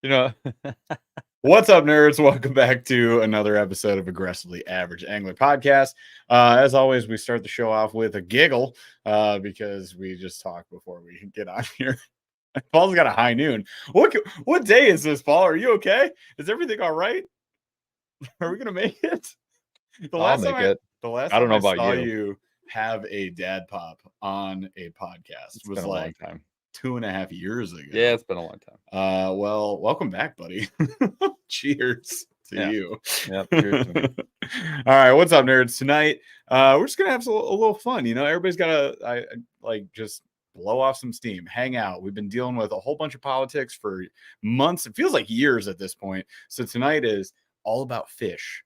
You know, What's up, nerds? Welcome back to another episode of Aggressively Average Angler Podcast. As always, we start the show off with a giggle because we just talked before we get on here. Paul's got a high noon. What day is this, Paul? Are you okay? Is everything all right? Are we gonna make it? The I'll last make time I it. the last I don't time know I about saw you. you have a dad pop on a podcast It's was been a long like time. 2.5 years ago. Yeah, it's been a long time. Well, welcome back, buddy. Cheers to Yeah. you. Yep. Cheers to me. All right, what's up, nerds? Tonight, we're just gonna have a little fun. You know, everybody's gotta like just blow off some steam, hang out. We've been dealing with a whole bunch of politics for months. It feels like years at this point. So tonight is all about fish.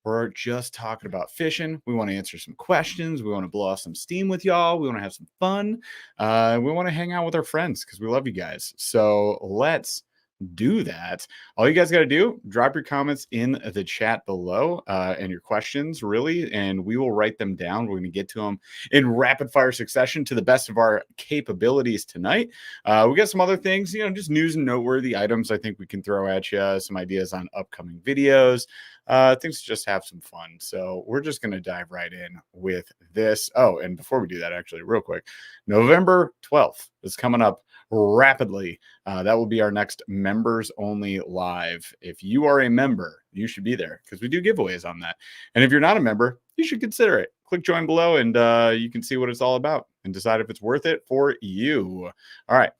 We're just talking about fishing. We want to answer some questions. We want to blow off some steam with y'all. We want to have some fun. We want to hang out with our friends because we love you guys. So let's do that. All you guys got to do, drop your comments in the chat below and your questions, really, and we will write them down. We're going to get to them in rapid fire succession to the best of our capabilities tonight. We got some other things, you know, just news and noteworthy items I think we can throw at you, some ideas on upcoming videos. Things to just have some fun. So we're just going to dive right in with this. Oh, and before we do that, actually, real quick, November 12th is coming up rapidly. That will be our next members only live. If you are a member, you should be there because we do giveaways on that. And if you're not a member, you should consider it. Click join below and you can see what it's all about and decide if it's worth it for you. All right,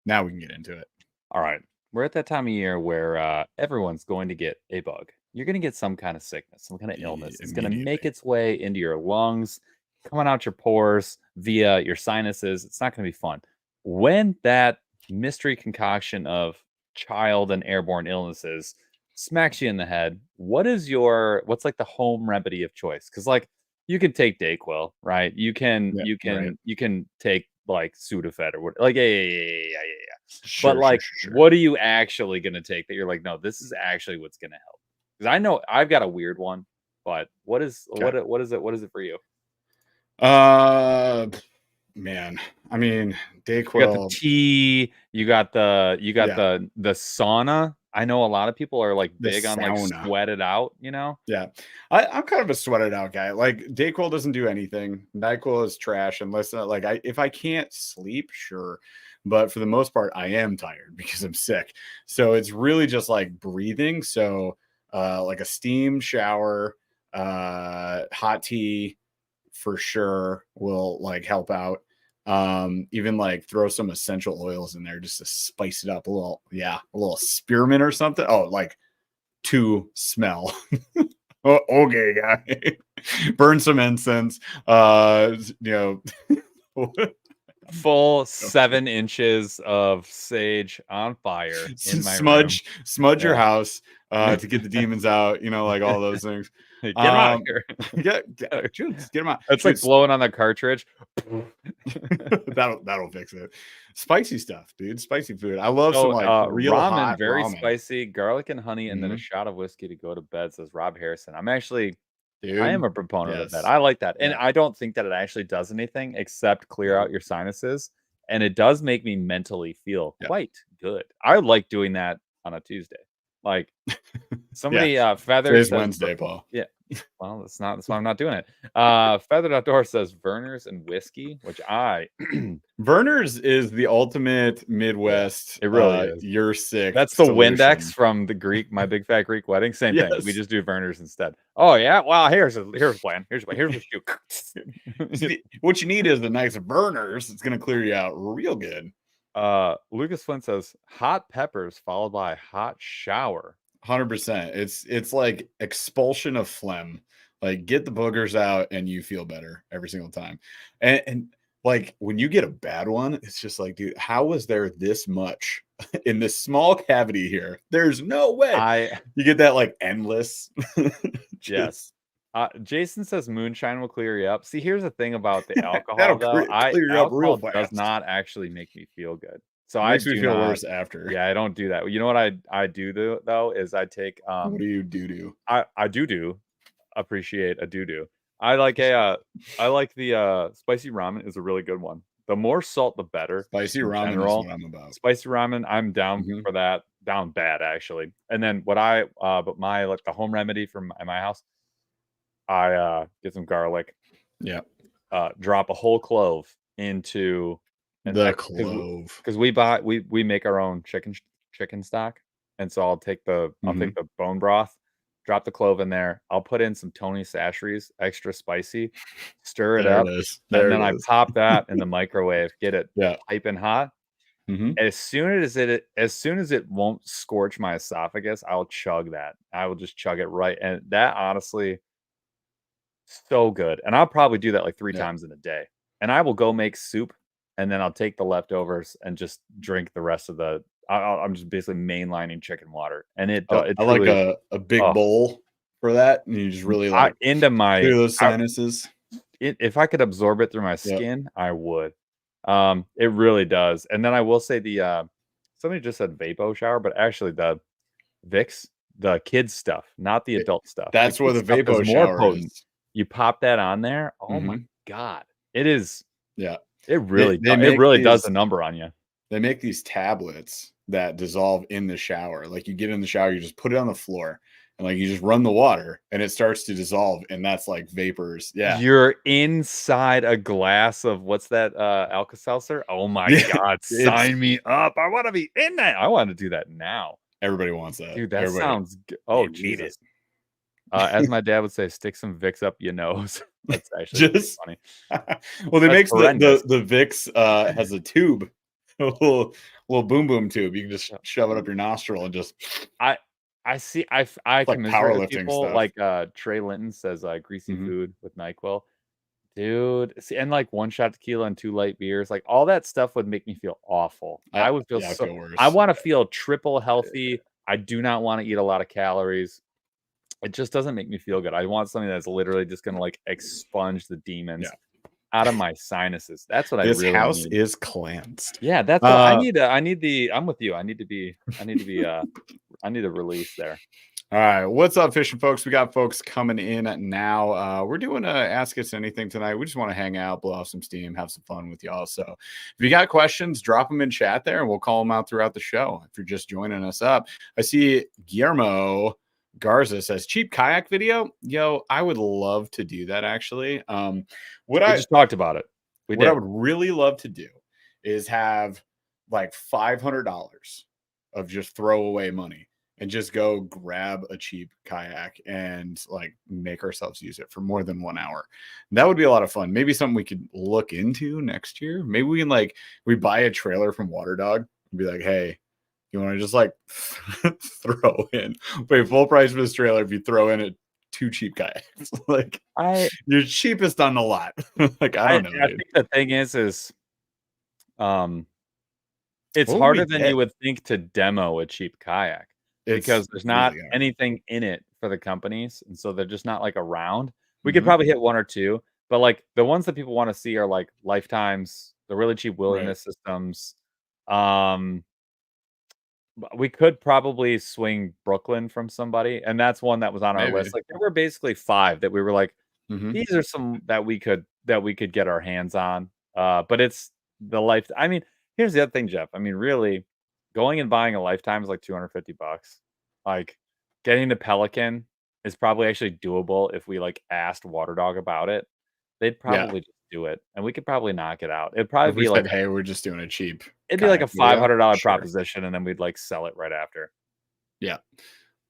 now we can get into it. All right. We're at that time of year where everyone's going to get a bug. You're going to get some kind of sickness, some kind of illness. It's going to make its way into your lungs, coming out your pores via your sinuses. It's not going to be fun. When that mystery concoction of child and airborne illnesses smacks you in the head, what's like the home remedy of choice? Because like you can take Dayquil, right? You can take like Sudafed or what, like yeah. But like, what are you actually gonna take that you're like, no, this is actually what's gonna help? Because I know I've got a weird one, but what is it for you? Man, I mean, Dayquil. You got the tea, you got the sauna. I know a lot of people are like big on like sweat it out, you know? Yeah. I'm kind of a sweat it out guy. Like Dayquil doesn't do anything. NyQuil is trash unless if I can't sleep, sure. But for the most part, I am tired because I'm sick. So it's really just like breathing. So like a steam shower, hot tea for sure will like help out. Even like throw some essential oils in there just to spice it up a little spearmint or something. Oh, like to smell. Oh, okay, guy. Burn some incense. Full 7 inches of sage on fire in my smudge your house to get the demons out, you know, like all those things. Get them out of here. Get them out. It's like blowing on the cartridge. that'll fix it. Spicy stuff, dude. Spicy food. I love some like real ramen, hot very ramen. Spicy, garlic and honey, and then a shot of whiskey to go to bed, says Rob Harrison. I am a proponent of that. I like that. And I don't think that it actually does anything except clear out your sinuses. And it does make me mentally feel quite good. I like doing that on a Tuesday. Like somebody Feather says Wednesday, Paul. Yeah. Well, that's why I'm not doing it. Feathered Outdoor says Vernors and whiskey, which Vernors is the ultimate Midwest. It really is. You're sick. That's the Windex from the Greek, My Big Fat Greek Wedding. Same thing. We just do Vernors instead. Oh yeah. Well, here's a plan. Here's what you do. What you need is the nice burners. It's gonna clear you out real good. Lucas Flint says hot peppers followed by a hot shower. 100%. It's like expulsion of phlegm. Like get the boogers out and you feel better every single time. And like when you get a bad one, it's just like, dude, how was there this much in this small cavity here? There's no way. You get that like endless. Yes. Jason says moonshine will clear you up. See, here's the thing about the alcohol, though. Clear you up real fast. Does not actually make me feel good. So it makes me feel worse after. Yeah, I don't do that. You know what I do though is I take what do you do? I do appreciate a do. I like the spicy ramen is a really good one. The more salt, the better. Spicy ramen is what I'm about. Spicy ramen, I'm down for that. down bad actually. And then but my like the home remedy from my house, I get some garlic, Yeah. drop a whole clove into, and The because clove. we make our own chicken stock, and so I'll take Mhm. the bone broth, drop the clove in there. I'll put in some Tony Chachere's extra spicy, stir it There it up, is. and There then it I is. pop that in the microwave, get it Yeah. piping hot. Mhm. As soon as it won't scorch my esophagus, I'll chug that. I will just chug it right, and that honestly, so good, and I'll probably do that, like, 3 Yeah. times in a day, and I will go make soup, and then I'll take the leftovers and just drink the rest of the I'm just basically mainlining chicken water, and it I like truly a big oh, bowl for that, and you just really, I like, into my clear those I sinuses. if I could absorb it through my Yep. skin, I would. It really does, and then I will say somebody just said Vapo shower, but actually the Vicks, the kids stuff, not the It adult stuff. The that's what kids the stuff is Vapo more shower potent. is. You pop that on there, oh my Mhm. god. It is Yeah. it really does a number on you. they make these tablets that dissolve in the shower. Like, you get in the shower, you just put it on the floor, and, like, you just run the water, and it starts to dissolve, and that's, like, vapors. Yeah. You're inside a glass of what's that, Alka-Seltzer? Oh my Yeah. god, It's sign me up. I wanna be in that. I wanna do that now. everybody wants that. Dude, that Everybody sounds g oh, you need it. Jesus. As my dad would say, "Stick some Vicks up your nose." That's actually pretty Just funny. well, they That's makes horrendous. the Vicks, has a tube, a little boom boom tube. You can just shove it up your nostril and just I I see I it's like commiserate with powerlifting people stuff. like, Trey Linton says, "Greasy Mhm. food with NyQuil." Dude, see, and, like, 1 shot tequila and 2 light beers, like, all that stuff would make me feel awful. I would feel I so feel I worse. wanna feel triple healthy. I do not wanna eat a lot of calories. It just doesn't make me feel good. I want something that's literally just gonna, like, expunge the Yeah. demons out of my sinuses. That's what I This really house need. is cleansed. Yeah, that's what Uh, I need the I'm with you. I need a release there. all right. What's up, fishing folks? We got folks coming in now. We're doing a Ask Us Anything tonight. We just want to hang out, blow off some steam, have some fun with y'all. So if you got questions, drop them in chat there and we'll call them out throughout the show. If you're just joining us up, I see Guillermo Garza says cheap kayak video. Yo, I would love to do that actually. What We I just talked about it. We what I did. would really love to do is have like $500 of just throwaway money and just go grab a cheap kayak and like make ourselves use it for more than 1 hour. That would be a lot of fun. Maybe something we could look into next year. Maybe we can we buy a trailer from Waterdog and be like, hey, you want to just like throw in pay full price for this trailer if you throw in 2 cheap kayaks. Like I you're cheapest on the lot. Like, I don't know, I dude. think the thing is, um, it's What would we harder than you get? would think to demo a cheap kayak It's because there's not really hard. anything in it for the companies, and so they're just not, like, around. We could Mhm. probably hit 1 or 2, but, like, the ones that people wanna see are, like, Lifetimes, the really cheap Right. wilderness systems. Um, we could probably swing Brooklyn from somebody, and that's one that was on our Maybe. list. Like, there were basically 5 that we were like, Mhm. "These are some that we could get our hands on." But it's the life I mean, here's the other thing, Jeff. I mean, really, going and buying a Lifetime is like 250 bucks. Like, getting the Pelican is probably actually doable if we, like, asked Waterdog about it. They'd Yeah. probably just do it, and we could probably knock it out. If we said, "Hey, we're just doing a cheap It'd be like kayak a video," $500 sure. proposition, and then we'd, like, sell it right after. Yeah.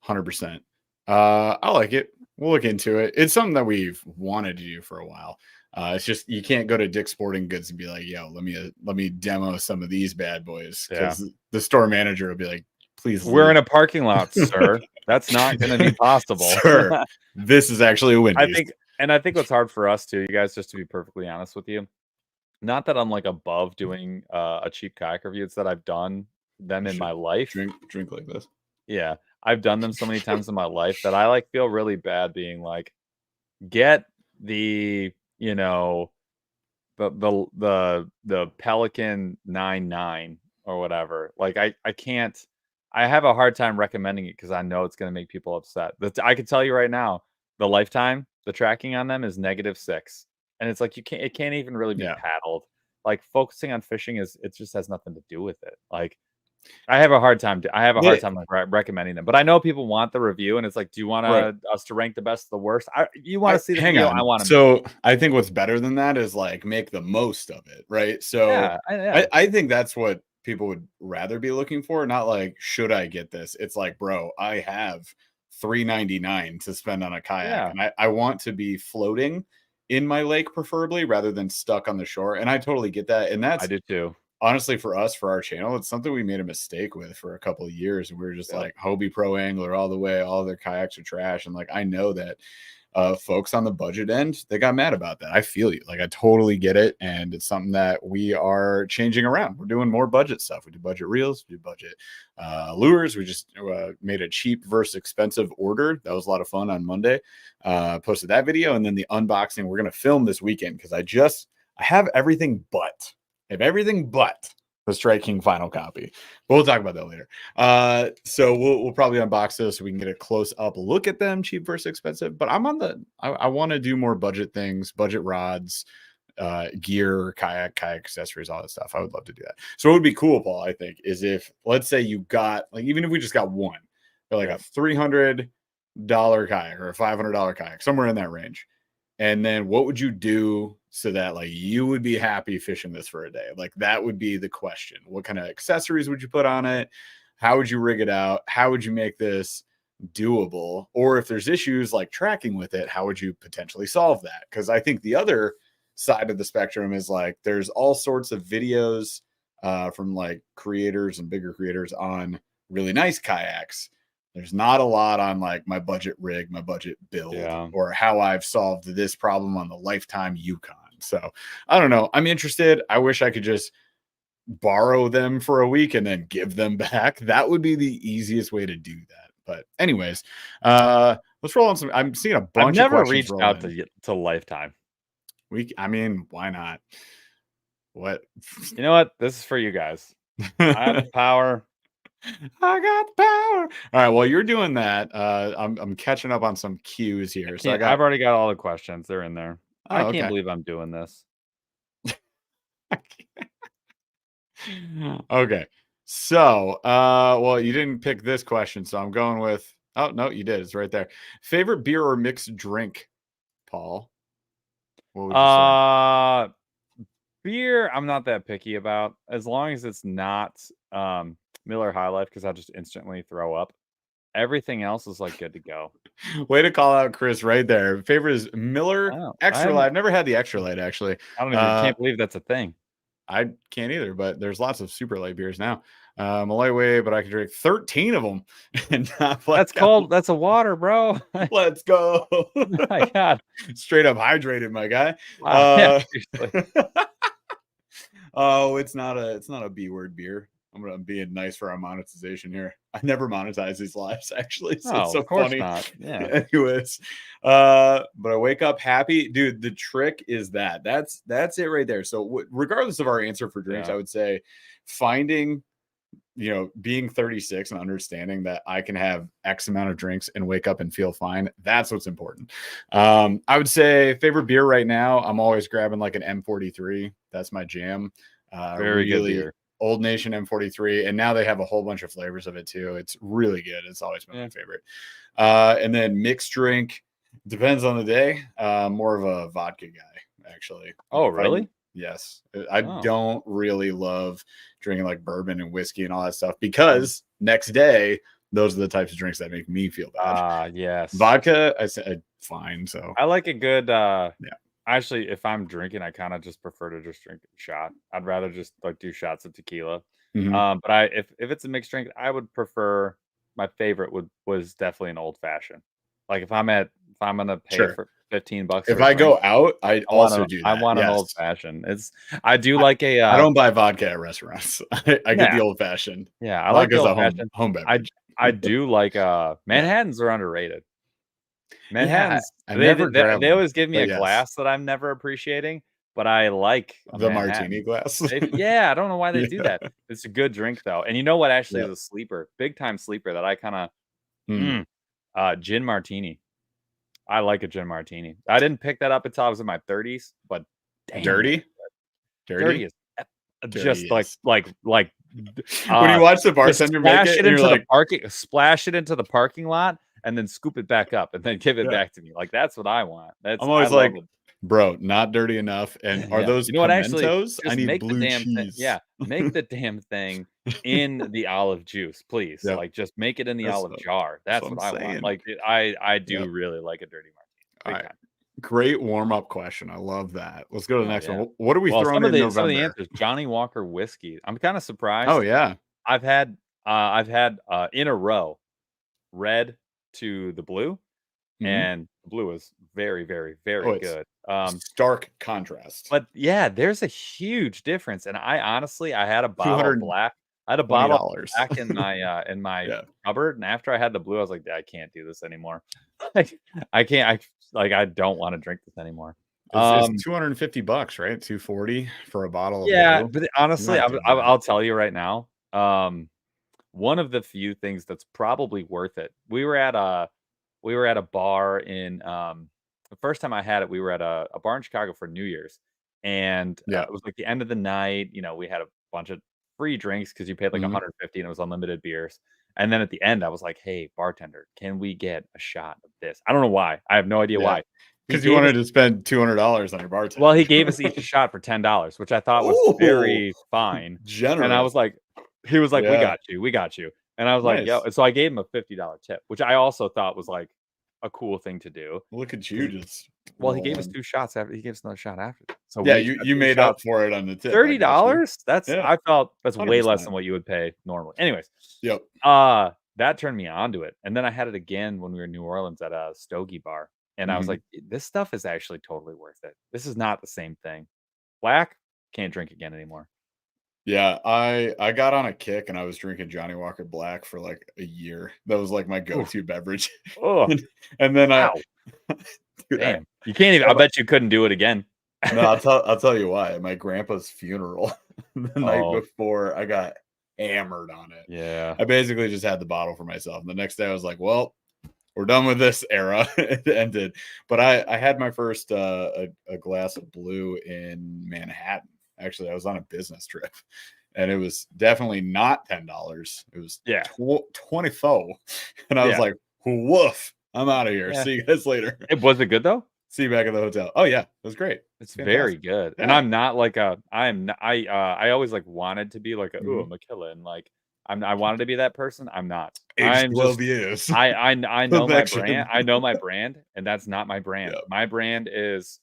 100%. I like it. We'll look into it. It's something that we've wanted to do for a while. It's just you can't go to Dick's Sporting Goods and be like, "Yo, let me demo some of these bad boys," Yeah. because the store manager will be like, "Please "We're in leave." a parking lot, sir. That's not gonna be possible." Sir, this is actually a I Wendy's. think and I think what's hard for us too, you guys, just to be perfectly honest with you, not that I'm, like, above doing, a cheap kayak review, it's that I've done them You in should my life. drink like this. Yeah, I've done them so many times in my life that I, like, feel really bad being like, "Get the, you know, the Pelican 99 or whatever." Like, I can't I have a hard time recommending it because I know it's gonna make people upset. I can tell you right now, the lifetime, the tracking on them is -6, and it's like, it can't even really be Yeah. paddled. Like, focusing on fishing is it just has nothing to do with it. Like, I have a hard time. I have a hard Yeah, time like, recommending them, but I know people want the review, and it's like, do you want right. us to rank the best, the worst? You want I to see the hang video? I on. want to. So I think what's better than that is like make the most of it, right? So Yeah, I think that's what people would rather be looking for, not like should I get this? It's like, bro, I have 3.99 to spend on a kayak, yeah. and I want to be floating in my lake preferably rather than stuck on the shore. And I totally get that. And I that's do too. honestly for us, for our channel, it's something we made a mistake with for a couple of years. We were just Yep. like Hobie Pro Angler all the way, all their kayaks are trash. And like I know that folks on the budget end, they got mad about that. I feel you. Like I totally get it. And it's something that we are changing around. We're doing more budget stuff. We do budget reels, we do budget lures. We just made a cheap versus expensive order. That was a lot of fun on Monday. Posted that video. And then the unboxing we're going to film this weekend because I have everything but the Strike King final copy. But we'll talk about that later. So we'll probably unbox this so we can get a close up look at them, cheap versus expensive. But I want to do more budget things, budget rods, gear, kayak accessories, all that stuff. I would love to do that. So what would be cool, Paul, I think, is if let's say you got like even if we just got one, like a $300 kayak or a $500 kayak, somewhere in that range. And then what would you do so that like you would be happy fishing this for a day? Like that would be the question. What kind of accessories would you put on it? How would you rig it out? How would you make this doable? Or if there's issues like tracking with it, how would you potentially solve that? Because I think the other side of the spectrum is like there's all sorts of videos from like creators and bigger creators on really nice kayaks. There's not a lot on like my budget rig, my budget build, Yeah. or how I've solved this problem on the Lifetime Yukon. So I don't know. I'm interested. I wish I could just borrow them for a week and then give them back. That would be the easiest way to do that. But anyways, let's roll on some. I'm seeing a I've bunch of never questions reached roll out in. to Lifetime. I mean, why not? What? You know what? This is for you guys. I have the power. I got the power. All right. Well, you're doing that. I'm catching up on some cues here. So I I've got. already got all the questions. They're in there. I Oh, can't okay. believe I'm doing this. Okay. So, well, you didn't pick this question, so I'm going with. Oh no, you did. It's right there. Favorite beer or mixed drink, Paul? What would you say? Beer, I'm not that picky about as long as it's not Miller High Life because I just instantly throw up. Everything else is like good to go. Way to call out Chris right there. Favorite is Miller Wow, Extra Light. I've never had the Extra Light actually. I don't even can't believe that's a thing. I can't either, but there's lots of super light beers now. I'm a lightweight, but I can drink 13 of them and not That's black out. cold. That's a water, bro. Let's go. My God. Straight up hydrated, my guy. Wow. Yeah, seriously. Oh, it's not a B word beer. I'm being nice for our monetization here. I never monetize these lives actually, so it's No, so of course funny. not. Yeah. Anyways, but I wake up happy, dude. The trick is that's it right there. So regardless of our answer for drinks, Yeah. I would say finding, being 36 and understanding that I can have X amount of drinks and wake up and feel fine. That's what's important. I would say favorite beer right now. I'm always grabbing like an M43. That's my jam. Very good beer. Old Nation M43, and now they have a whole bunch of flavors of it too. It's really good. It's always been my favorite. And then mixed drink depends on the day. More of a vodka guy, actually. Oh, really? Yes. I don't really love drinking like bourbon and whiskey and all that stuff because next day, those are the types of drinks that make me feel bad. Yes. Vodka, I said fine. So I like a good actually, if I'm drinking, I kind of just prefer to just drink a shot. I'd rather just like do shots of tequila. Mhm. But if it's a mixed drink, I would prefer my favorite was definitely an old fashioned. Like if I'm gonna pay for $15 if for a I drink, go out, I also do that. I want an old fashioned. I do like a I don't buy vodka at restaurants. I get the old fashioned. Yeah, I like the old fashioned. Home beverage. I do like Manhattans are underrated. Manhattans, I never grab they them, always give me a but yes. glass that I'm never appreciating, but I like a The Manhattan. martini glass. I don't know why they do that. Yeah. It's a good drink though. And you know what actually Yep. is a sleeper, big time sleeper that I kinda gin martini. I like a gin martini. I didn't pick that up until I was in my 30s, but damn, Dirty? dirty is Dirty just is. like When you watch the Just bartender make it, and you're like, splash it into the parking lot, and then scoop it back up, and then give it yeah. back to me. Like, that's what I want. I'm I always love like, it. bro, not dirty enough. And are Yeah. those You know what? Actually, pimentos? I just need make the blue damn thing. cheese. Yeah, make the damn thing in the olive juice, please. Yep. Like, just make it in the That's olive jar. that's That's what I'm what I want. saying. Like, I do Yep. really like a dirty martini. All Big right. time. Great warm-up question. I love that. Let's go to the Oh next yeah. one. What are we Well, throwing in some of the November? answers, Johnny Walker whiskey. I'm kind of Oh, surprised. yeah. I've had in a row red to the blue, Mhm. and the blue is very, very, Oh, very it's good. stark contrast. But yeah, there's a huge difference. And I honestly, I had a bottle of $220. black. I had a bottle of black in my Yeah. cupboard, and after I had the blue, I was like, I can't do this anymore. Like, I can't. I don't want to drink this anymore. It's $250, right? 240 for a bottle of Yeah, blue. but honestly, Not too bad. I'll tell you right now. One of the few things that's probably worth it. We were at a bar in the first time I had it, we were at a bar in Chicago for New Year's, and Yeah. it was like the end of the night. You know, we had a bunch of free drinks because you paid like Mhm. 150 and it was unlimited beers. And then at the end, I was like, "Hey, bartender, can we get a shot of this?" I don't know why. I have no idea Yeah. why. He Because you gave us wanted to spend $200 on your well, bartender. he gave us each a shot for $10, which I thought was Oh, very fine. And I generous. was like he was like, "We Yeah. got you, we got you." And I was like, "Yo," Nice. and so I gave him a $50 tip, which I also thought was like a cool thing to do. Look at 'Cause you just well, he gave us rolling. 2 shots after he gave us another shot after that. So Yeah, we each got you 2 made up shots. for it on the tip. I got you. $30? That's Yeah, I felt that's way less 100%. than what you would pay normally. Anyways, Yep. that turned me on to it, and then I had it again when we were in New Orleans at a stogie bar, and I was Mhm. like, "This stuff is actually totally worth it. This is not the same thing." Black, can't drink again anymore. Yeah, I got on a kick and I was drinking Johnny Walker Black for like a year. That was like my Oof. go-to beverage. Oh, And then wow. dude, Damn. You can't even I bet you couldn't do it again. no, I'll tell you why. At my grandpa's funeral the night Oh, before, I got hammered on it. yeah. I basically just had the bottle for myself. And the next day I was like, well, we're done with this era. It ended. But I had my first a glass of blue in Manhattan. Actually, I was on a business trip. And it was definitely not $10. It was Yeah. 24. And I was Yeah. like, woof. I'm out of here. Yeah. See you guys later. Was it good though? See you back at the hotel. Oh yeah, it was great. It's very Fantastic. good, and Yeah. I'm not like a I am not I always, like, wanted to be like a, "Ooh, Mhm. I'm a killer," and, like, I wanted to be that person, I'm not. Aged I'm 12 just years. I know my brand Connection. and that's not my brand. Yep. My brand is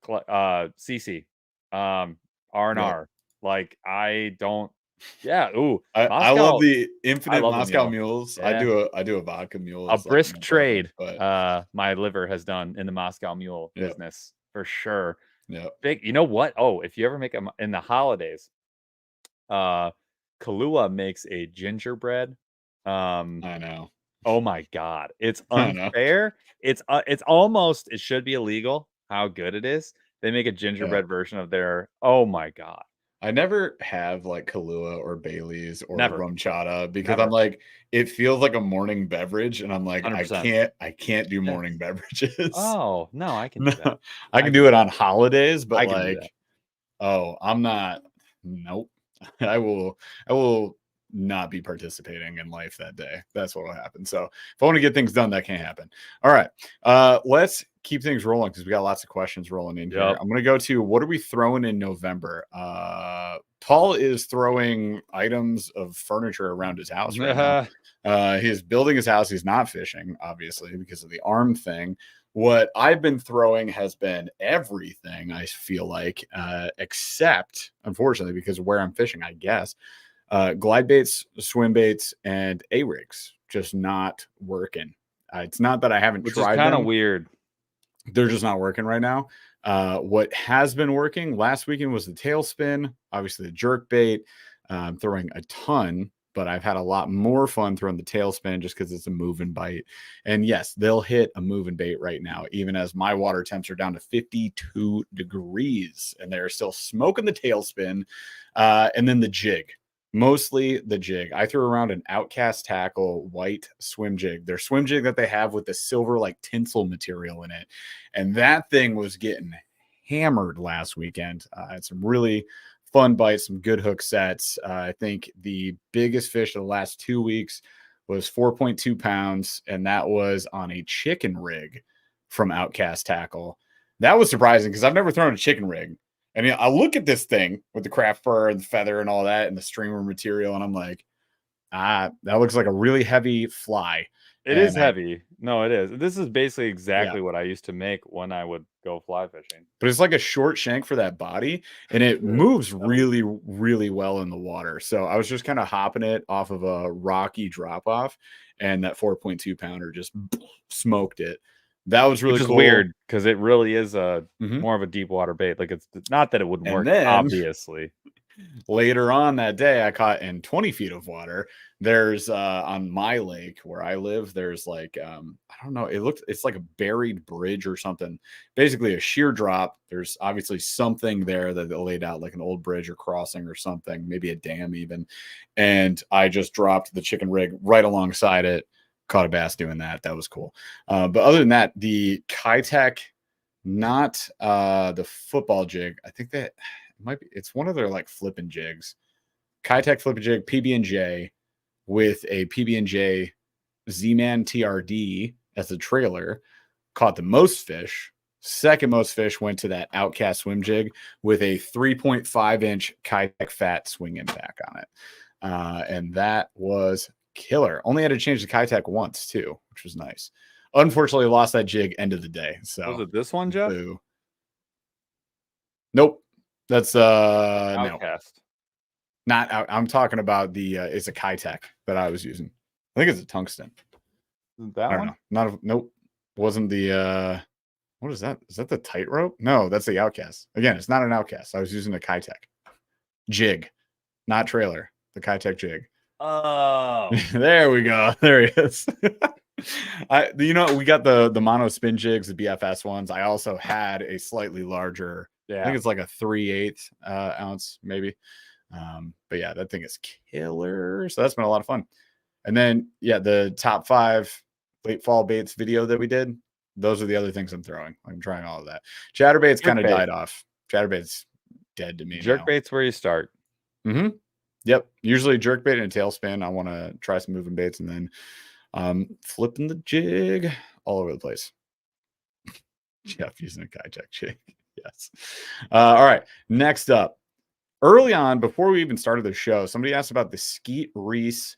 CC, Yep. R&R. Like, I don't yeah, ooh, I love Moscow the I infinite love a Moscow mule. mules. Yeah. I do a vodka mule A as like brisk my preference, trade, but my liver has done in the Moscow Mule yep. business for sure. Yep. Big you know what? Oh, if you ever make 'em in the holidays, uh, Kahlua makes a gingerbread. Um, I know. oh my god, it's I know. unfair. It's almost it should be illegal how good it is. They make a Yeah. gingerbread version of their oh my god. I never have like Kahlua or Bailey's or Never, rum chata because I'm never. like, it feels like a morning beverage, and I'm like, 100%. I can't do Yeah. morning beverages. Oh, no, I can No, do that. I I can can do it do on that. holidays, but I can do that. like, oh, I'm not. Nope. I will not be participating in life that day. That's what will happen. So if I want to get things done, that can't happen. All right. Let's keep things rolling because we got lots of questions rolling in here. Yep. I'm gonna go to what are we throwing in November? Paul is throwing items of furniture around his house right now. He's building his house. He's not fishing, obviously, because of the arm thing. What I've been throwing has been everything, I feel like, except, unfortunately, because of where I'm fishing, I guess, glide baits, swim baits, and A rigs just not working. It's not that I haven't Which is tried kinda them, weird. they're just not working right now. What has been working last weekend was the tailspin, obviously the jerk bait. I'm throwing a ton, but I've had a lot more fun throwing the tailspin just because it's a moving bite. And yes, they'll hit a moving bait right now, even as my water temps are down to 52 degrees and they're still smoking the tailspin. And then the jig. Mostly the jig. I threw around an Outcast Tackle white swim jig. Their swim jig that they have with the silver like tinsel material in it. And that thing was getting hammered last weekend. I had some really fun bites, some good hook sets. I think the biggest fish of the last 2 weeks was 4.2 pounds, and that was on a chicken rig from Outcast Tackle. That was surprising because I've never thrown a chicken rig. I mean, I look at this thing with the craft fur and the feather and all that and the streamer material, and I'm like, that looks like a really heavy fly. It is heavy. No, it is. This is basically exactly what I used to make when I would go fly fishing. But it's like a short shank for that body, and it moves really, really well in the water. So I was just kind of hopping it off of a rocky drop off, and that 4.2 pounder just smoked it. That was really Which is cool. weird because it really is a more of a deep water bait. Like it's not that it wouldn't work, obviously. Later on that day, I caught in 20 feet of water. There's on my lake where I live, there's like I don't know, it's like a buried bridge or something, basically a sheer drop. There's obviously something there that they laid out, like an old bridge or crossing or something, maybe a dam even. And I just dropped the chicken rig right alongside it, caught a bass doing that. That was cool. But other than that, the kayak, not the football jig, I think that might be, it's one of their like flipping jigs, kayak flipping jig, PB&J, with a PB&J Z-Man TRD as a trailer, caught the most fish. Second most fish went to that Outcast swim jig with a 3.5-inch kayak fat swing impact on it. And that was killer. Only had to change the kayak once too, which was nice. Unfortunately, lost that jig end of the day. So was it this one, Jeff? Boo. Nope. That's Outcast. No. Not out. I'm talking about the it's a kayak that I was using. I think it's a tungsten. That one? Nope. Wasn't the what is that? Is that the tightrope? No, that's the Outcast. Again, it's not an Outcast. I was using a kayak jig, not trailer. The kayak jig. Oh, there we go. There he is. We got the mono spin jigs, the BFS ones. I also had a slightly larger. I think it's like a 3/8 ounce, maybe. But yeah, that thing is killer. So that's been a lot of fun. And then the top 5 late fall baits video that we did. Those are the other things I'm throwing. I'm trying all of that. Chatterbait's kind of died off. Chatterbait's dead to me. Jerkbait's where you start. Yep. Usually jerkbait and a tailspin. I want to try some moving baits and then flipping the jig all over the place. Jeff using a kayak jig. Yes. All right. Next up. Early on, before we even started the show, somebody asked about the Skeet Reese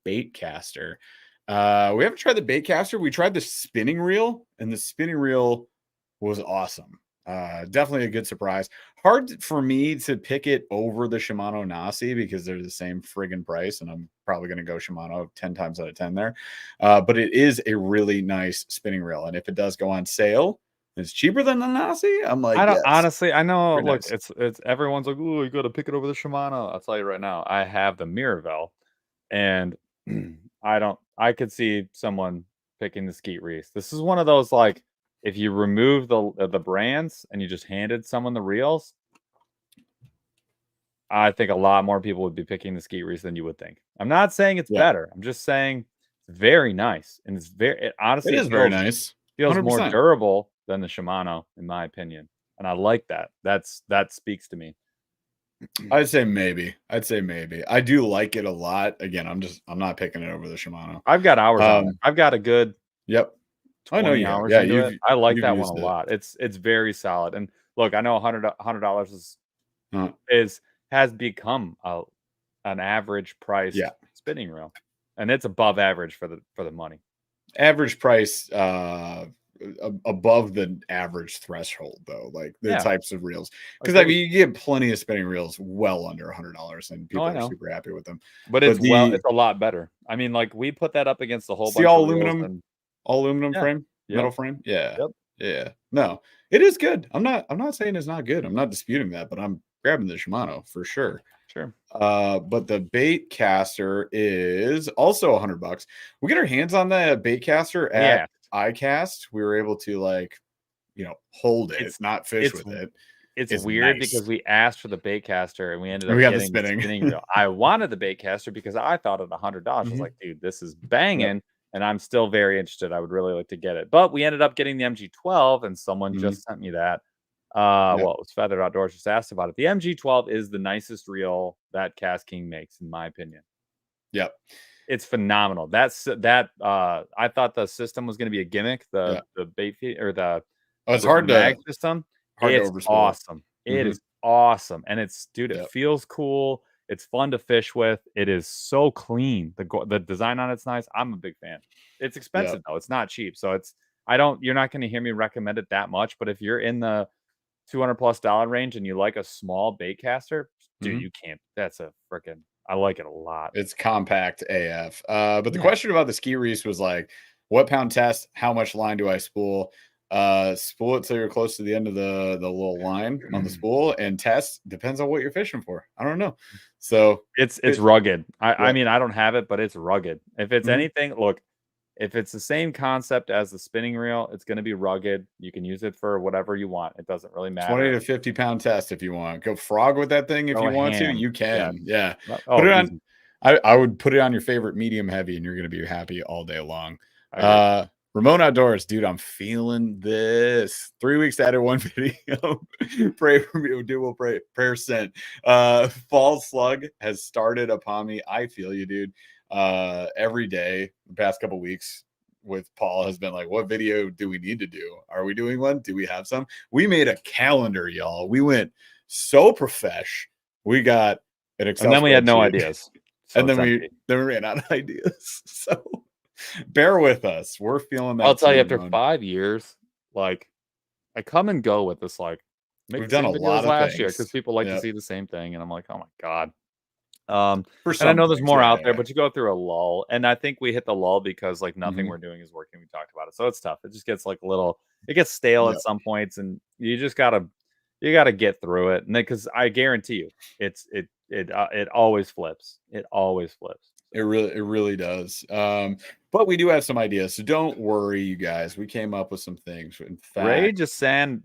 bait caster. We haven't tried the bait caster. We tried the spinning reel, and the spinning reel was awesome. Definitely a good surprise. Hard for me to pick it over the Shimano Nasi because they're the same friggin' price, and I'm probably going to go Shimano 10 times out of 10 there. But it is a really nice spinning reel, and if it does go on sale, it's cheaper than the Nasi. I'm like, honestly, I know. Very look, nice. it's everyone's like, oh, you got to pick it over the Shimano. I'll tell you right now, I have the Miravel, and I could see someone picking the Skeet Reese. This is one of those, like, if you remove the brands and you just handed someone the reels, I think a lot more people would be picking the Skeet Reese than you would think. I'm not saying it's better. I'm just saying it's very nice, and honestly, it is very nice. Feels 100%. More durable than the Shimano, in my opinion, and I like that. That speaks to me. I'd say maybe. I do like it a lot. Again, I'm not picking it over the Shimano. I've got hours on it. I've got a good 20 hours into it. I like that one a lot. It's very solid. And look, I know $100 has become an average price spinning reel, and it's above average for the money. Average price above the average threshold, though, like the types of reels, because I mean, you get plenty of spinning reels well under $100, and people are super happy with them. But it's a lot better. I mean, like, we put that up against a whole bunch all of aluminum frame, metal frame. Yeah. No, it is good. I'm not saying it's not good. I'm not disputing that, but I'm grabbing the Shimano for sure. Sure. But the bait caster is also $100. We get our hands on the bait caster at iCast. We were able to hold it, not fish with it. It's weird because we asked for the bait caster and we ended up getting the spinning reel. I wanted the bait caster because I thought at $100. I was like, dude, this is banging. And I'm still very interested. I would really like to get it. But we ended up getting the MG12, and someone just sent me that. Yep. Well, it was Feathered Outdoors just asked about it. The MG12 is the nicest reel that Cast King makes, in my opinion. Yep. It's phenomenal. I thought the system was gonna be a gimmick, Yeah. the bait feed or the Oh, it's with the hard to mag system. It's overspool. awesome. It Mhm. is awesome, and it's dude, it Yep. feels cool. It's fun to fish with. It is so clean. The design on it's nice. I'm a big fan. It's Yep. expensive though. It's not cheap. So it's I don't you're not gonna hear me recommend it that much, but if you're in the $200+ range and you like a small bait caster, dude, Mhm. you can't. That's a freaking I like it a lot. It's compact AF. But the Yeah. question about the ski reefs was like, what pound test? How much line do I spool? Spool it till you're close to the end of the little line on the spool, and test depends on what you're fishing for. I don't know. So It's it, rugged. I yep. mean, I don't have it, but it's rugged. If it's Mhm. anything, look, if it's the same concept as the spinning reel, it's gonna be rugged. You can use it for whatever you want. It doesn't really 20 matter. to 50 pound test if you want. Go frog with that thing if Go you want to. ham. You Yeah. can. Yeah. Put Oh, it on. easy. I would put it on your favorite medium heavy, and you're gonna be happy all day long. I agree. Ramon Outdoors, dude, I'm feeling this. 3 weeks to edit one video. Pray for me, dude. We'll pray. Prayer sent. Fall slug has started upon me. I feel you, dude. Every day, the past couple weeks with Paul has been like, what video do we need to do? Are we doing one? Do we have some? We made a calendar, y'all. We went so profesh. We got an And Excel then we had no spreadsheet, ideas. So and it's empty. then we ran out of ideas. So bear with us. We're feeling I'll that tell too, you, after Ramon. 5 years, like, I come and go with this, like, make We've the done a same videos lot of last year because things. people like to Yeah. see the same thing, and I'm like, "Oh my god." Um, For and I some know there's things. more Yeah, out there, yeah. but you go through a lull, and I think we hit the lull because, like, nothing Mhm. we're doing is working. We talked about it, so it's tough. It just gets, like, a little it gets stale at Yep. some points, and you gotta get through it, and then 'cause I guarantee you, it always flips. It always flips. So It really does. But we do have some ideas, so don't worry, you guys. We came up with some things. In Ray fact, just Jissen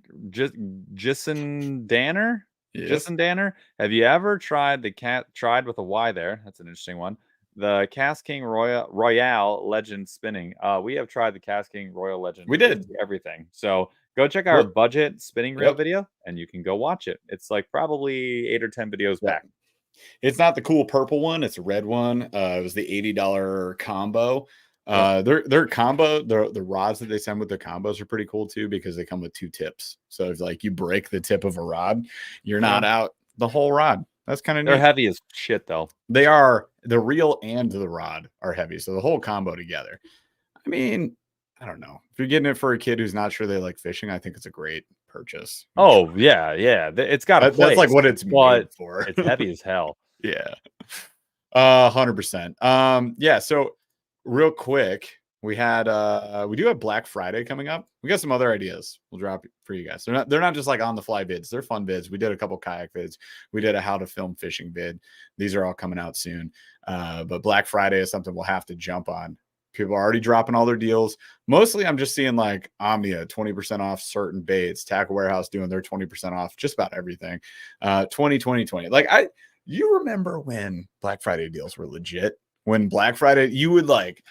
Danner? yes, Jissen Danner? Have you ever tried with a Y there? That's an interesting one. The Cast King Royale Legend spinning. We have tried the Cast King Royal Legend we with did. basically everything. So go check our Well, budget spinning reel yep, video and you can go watch it. It's like probably 8 or 10 videos yep. back. It's not the cool purple one, it's a red one. It was the $80 combo. Yep. Their combo, the rods that they send with the combos are pretty cool too because they come with 2 tips. So if like you break the tip of a rod, you're Yeah. not out the whole rod. That's kind of They're neat. heavy as shit though. They are the reel and the rod are heavy. So the whole combo together. I mean, I don't know. If you're getting it for a kid who's not sure they like fishing, I think it's a great purchase. You try. Oh, yeah, yeah. It's got a That's like place, what it's made but for. it's heavy as hell. Yeah. 100%. Yeah, so real quick, we do have Black Friday coming up. We got some other ideas we'll drop for you guys. They're not just like on the fly vids, they're fun vids. We did a couple kayak vids, we did a how to film fishing vid. These are all coming out soon. But Black Friday is something we'll have to jump on. People are already dropping all their deals. Mostly I'm just seeing like Omnia 20% off certain baits, Tackle Warehouse doing their 20% off just about everything. 2020. Like you remember when Black Friday deals were legit? When Black Friday, you would like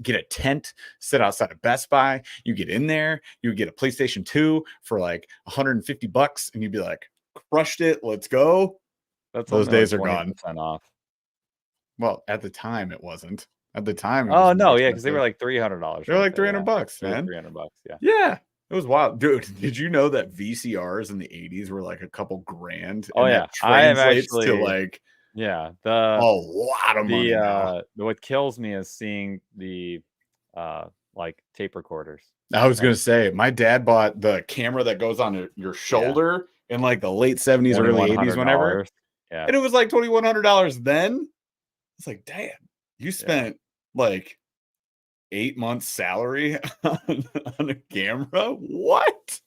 get a tent, sit outside of Best Buy. You get in there, you would get a PlayStation 2 for like $150, and you'd be like, crushed it, let's go. That's Those only like days are gone. 20% off. Well, at the time, it wasn't. At the time, it was Oh, more no, yeah, because they were expensive. like $300, They're weren't like they? Yeah. $300, They were man. $300, yeah. Yeah. It was wild. Dude, did you know that VCRs in the 80s were like a couple grand? Oh, And yeah. that I have translates to actually like yeah, a lot of money now. what kills me is seeing the, like, tape recorders. I was Like, gonna say, my dad bought the camera that goes on your yeah, shoulder in like the late 70s, early 80s, whenever. $2,100. Yeah. And it was like $2,100 then. It's like, damn, you Yeah. spent like 8 months' salary on a camera. What?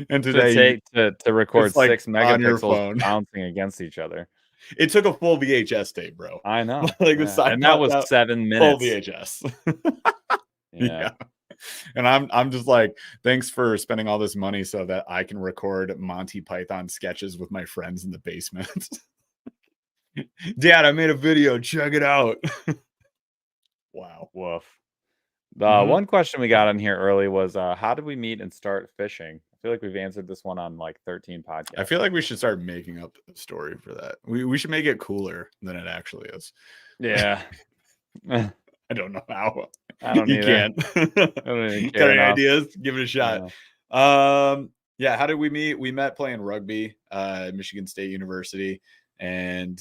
And today To record it's like 6 on your megapixels phone. bouncing against each other. It took a full VHS tape, bro. I know, Like the yeah, side and that popped was out, 7 full minutes. VHS. Yeah. Yeah. And I'm just like, thanks for spending all this money so that I can record Monty Python sketches with my friends in the basement. Dad, I made a video. Check it out. Wow. Woof. The Mhm. one question we got in here early was, how did we meet and start fishing? I feel like we've answered this one on like 13 I feel podcasts. like we should start making up a story for that. We should make it cooler than it actually is. Yeah. I I don't know how. don't You either. can't. I don't even Got care any enough. ideas? Give it a shot. No. Yeah, how did we meet? We met playing rugby at Michigan State University, and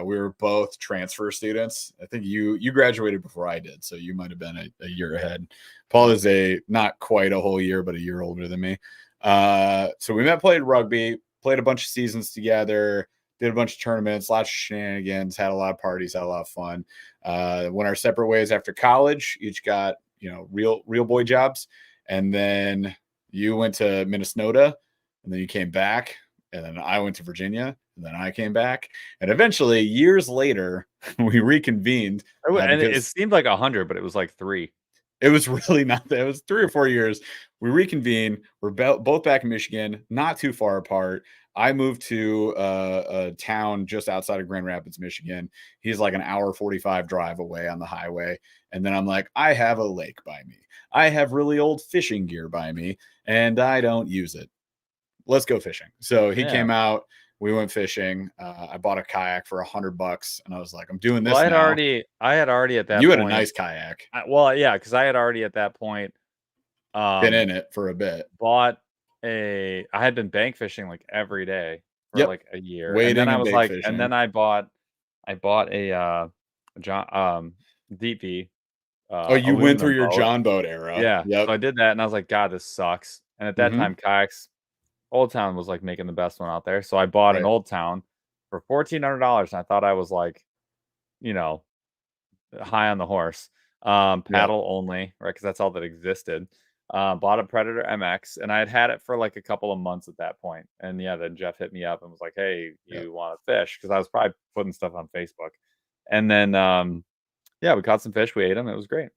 we were both transfer students. I think you graduated before I did, so you might have been a year ahead. Paul Yep. is a not quite a whole year, but a year older than me. So we met, played rugby, played a bunch of seasons together, did a bunch of tournaments, lots of shenanigans, had a lot of parties, had a lot of fun. Went our separate ways after college. Each got real boy jobs, and then you went to Minnesota, and then you came back, and then I went to Virginia, and then I came back, and eventually, years later, we reconvened And it because seemed like 100, but it was like 3. it was really not that. It was 3 or 4 years. We reconvened. We're both back in Michigan, not too far apart. I moved to a town just outside of Grand Rapids, Michigan. He's like an hour 45 drive away on the highway. And then I'm like, I have a lake by me. I have really old fishing gear by me, and I don't use it. Let's go fishing. So he Yeah. came out. We went fishing. I bought a kayak for $100, and I was like, I'm doing Well, this now. I had already at that You had a point, nice kayak. yeah, because I had already at that point, Been um, in it for a bit. bought I had been bank fishing like every day for Yep. like a year, and then Wading I and was bait like, and fishing. then I bought a John deep V Oh, you went through aluminum your boat. John boat era. Yeah, Yep. so I did that, and I was like, God, this sucks. And at that Mhm. time, kayaks, Old Town was like making the best one out there, so I bought an Right. Old Town for $1,400, and I thought I was like, you know, high on the horse. Yep. Paddle only, right? Because that's all that existed. Bought a Predator MX, and I had had it for like a couple of months at that point. And yeah, then Jeff hit me up and was like, "Hey, Yep. you want to fish?" Because I was probably putting stuff on Facebook. And then, yeah, we caught some fish. We ate them. It was great.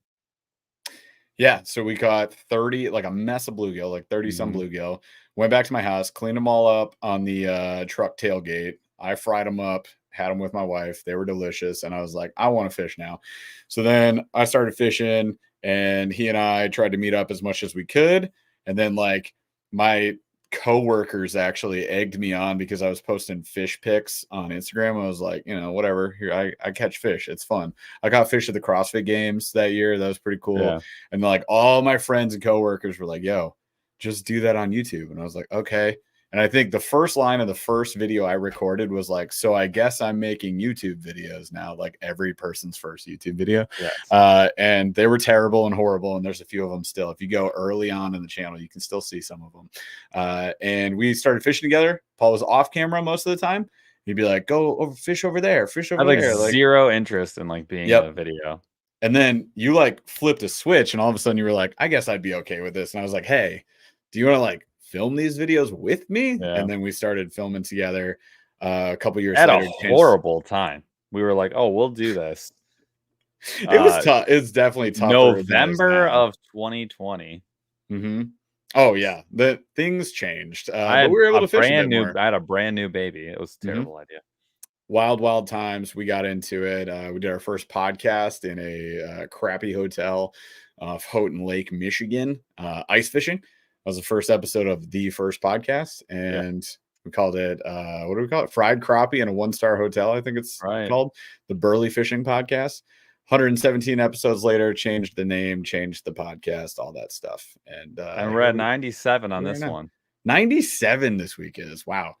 Yeah, so we caught 30, like a mess of bluegill, like 30 some Hmm. bluegill. Went back to my house, cleaned them all up on the truck tailgate. I fried them up, had them with my wife. They were delicious, and I was like, I want to fish now. So then I started fishing, and he and I tried to meet up as much as we could. And then like my coworkers actually egged me on because I was posting fish pics on Instagram. I was like, whatever. Here, I catch fish. It's fun. I caught fish at the CrossFit games that year. That was pretty cool. Yeah. And like all my friends and coworkers were like, yo, just do that on YouTube. And I was like, okay. And I think the first line of the first video I recorded was like, so I guess I'm making YouTube videos now, like every person's first YouTube video. Yes. And they were terrible and horrible. And there's a few of them still. If you go early on in the channel, you can still see some of them. And we started fishing together. Paul was off camera most of the time. He'd be like, go over, fish over there, fish I had over like there. Like, zero interest in like being in yep. a video. And then you like flipped a switch, and all of a sudden you were like, I guess I'd be okay with this. And I was like, hey, do you want to like film these videos with me? Yeah. And then we started filming together. A couple I years had a later, changed. horrible time. We were like, oh, we'll do this. It was Uh, tough. It's definitely tougher than it is November now. of 2020. Hmm. Oh yeah, the things changed, I but we had were able a to fish a bit brand new more. I had a brand new baby. It was a Hmm. terrible idea. Wild times. We got into it. We did our first podcast in a crappy hotel off Houghton Lake, Michigan, ice fishing. That was the first episode of the first podcast, Yeah, and we called it what do we call it? Fried crappie in a 1-star hotel. I think it's right. called the Burley Fishing Podcast. 117 episodes later, changed the name, changed the podcast, all that stuff, and And we're here at we 97 on here we are this now. one. 97 this week is wow.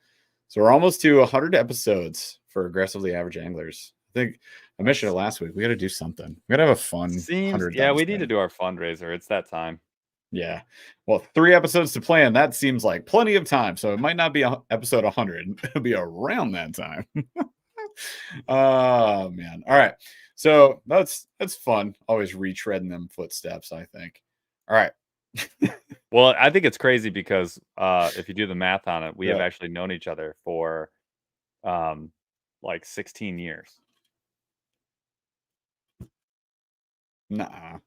So we're almost to 100 episodes for aggressively average anglers. I think I mentioned it That's last week. We got to do something. We got to have a fun seems 100th yeah, we need to episode. do our fundraiser. It's that time. Yeah. Well, 3 episodes to plan. That seems like plenty of time. So it might not be episode 100. It'll be around that time. Oh man. All right. So that's fun. Always retreading them footsteps, I think. All right. Well, I think it's crazy because if you do the math on it, we have Yeah. actually known each other for um like 16 years. Nah.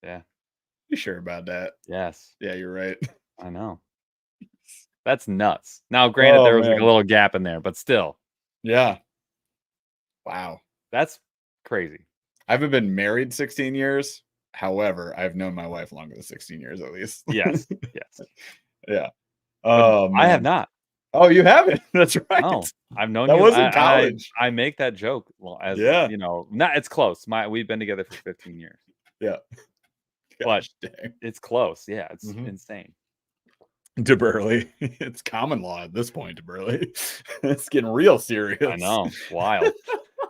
Yeah. You sure about that? Yes. Yeah, you're right. I know. That's nuts. Now, granted, Oh there was like a man. little gap in there, but still, Yeah. Wow. that's crazy. I haven't been married 16 years, However, I've known my wife longer than 16 years at least. Yes, yes. Yeah. But Oh I have man. not. Oh, you haven't. That's right. No, I've known That you, was in and college. I make that joke, well, as Yeah. you know, not it's close. We've been together for 15 years, Yeah. but Gosh dang. it's close. Yeah, it's Mhm. insane. To Burley. It's common law at this point, to Burley. It's getting real I serious. know, it's wild.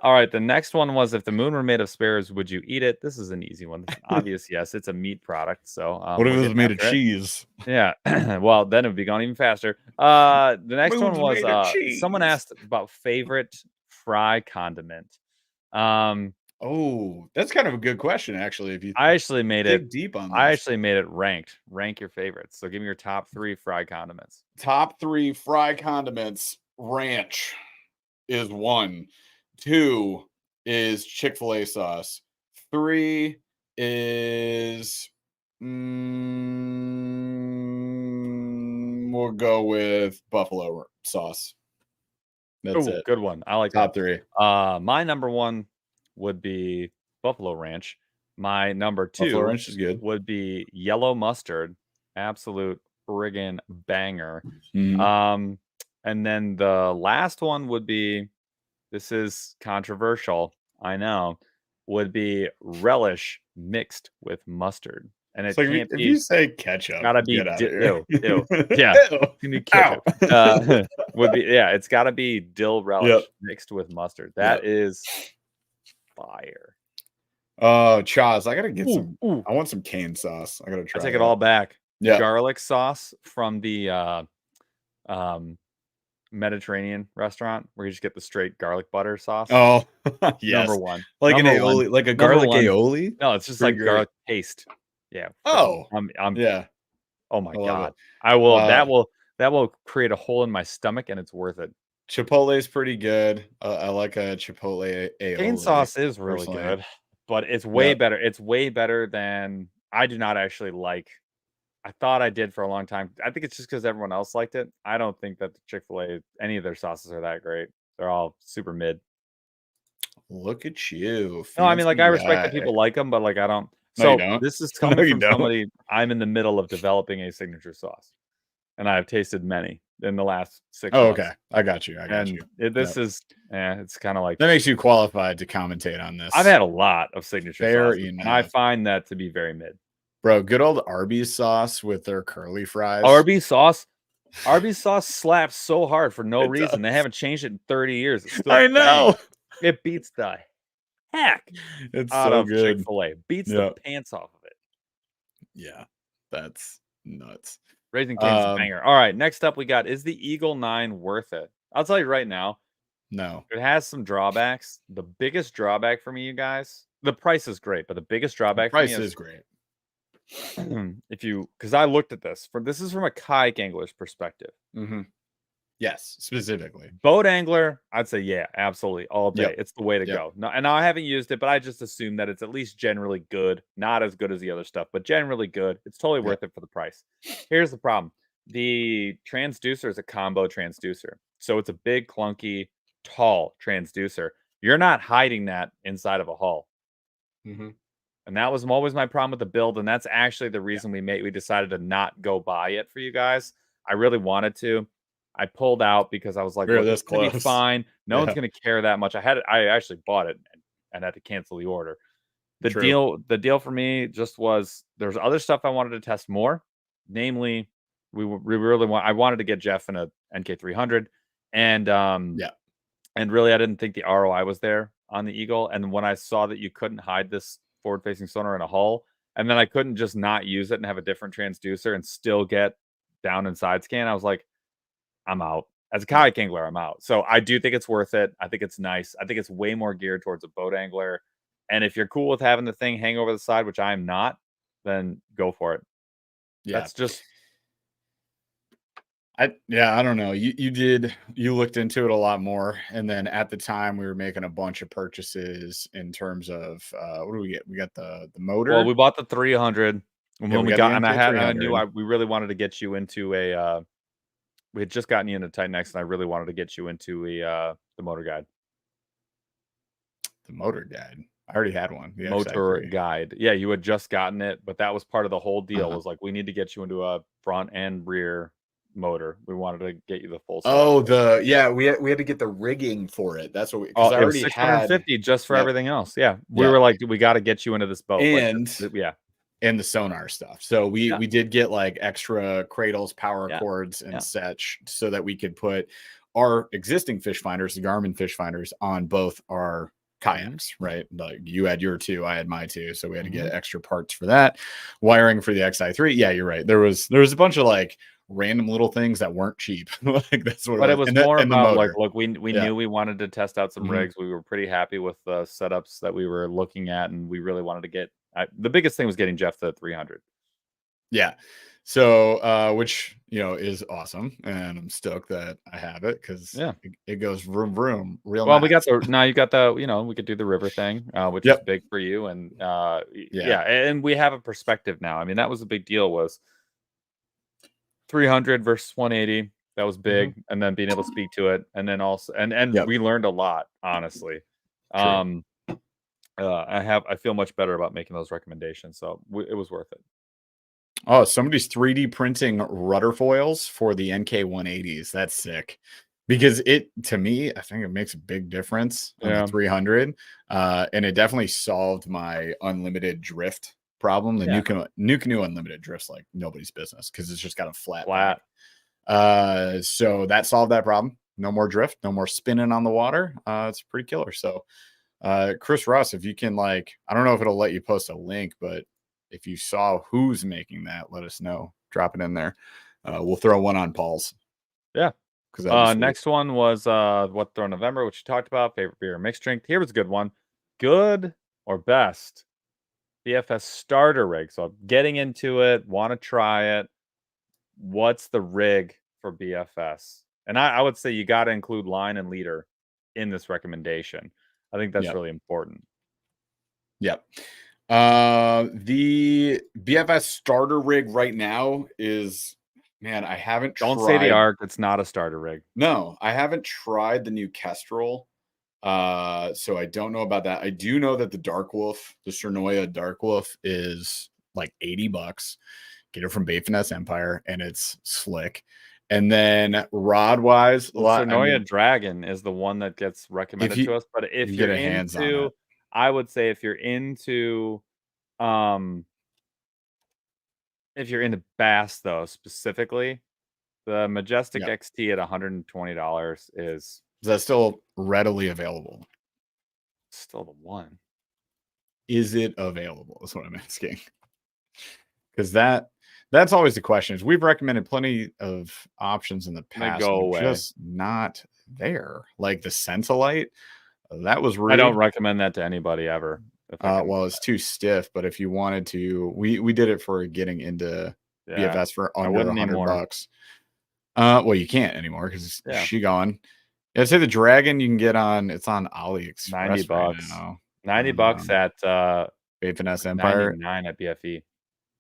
All right, the next one was if the moon were made of spares, would you eat it? This is an easy one. This is an obvious yes. It's a meat product, so What if we're it was getting made of after it. cheese? Yeah. Well, then it would be going even faster. The next one Moon's was made of someone cheese. asked about favorite fry condiment. Um, Oh, that's kind of a good question, actually. If you I actually made it dig deep on I this, actually made it ranked. Rank your favorites. So give me your top 3 fry condiments. top three fry condiments, ranch is one. Two is Chick-fil-A sauce. Three is we'll go with buffalo sauce. That's Oh, it. good one. I like Top that. three. My number 1 would be buffalo ranch. My number Buffalo 2 ranch is good. would be yellow mustard. Absolute friggin' banger. Mhm. Um, and then the last one would be, this is controversial, I know, would be relish mixed with mustard. And So it can't if you be, say it's ketchup, gotta be get out of here. ew, ew. Yeah, Ew. give me Ow. ketchup. Would be, yeah, it's gotta be dill Yep. relish mixed with mustard. That Yep. is fire. Oh, Chaz, I gotta get Ooh, some. ooh. I want some cane sauce. I gotta I try take it that. all back. Yeah. Garlic sauce from the um Mediterranean restaurant where you just get the straight garlic butter sauce. Oh, Number yes. 1. Like an Number 1. aioli, like a Number garlic 1. aioli. No, it's just Pretty like great. garlic paste. Yeah, freaking Oh, yeah. oh my I love it. god. I will Uh, that will create a hole in my stomach, and it's worth it. Chipotle is pretty good. I like a Chipotle Cane aioli sauce is really personally. good, but Yeah. it's way better than I do not actually like. I thought I did for a long time. I think it's just because everyone else liked it. I don't think that the Chick-fil-A, any of their sauces are that great. They're all super mid. Look at you, No, I mean, like, fancy I respect that guy. people like them, but, like, I don't. No, you So, don't. this is No, coming you from don't. somebody, I'm in the middle of developing a signature sauce, and I have tasted many in the last 6 Oh, okay. months, I got you. I got you. and this Yep. is it's kinda like, That makes you qualified to commentate on I've this. had a lot of signature Fair sauces, and I enough. find that to be very mid. Bro, good old Arby's sauce with their curly fries. Arby's sauce Arby's sauce slaps so hard for no It reason. They does. haven't changed it in 30 years. It still I bangs. know. It beats the heck It's out so of good. Chick-fil-A. Beats the Yeah. pants off of it. Yeah. That's nuts. Raising Cane's a Um, banger. All right, next up we got, is the Eagle 9 worth it? I'll tell you right now, no. it has some drawbacks. The biggest drawback for me, you guys, the price is great, but the biggest The drawback for me price is is great. if you, because I looked at this is from a kayak angler's perspective. Hmm. Yes, specifically. Boat angler, I'd say, yeah, absolutely, all day. Yep. It's the way to Yep. go. No, and I haven't used it, but I just assume that it's at least generally good. Not as good as the other stuff, but generally good. It's totally Yep. worth it for the price. Here's the problem. The transducer is a combo transducer. So it's a big, clunky, tall transducer. You're not hiding that inside of a hull. Hmm. And that was always my problem with the build. And that's actually the Yeah. reason we decided to not go buy it for you guys. I really wanted to. I pulled out because I was like, We were look, it's this gonna be close. fine. No one's Yeah. gonna care that much. I actually bought it and had to cancel the order. True. The deal for me just was, there's other stuff I wanted to test more. Namely, we really I wanted to get Jeff in a NK300, and Yeah. and really I didn't think the ROI was there on the Eagle. And when I saw that you couldn't hide this forward facing sonar in a hull, and then I couldn't just not use it and have a different transducer and still get down and side scan, I was like, I'm out. As a Yeah. kayak angler, I'm out. So I do think it's worth it. I think it's nice. I think it's way more geared towards a boat angler. And if you're cool with having the thing hang over the side, which I'm not, then go for it. Yeah. That's just, I don't know. You looked into it a lot more, and then at the time we were making a bunch of purchases in terms of what do we get? We got the well, motor. we bought the 300, and Yeah, when we we got the got, and I knew MK300. we really wanted to get you into a we had just gotten you into Titan X, and I really wanted to get you into a the motor guide. The motor guide. I already had one, the motor XI3. guide. Yeah, you had just gotten it, but that was part of the whole deal. Was like we need to get you into a front and rear motor. We wanted to get you the full setup. Oh, we had to get the rigging for it. That's what we, because Oh, I it was already had. 650 just for Yep. everything else. Yeah, we Yeah. were like, we got to get you into this boat. Like, And yeah, the sonar stuff. So yeah, we did get like extra cradles, power yeah, cords, and yeah. such, so that we could put our existing fish finders, the Garmin fish finders, on both our kayaks, right? Like you had your two, I had my two, so we had to get extra parts for that. Wiring for the XI3. Yeah, you're right. There was a bunch of like random little things that weren't cheap. Like that's what it But it was. was And more the about like, motor. look, we Yeah. knew we wanted to test out some Mhm. rigs. We were pretty happy with the setups that we were looking at, and we really wanted to get. The biggest thing was getting Jeff the 300. Yeah. So, which, is awesome. And I'm stoked that I have it because Yeah. it goes vroom, vroom real Well, we got nice. the now you got the we could do the river thing, which is Yep. big for you, and Yeah. yeah, and we have a perspective now. I mean, that was a big deal. Was 300 versus 180. That was Mhm. big, and then being able to speak to it, and then also, and Yep. we learned a lot, honestly. True. I feel much better about making those recommendations, so it was worth it. Oh, somebody's 3D printing rudder foils for the NK180s. That's sick. Because to me, I think it makes a big difference on the Yeah, 300. And it definitely solved my unlimited drift problem. The yeah, new canoe unlimited drifts like nobody's business because it's just got a flat back. flat. So that solved that problem. No more drift, no more spinning on the water. It's pretty killer. So, Chris Russ, if you can, like, I don't know if it'll let you post a link, but if you saw who's making that, let us know. Drop it in there. We'll throw one on Paul's Yeah. because that'd be sweet. Next one was what throw November, which you talked about. Favorite beer or mixed drink. Here was a good one. Good or best BFS starter rig. So I'm getting into it, want to try it. What's the rig for BFS? And I would say you got to include line and leader in this recommendation. I think that's Yep. really important. Yep. The BFS starter rig right now is, man, I haven't Don't say the tried. Arc. It's not a starter rig. No, I haven't tried the new Kestrel. So I don't know about that. I do know that the Dark Wolf, the Cernoia Dark Wolf, is like $80. Get it from Bait Finesse Empire, and it's slick. And then rod wise, a The lot. I Cernoia mean, Dragon is the one that gets if recommended you to us. But if if you you're get a hands on into, it, I would say um if you're into bass though specifically, the Majestic yeah, XT at $120 is is that still readily available? still the one. Is it available? Is what I'm asking. Because that's always the question. Is we've recommended plenty of options in the They past, go and they're away. just not there. Like the Sensolite, that was I don't rude. recommend that to anybody ever. If I can, Well, it's too stiff, but if you wanted to, we did it for getting into yeah, BFS for I under wouldn't anymore. $100. Well, you can't anymore because Yeah, she gone. Yeah, I'd say the Dragon you can get on. It's on 90 AliExpress right bucks. now. 90 bucks at Bait Finesse like Empire. 99 at BFE.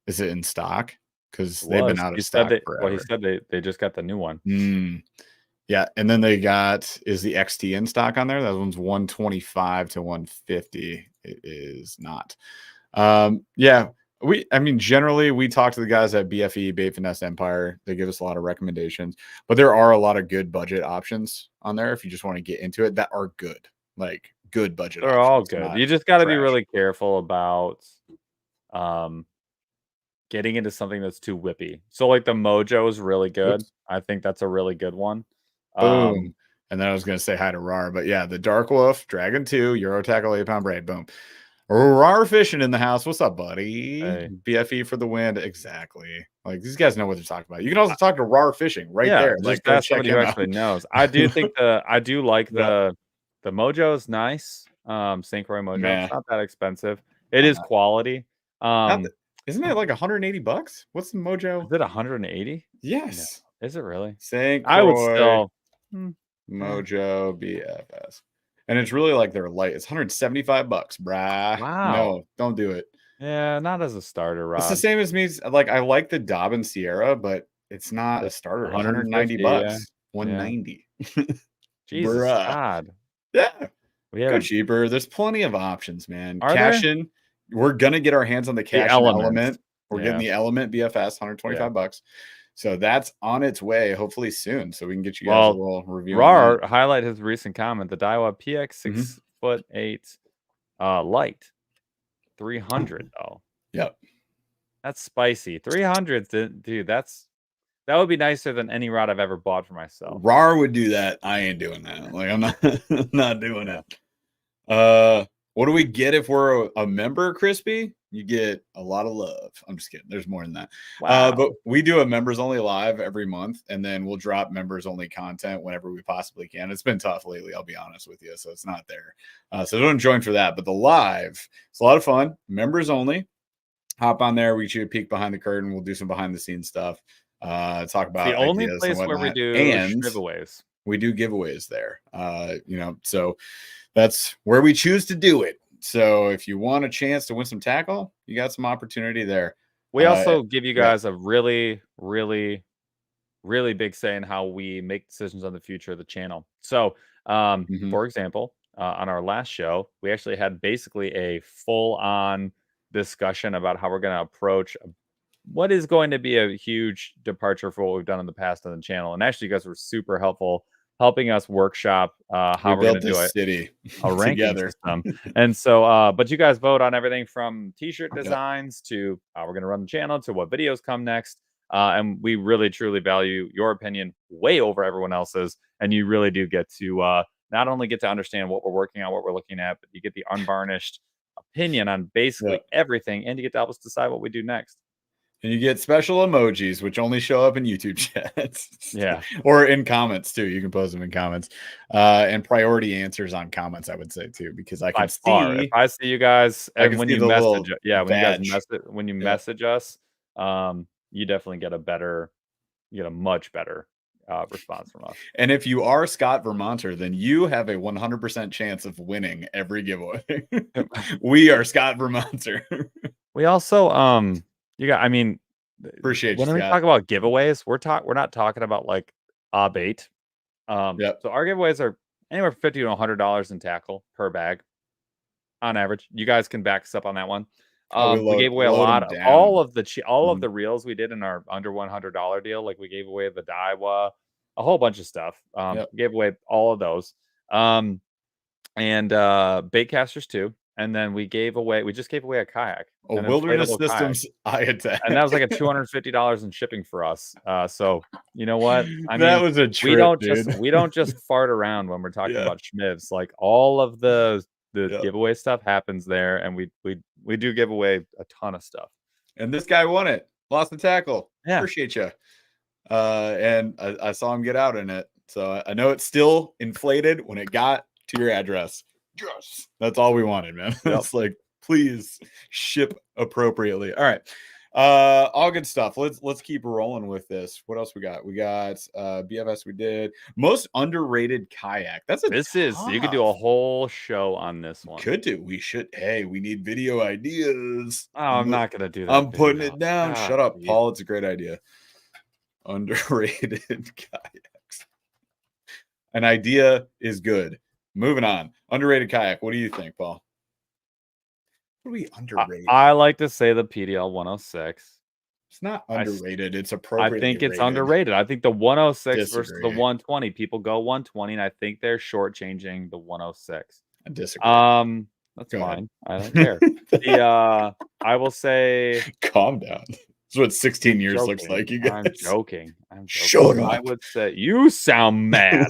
Is it in stock? Because It they've been was. out of He said stock that. Well, he forever. said they just got the new one. Yeah, and then they got is the XT in stock on there? That one's 125 to 150. It is not. Yeah, I mean, generally we talk to the guys at BFE, Bait Finesse Empire. They give us a lot of recommendations, but there are a lot of good budget options on there if you just want to get into it that are good, like good budget They're all options, good. not You just got to be trash. really careful about um getting into something that's too whippy. So like the Mojo is really good. Oops. I think that's a really good one. Boom. And then I was going to say hi to RAR, but yeah, the Dark Wolf, Dragon 2, Euro Tackle 8-pound braid. Boom. RAR fishing in the house. What's up, buddy? Hey, BFE for the win. Exactly. Like these guys know what they're talking about. You can also talk to RAR fishing right yeah, there. just Like, go ask check somebody who him out. actually knows. I do like Yep. the Mojo is nice. St. Croix Mojo. Meh. It's not that expensive. It is Uh, quality. not isn't it like $180? What's the Mojo? Is it 180? No. Yes. Is it really? St. I would Croix still eh. Mojo BFS. And it's really like they're light. It's $175, brah. Wow. No, don't do it. Yeah, not as a starter It's the rod. same as me. Like I like the Dobbin Sierra, but it's not a It's starter. 190 150, yeah. bucks. Yeah. 190. Jesus Bruh. God. Yeah. We Go have cheaper. There's plenty of options, man. Are Cash there? in. We're gonna get our hands on the The cash in elements. element. We're getting Yeah. the element BFS, Yeah. $125. So that's on its way, hopefully soon. So we can get you guys a Well, little review on that. Rar highlight his recent comment. The Daiwa PX Mhm. 6'8" light 300 though. Yep. That's spicy. 300, dude. That would be nicer than any rod I've ever bought for myself. RAR would do that. I ain't doing that. Like I'm not not doing Yeah. it. What do we get if we're a member, Crispy? You get a lot of love. I'm just kidding. There's more than that. Wow. But we do a members only live every month, and then we'll drop members only content whenever we possibly can. It's been tough lately, I'll be honest with you, so it's not there. So don't join for that. But the live, it's a lot of fun. Members only. Hop on there. We shoot a peek behind the curtain. We'll do some behind the scenes stuff. Talk It's the about only ideas and place where we whatnot. do And giveaways. we do giveaways there. So that's where we choose to do it. So if you want a chance to win some tackle, you got some opportunity there. We also give you yeah. guys a really, really, really big say in how we make decisions on the future of the channel. So, for example, on our last show, we actually had basically a full-on discussion about how we're going to approach what is going to be a huge departure for what we've done in the past on the channel. And actually, you guys were super helpful helping us workshop how We we're going built to do this it. city A ranking together. system. And so, but you guys vote on everything from t-shirt Yep. designs to how we're going to run the channel to what videos come next. And we really, truly value your opinion way over everyone else's. And you really do get to not only get to understand what we're working on, what we're looking at, but you get the unvarnished opinion on basically Yep. everything. And you get to help us decide what we do next. And you get special emojis, which only show up in YouTube chats. Yeah. Or in comments too. You can post them in comments. And priority answers on comments, I would say too, because I can Far. If see I see you guys and when see you the message, little yeah, when you guys badge. message us, you definitely get a much better response from us. And if you are Scott Vermonter, then you have a 100% chance of winning every giveaway. We are Scott Vermonter. We also Appreciate you, when we Scott. talk about giveaways, we're not talking about like a bait. Yep. So our giveaways are anywhere from $50 to $100 in tackle per bag on average. You guys can back us up on that one. We gave away a load 'em lot of down. all of Mhm. the reels we did in our under $100 deal. Like we gave away the Daiwa, a whole bunch of stuff. Yep. Gave away all of those. And bait casters too. And then we just gave away a kayak, A an Wilderness inflatable kayak. Systems eye attack. And that was like a $250 in shipping for us. So you know what? I That mean, was a trip, dude. we don't just fart around when we're talking Yeah. about schmivs. Like all of the Yep. giveaway stuff happens there, and we do give away a ton of stuff. And this guy won it. Lost the tackle. Yeah. Appreciate you. And I saw him get out in it. So I know it's still inflated when it got to your address. Yes. That's all we wanted, man. Yep. It's like, please ship appropriately. All right. All good stuff. Let's keep rolling with this. What else we got? We got BFS we did. Most underrated kayak. You could do a whole show on this one. Could do. We should. Hey, we need video ideas. Oh, I'm not gonna do that. I'm putting it down. God, Shut up, dude. Paul. It's a great idea. Underrated kayaks. An idea is good. Moving on. Underrated kayak. What do you think, Paul? What do we underrated? I like to say the PDL 106. It's not underrated. It's appropriate. I think it's underrated. I think the 106 versus the Disagree. 120. People go 120, and I think they're shortchanging the 106. I disagree. That's Go fine. ahead. I don't care. I will say, calm down. That's what 16 years looks like, you guys. I'm joking. Shut up. I would say you sound mad.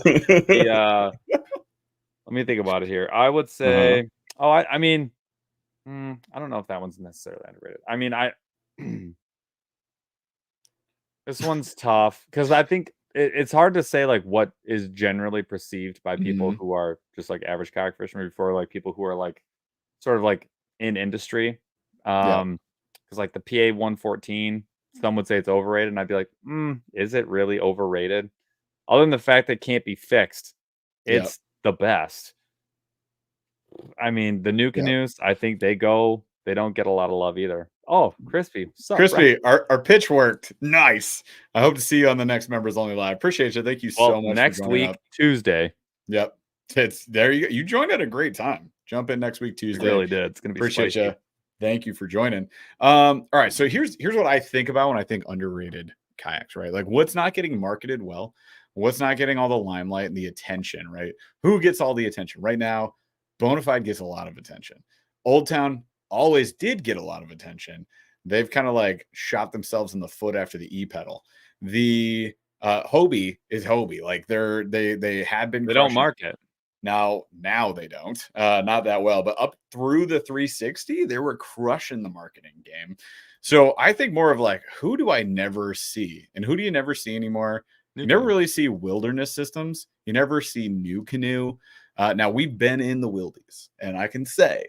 Let me think about it here. I would say, I mean, I don't know if that one's necessarily underrated. I mean, this one's tough because I think it's hard to say like what is generally perceived by people who are just like average kayak fishermen before like people who are like sort of like in industry. Because like the PA 114, some would say it's overrated, and I'd be like, is it really overrated? Other than the fact that it can't be fixed, it's the best. I mean, the new canoes, I think they don't get a lot of love either. Oh, Crispy. Crispy, our pitch worked. Nice. I hope to see you on the next Members Only Live. Appreciate you. Thank you so much. Next week, Tuesday. Yep. It's there. You joined at a great time. Jump in next week, It Tuesday. really did. It's gonna be Appreciate spicy. you. Thank you for joining. All right. So here's what I think about when I think underrated kayaks, right? Like what's not getting marketed well, what's not getting all the limelight and the attention, right? Who gets all the attention? Right now, Bonafide gets a lot of attention. Old Town always did get a lot of attention. They've kind of like shot themselves in the foot after the e-pedal. The Hobie is Hobie. Like they had been They don't crushing. market. Now they don't, not that well, but up through the 360, they were crushing the marketing game. So I think more of like, who do I never see? And who do you never see anymore? New You never Canoe. really see wilderness systems. You never see New Canoe. Now we've been in the wildies, and I can say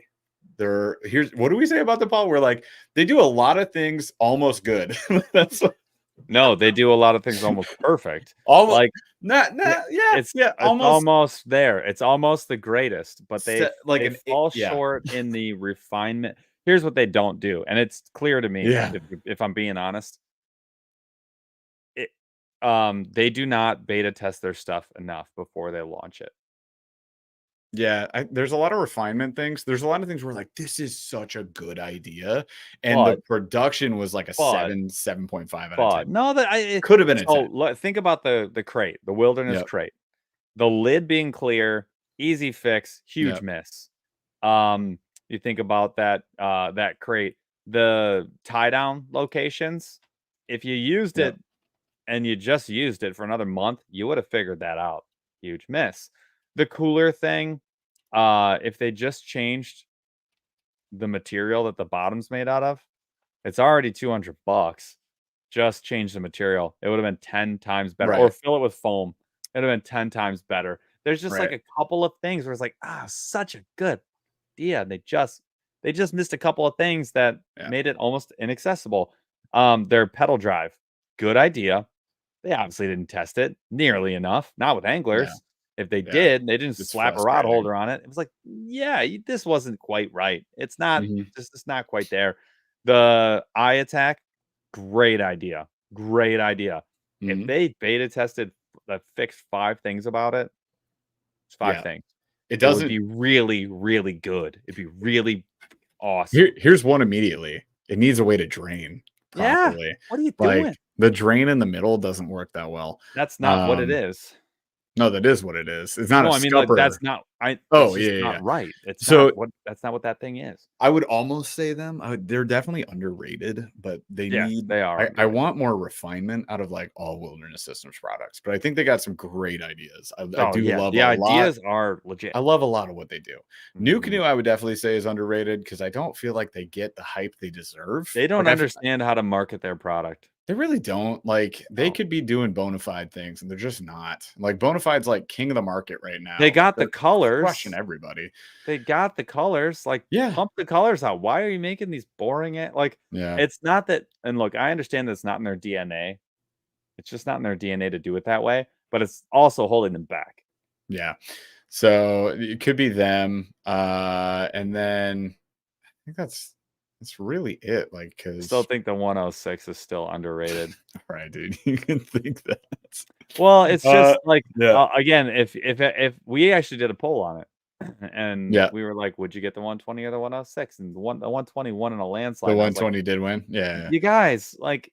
here's what do we say about the Paul? We're like, they do a lot of things almost good. That's No, they do a lot of things almost perfect. almost Like, not, yeah, yeah, yeah, it's almost almost there. It's almost the greatest, but like they fall short in the refinement. Here's what they don't do, and it's clear to me yeah. if I'm being honest. It, they do not beta test their stuff enough before they launch it. Yeah, there's a lot of refinement things. There's a lot of things where like this is such a good idea, and the But production was like a but 7.5 out of but 10. no, that I Could have been a so 10. think about the crate, the wilderness Yep. crate. The lid being clear, easy fix, huge Yep. miss. You think about that crate, the tie down locations. If you used Yep. it and you just used it for another month, you would have figured that out. Huge miss. The cooler thing, if they just changed the material that the bottom's made out of, it's already $200. Just change the material. It would have been 10 times better, or Right. fill it with foam. It would have been 10 times better. There's just like Right. a couple of things where it's like, such a good idea. They just missed a couple of things that Yeah. made it almost inaccessible. Their pedal drive, good idea. They obviously didn't test it nearly enough, not with Yeah. anglers. If they Yeah. did, they didn't It's slap a rod frustrating. holder on it. It was like, yeah, this wasn't quite right. It's not, Mhm. it's not quite there. The eye attack, great idea. Great idea. If Mhm. they beta tested fixed 5 things about it, it's 5 Yeah. things. It It would doesn't be really, really good. It'd be really awesome. here's one immediately. It needs a way to drain Yeah. properly. What are you Like doing? the drain in the middle doesn't work that well. That's not what it Um, is. no, that is what it is. It's not a No, I mean, like, scupper. it's Oh, just yeah, yeah, not yeah. right. So That's not what that thing is. I would almost say they're definitely underrated, but they Yes, need they are I underrated. want more refinement out of like all wilderness systems products, but I think they got some great ideas. I Oh, do yeah, love the a lot. ideas are legit. I love a lot of what they do. New Mhm. Canoe, I would definitely say is underrated because I don't feel like they get the hype they deserve. They don't Like understand how to market their product. they really don't. Like they No. could be doing bona fide things and they're just not. Like bona fide's like king of the market right They now. Like got the they're crushing colors. everybody. They got the colors, like, Yeah. pump the colors out. Why are you making these boring like, Yeah. it's not that, and look, I understand that it's not in their DNA. It's just not in their DNA to do it that way, but it's also holding them back. Yeah. So it could be them. And then I think that's really it. Like, Still because think the 106 is still underrated. all right, dude, you can think that. Well, it's Uh, just like, yeah, again, if we actually did a poll on it, and yeah. we were like, "Would you get the 120 or the 106?" And the 120 won in a landslide, The and I was like, 120 did win. Yeah. "You guys, like,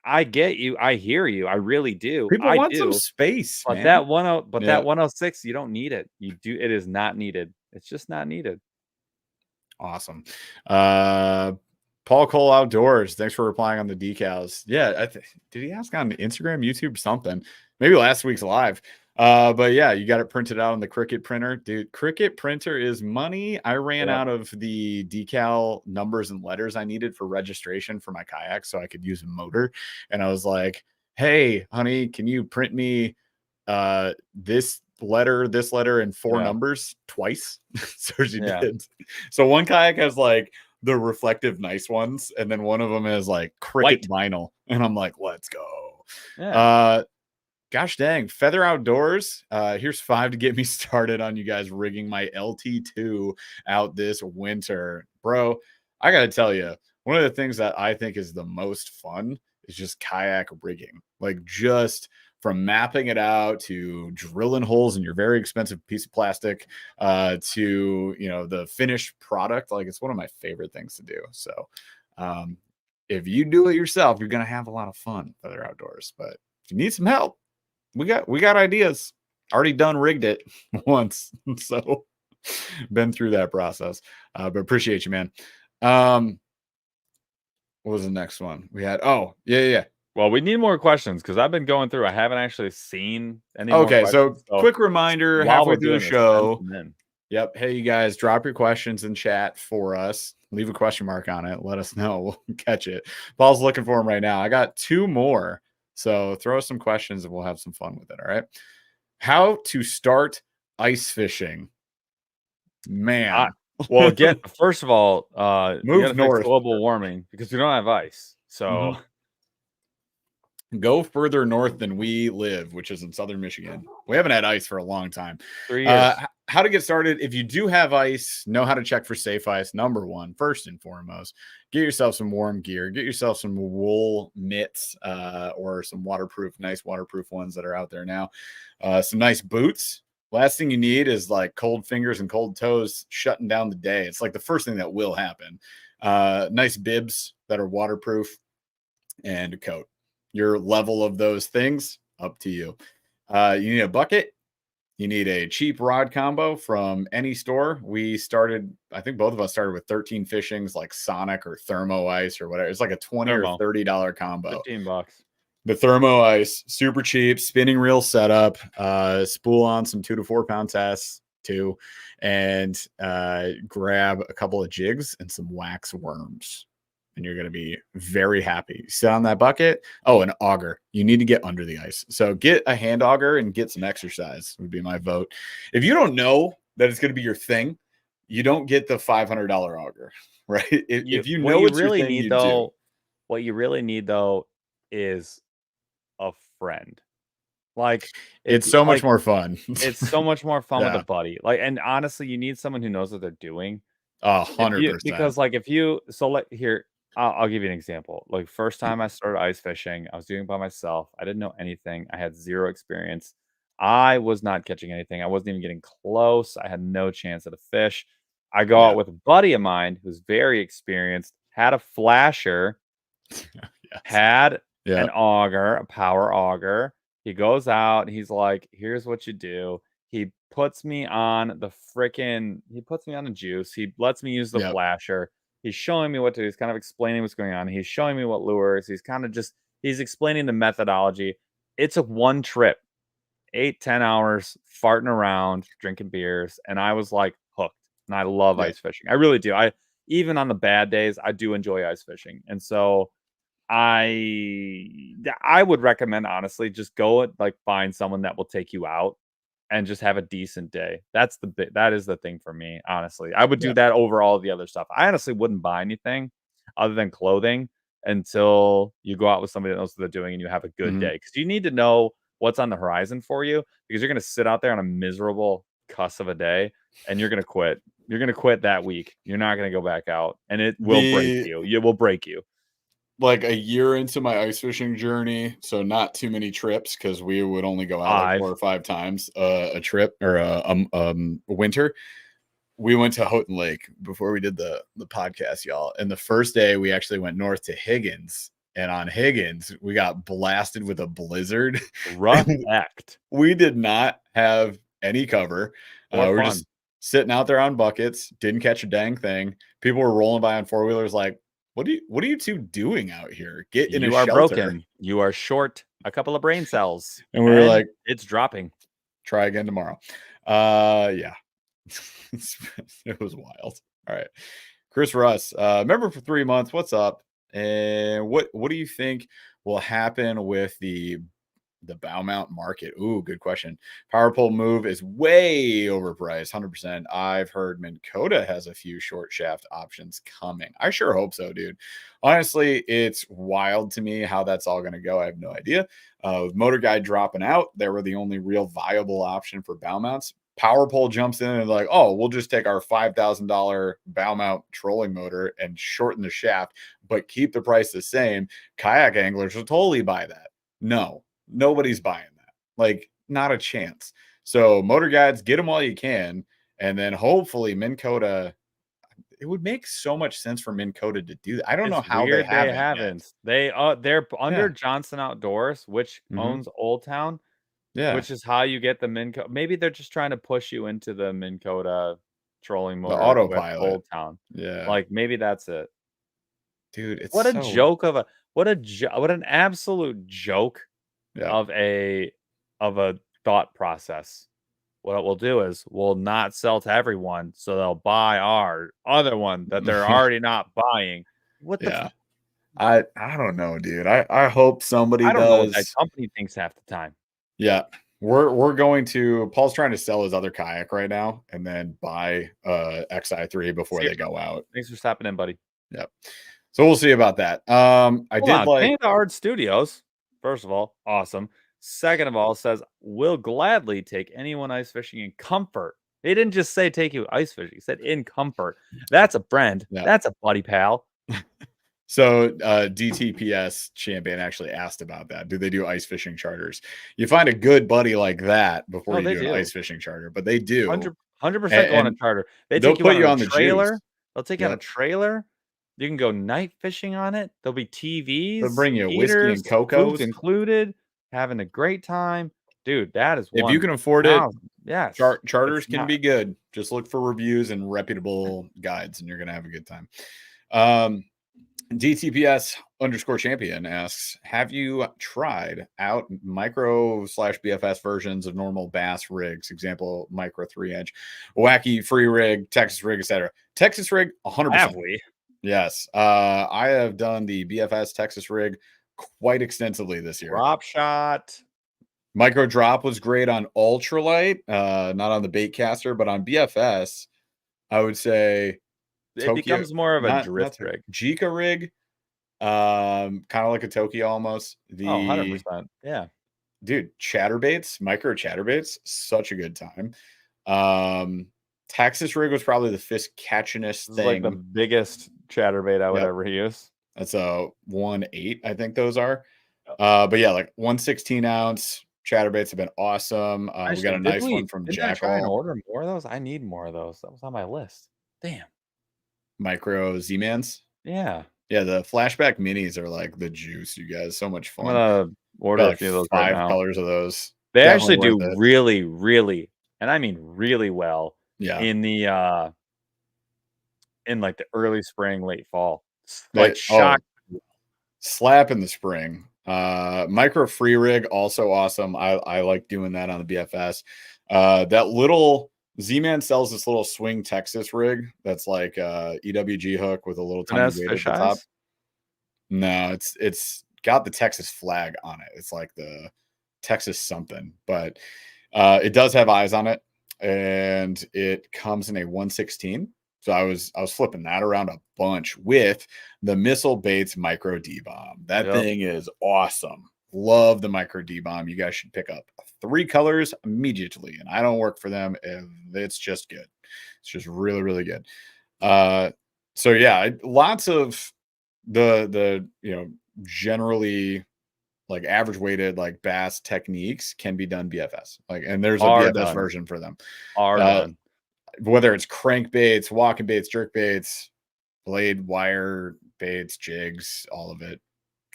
I get you, I hear you, I really do, People I want some do." space, But man. that Yeah. 106, you don't need it. It is not needed. It's just not needed. Awesome. Uh, Paul Cole Outdoors. Thanks for replying on the decals. Yeah, did he ask on Instagram, YouTube, something? Maybe last week's live. But yeah, you got it printed out on the Cricut printer, dude. Cricut printer is money. I ran Yep. out of the decal numbers and letters I needed for registration for my kayak, so I could use a motor. And I was like, "Hey, honey, can you print me this letter, and 4 Yeah. numbers twice?" So she Yeah. did. So one kayak has like the reflective nice ones, and then one of them is like Cricut White. vinyl. And I'm like, let's go. Yeah. Uh gosh dang, Feather Outdoors. Here's 5 to get me started on you guys rigging my LT2 out this winter. Bro, I gotta tell you, one of the things that I think is the most fun is just kayak rigging. Like just from mapping it out to drilling holes in your very expensive piece of plastic to, the finished product. Like, it's one of my favorite things to do. So if you do it yourself, you're going to have a lot of fun with other outdoors. But if you need some help, we got ideas. Already done rigged it once. So been through that process. But appreciate you, man. What was the next one we had? Oh, yeah. Well, we need more questions because I've been going through. I haven't actually seen any more Okay, so questions. So quick reminder while halfway we're through the doing this, send show. them in. Yep. Hey, you guys, drop your questions in chat for us. Leave a question mark on it. Let us know. We'll catch it. Paul's looking for them right now. I got 2 more. So throw us some questions and we'll have some fun with it. All right. How to start ice fishing? Man. Well, first of all, you Move gotta fix north. global warming because we don't have ice. So go further north than we live, which is in southern Michigan. We haven't had ice for a long time. 3 years. How to get started? If you do have ice, know how to check for safe ice. Number one, first and foremost, get yourself some warm gear. Get yourself some wool mitts or some nice waterproof ones that are out there now. Some nice boots. Last thing you need is like cold fingers and cold toes shutting down the day. It's like the first thing that will happen. Nice bibs that are waterproof and a coat. Your level of those things, up to you. You need a bucket. You need a cheap rod combo from any store. I think both of us started with 13 fishings, like Sonic or Thermo Ice or whatever. It's like a $20 or $30 combo. $15. The Thermo Ice, super cheap, spinning reel setup, spool on some 2 to 4 pound tests too, and grab a couple of jigs and some wax worms. And you're going to be very happy. Sit on that bucket. Oh, an auger. You need to get under the ice. So get a hand auger and get some exercise would be my vote. If you don't know that it's going to be your thing, you don't get the $500 auger, right? If you know it's your thing, you do. What you really need though is a friend. Like it's so much more fun. It's so much more fun with Yeah. a buddy. Like, and honestly, you need someone who knows what they're doing. 100%. Because I'll give you an example. Like, first time I started ice fishing, I was doing it by myself. I didn't know anything. I had 0 experience. I was not catching anything. I wasn't even getting close. I had no chance at a fish. I go out with a buddy of mine who's very experienced, had a flasher, had an auger, a power auger. He goes out, he's like, "Here's what you do." He puts me on a juice. He lets me use the flasher. He's showing me what to do. He's kind of explaining what's going on. He's showing me what lures. He's explaining the methodology. It's a one trip, 8-10 hours farting around, drinking beers, and I was like hooked. And I love ice fishing. I really do. Even on the bad days, I do enjoy ice fishing. And so I would recommend, honestly, just go and like find someone that will take you out and just have a decent day. That is the thing for me, honestly. I would do that over all the other stuff. I honestly wouldn't buy anything other than clothing until you go out with somebody that knows what they're doing and you have a good day. Because you need to know what's on the horizon for you, because you're going to sit out there on a miserable cuss of a day and you're going to quit. You're going to quit that week. You're not going to go back out, and it will break you. It will break you. Like a year into my ice fishing journey, so not too many trips because we would only go out like 4 or 5 times a trip or a winter. We went to Houghton Lake before we did the podcast, y'all. And the first day we actually went north to Higgins, and on Higgins we got blasted with a blizzard. Rough act. We did not have any cover. We're just sitting out there on buckets, didn't catch a dang thing. People were rolling by on 4-wheelers like, what are you 2 doing out here? Get in a shelter. Broken. You are short a couple of brain cells. And we were like, it's dropping. Try again tomorrow. Yeah. It was wild. All right. Chris Russ, member for 3 months. What's up? And what do you think will happen with the bow mount market? Ooh, good question. Power pole move is way overpriced, 100%. I've heard Minn Kota has a few short shaft options coming. I sure hope so, dude. Honestly, it's wild to me how that's all going to go. I have no idea. With Motor Guide dropping out, they were the only real viable option for bow mounts. Power pole jumps in and like, oh, we'll just take our $5,000 bow mount trolling motor and shorten the shaft, but keep the price the same. Kayak anglers will totally buy that. No. Nobody's buying Like, not a chance. So motor guides, get them while you can, and then hopefully Minn Kota. It would make so much sense for Minn Kota to do that. I don't know It's how they weird they haven't yet. haven't. They're under Yeah. Johnson Outdoors, which Mhm. owns Old Town, Yeah. which is how you get the Minn Kota. Maybe they're just trying to push you into the Minn Kota trolling The motor with autopilot. Old Town. Yeah. Like, maybe that's it. Dude, it's What a so joke of a what an absolute joke yeah. of a thought process. What we'll do is we'll not sell to everyone, so they'll buy our other one that they're already not buying. What the Yeah. I don't know, dude. I hope somebody I don't know what that does. company thinks half the time. Yeah. We're going to Paul's trying to sell his other kayak right now and then buy XI3 before See you. they go out. Thanks for stopping in, buddy. Yep. So we'll see about that. I Hold did on. like Panda Art Studios, first of all, awesome. Second of all, says, "Will gladly take anyone ice fishing in comfort." They didn't just say take you ice fishing. He said in comfort. That's a friend. yeah. That's a buddy pal. So DTPS champion actually asked about that. Do they do ice fishing charters? You find a good buddy like that before Oh, you they do an do. ice fishing charter, but they do. 100% And, go on a and charter. They they'll take you put on you a on the juice. trailer. They'll take you on a Yep. trailer. You can go night fishing on it. There'll be They'll TVs, bring you whiskey and heaters, food's cocos. included, having a great time. Dude, that is If you can afford it, 1,000. Yes. It's charters can not be good. Just look for reviews and reputable guides, and you're gonna have a good time. Um, DTPS underscore champion asks, have you tried out micro slash BFS versions of normal bass rigs? Example, micro 3-inch, wacky free rig, Texas rig, etc. Texas rig, 100%. have we? Yes. I have done the BFS Texas rig quite extensively this year. Drop shot. Micro drop was great on ultralight, not on the bait caster, but on BFS, I would say It Tokyo, becomes more of a not drift Tokyo, rig. Jika rig, kind of like a Tokyo almost. Oh, The 100%. Yeah. dude, chatterbaits, micro chatterbaits, such a good time. Texas rig was probably the fish catchingest This is like the thing. biggest chatterbait I would Yep. ever use. That's a 1.8, I think those are. Yep. But yeah, like 1/16 ounce chatterbaits have been awesome. We Actually, got a nice one from didn't I try and Jackall. order more of those? I need more of those. That was on my list. Damn. Micro Z-Mans. Yeah. Yeah, the flashback minis are like the juice, you guys. So much I'm fun. gonna order Got a like few of those right 5 now. colors of those. They Definitely actually worth do it. really, really, and I mean really well Yeah. in in like the early spring, late fall. They Like shock. slap in the spring. Micro free rig, also awesome. I like doing that on the BFS. That little Z-Man sells this little swing Texas rig that's like EWG hook with a little tiny Finesse weight at fish the top. eyes. No, it's got the Texas flag on it. It's like the Texas something, but it does have eyes on it, and it comes in a 1/16. So I was flipping that around a bunch with the Missile Baits Micro D Bomb. That Yep. thing is awesome. Love the Micro D Bomb. You guys should pick up 3 colors immediately, and I don't work for them. It's just good. It's just really really good. So yeah, lots of the generally like average weighted like bass techniques can be done BFS. Like, and there's a Are BFS done. version for them. Are Uh, done. whether it's crankbaits, walking baits, jerk baits, blade wire baits, jigs, all of it.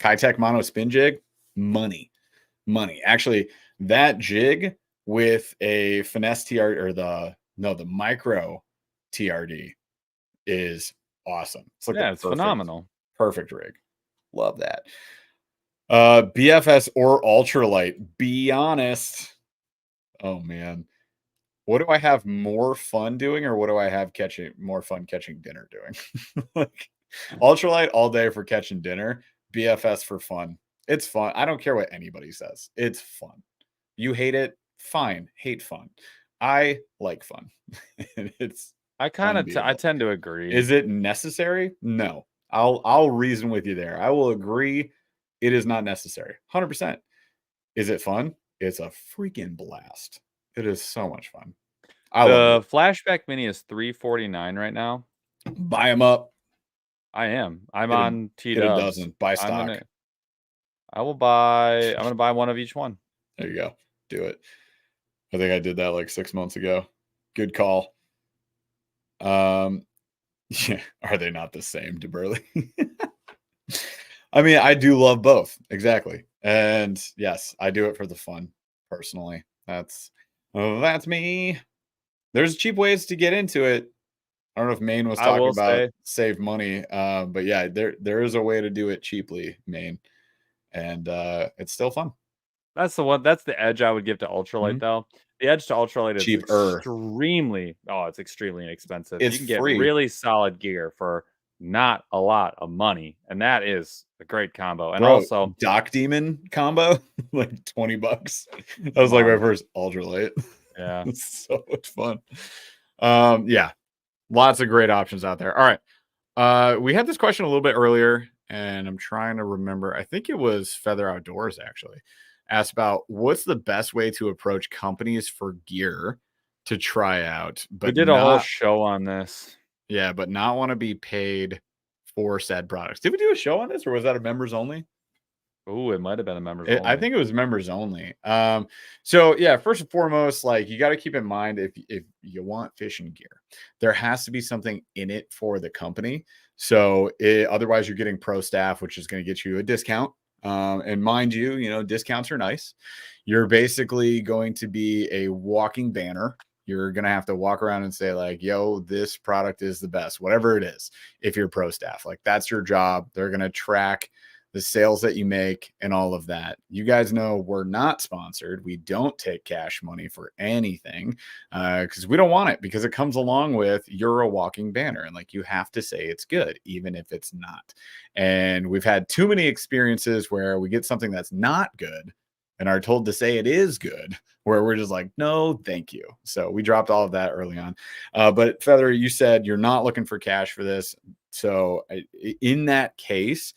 Kitech mono spin jig, money. Actually, that jig with a finesse TRD or the micro TRD is awesome. It's like Yeah, the it's phenomenal. perfect rig. Love that. BFS or ultralight. Be honest. Oh man. What do I have more fun doing, or what do I have more fun catching dinner doing? Like ultralight all day for catching dinner, BFS for fun. It's fun. I don't care what anybody says. It's fun. You hate it, fine. Hate fun. I like fun. It's I unbeatable. tend to agree. Is it necessary? No. I'll reason with you there. I will agree it is not necessary. 100%. Is it fun? It's a freaking blast. It is so much fun. I love The it. flashback mini is $349 right now. Buy them up. I am. I'm Get a, on T get a Dubs. dozen. Buy stock. I'm gonna buy one of each one. There you go. do it. I think I did that like 6 months ago. Good call. Yeah, are they not the same, DeBurley? I mean, I do love both. Exactly. And yes, I do it for the fun personally. That's me. There's cheap ways to get into it. I don't know if Maine was I talking will about say save money, but yeah, there is a way to do it cheaply, Maine, and it's still fun. that's the one. That's the edge I would give to ultralight, Mhm. though. The edge to ultralight is Cheaper. it's extremely inexpensive. It's You can get free, really solid gear for not a lot of money, and that is a great combo. And bro. also, Doc Demon combo, like $20. That was come like my on, first ultralight. yeah. It's so much fun. Yeah, lots of great options out there. All right. We had this question a little bit earlier, and I'm trying to remember. I think it was Feather Outdoors actually asked about what's the best way to approach companies for gear to try out, We but did a whole not show on this. yeah, but not want to be paid for said products. Did we do a show on this, or was that a members only? Ooh, it might have been a members I only. think it was members only. So yeah, first and foremost, like you got to keep in mind if you want fishing gear, there has to be something in it for the company. So otherwise, you're getting pro staff, which is going to get you a discount. And mind you, discounts are nice. You're basically going to be a walking banner. You're going to have to walk around and say like, yo, this product is the best, whatever it is. If you're pro staff, like that's your job. They're going to track the sales that you make and all of that. You guys know we're not sponsored. We don't take cash money for anything because we don't want it, because it comes along with you're a walking banner and like you have to say it's good, even if it's not. And we've had too many experiences where we get something that's not good and are told to say it is good, where we're just like, no, thank you. So we dropped all of that early on. But Feather, you said you're not looking for cash for this. So in that case,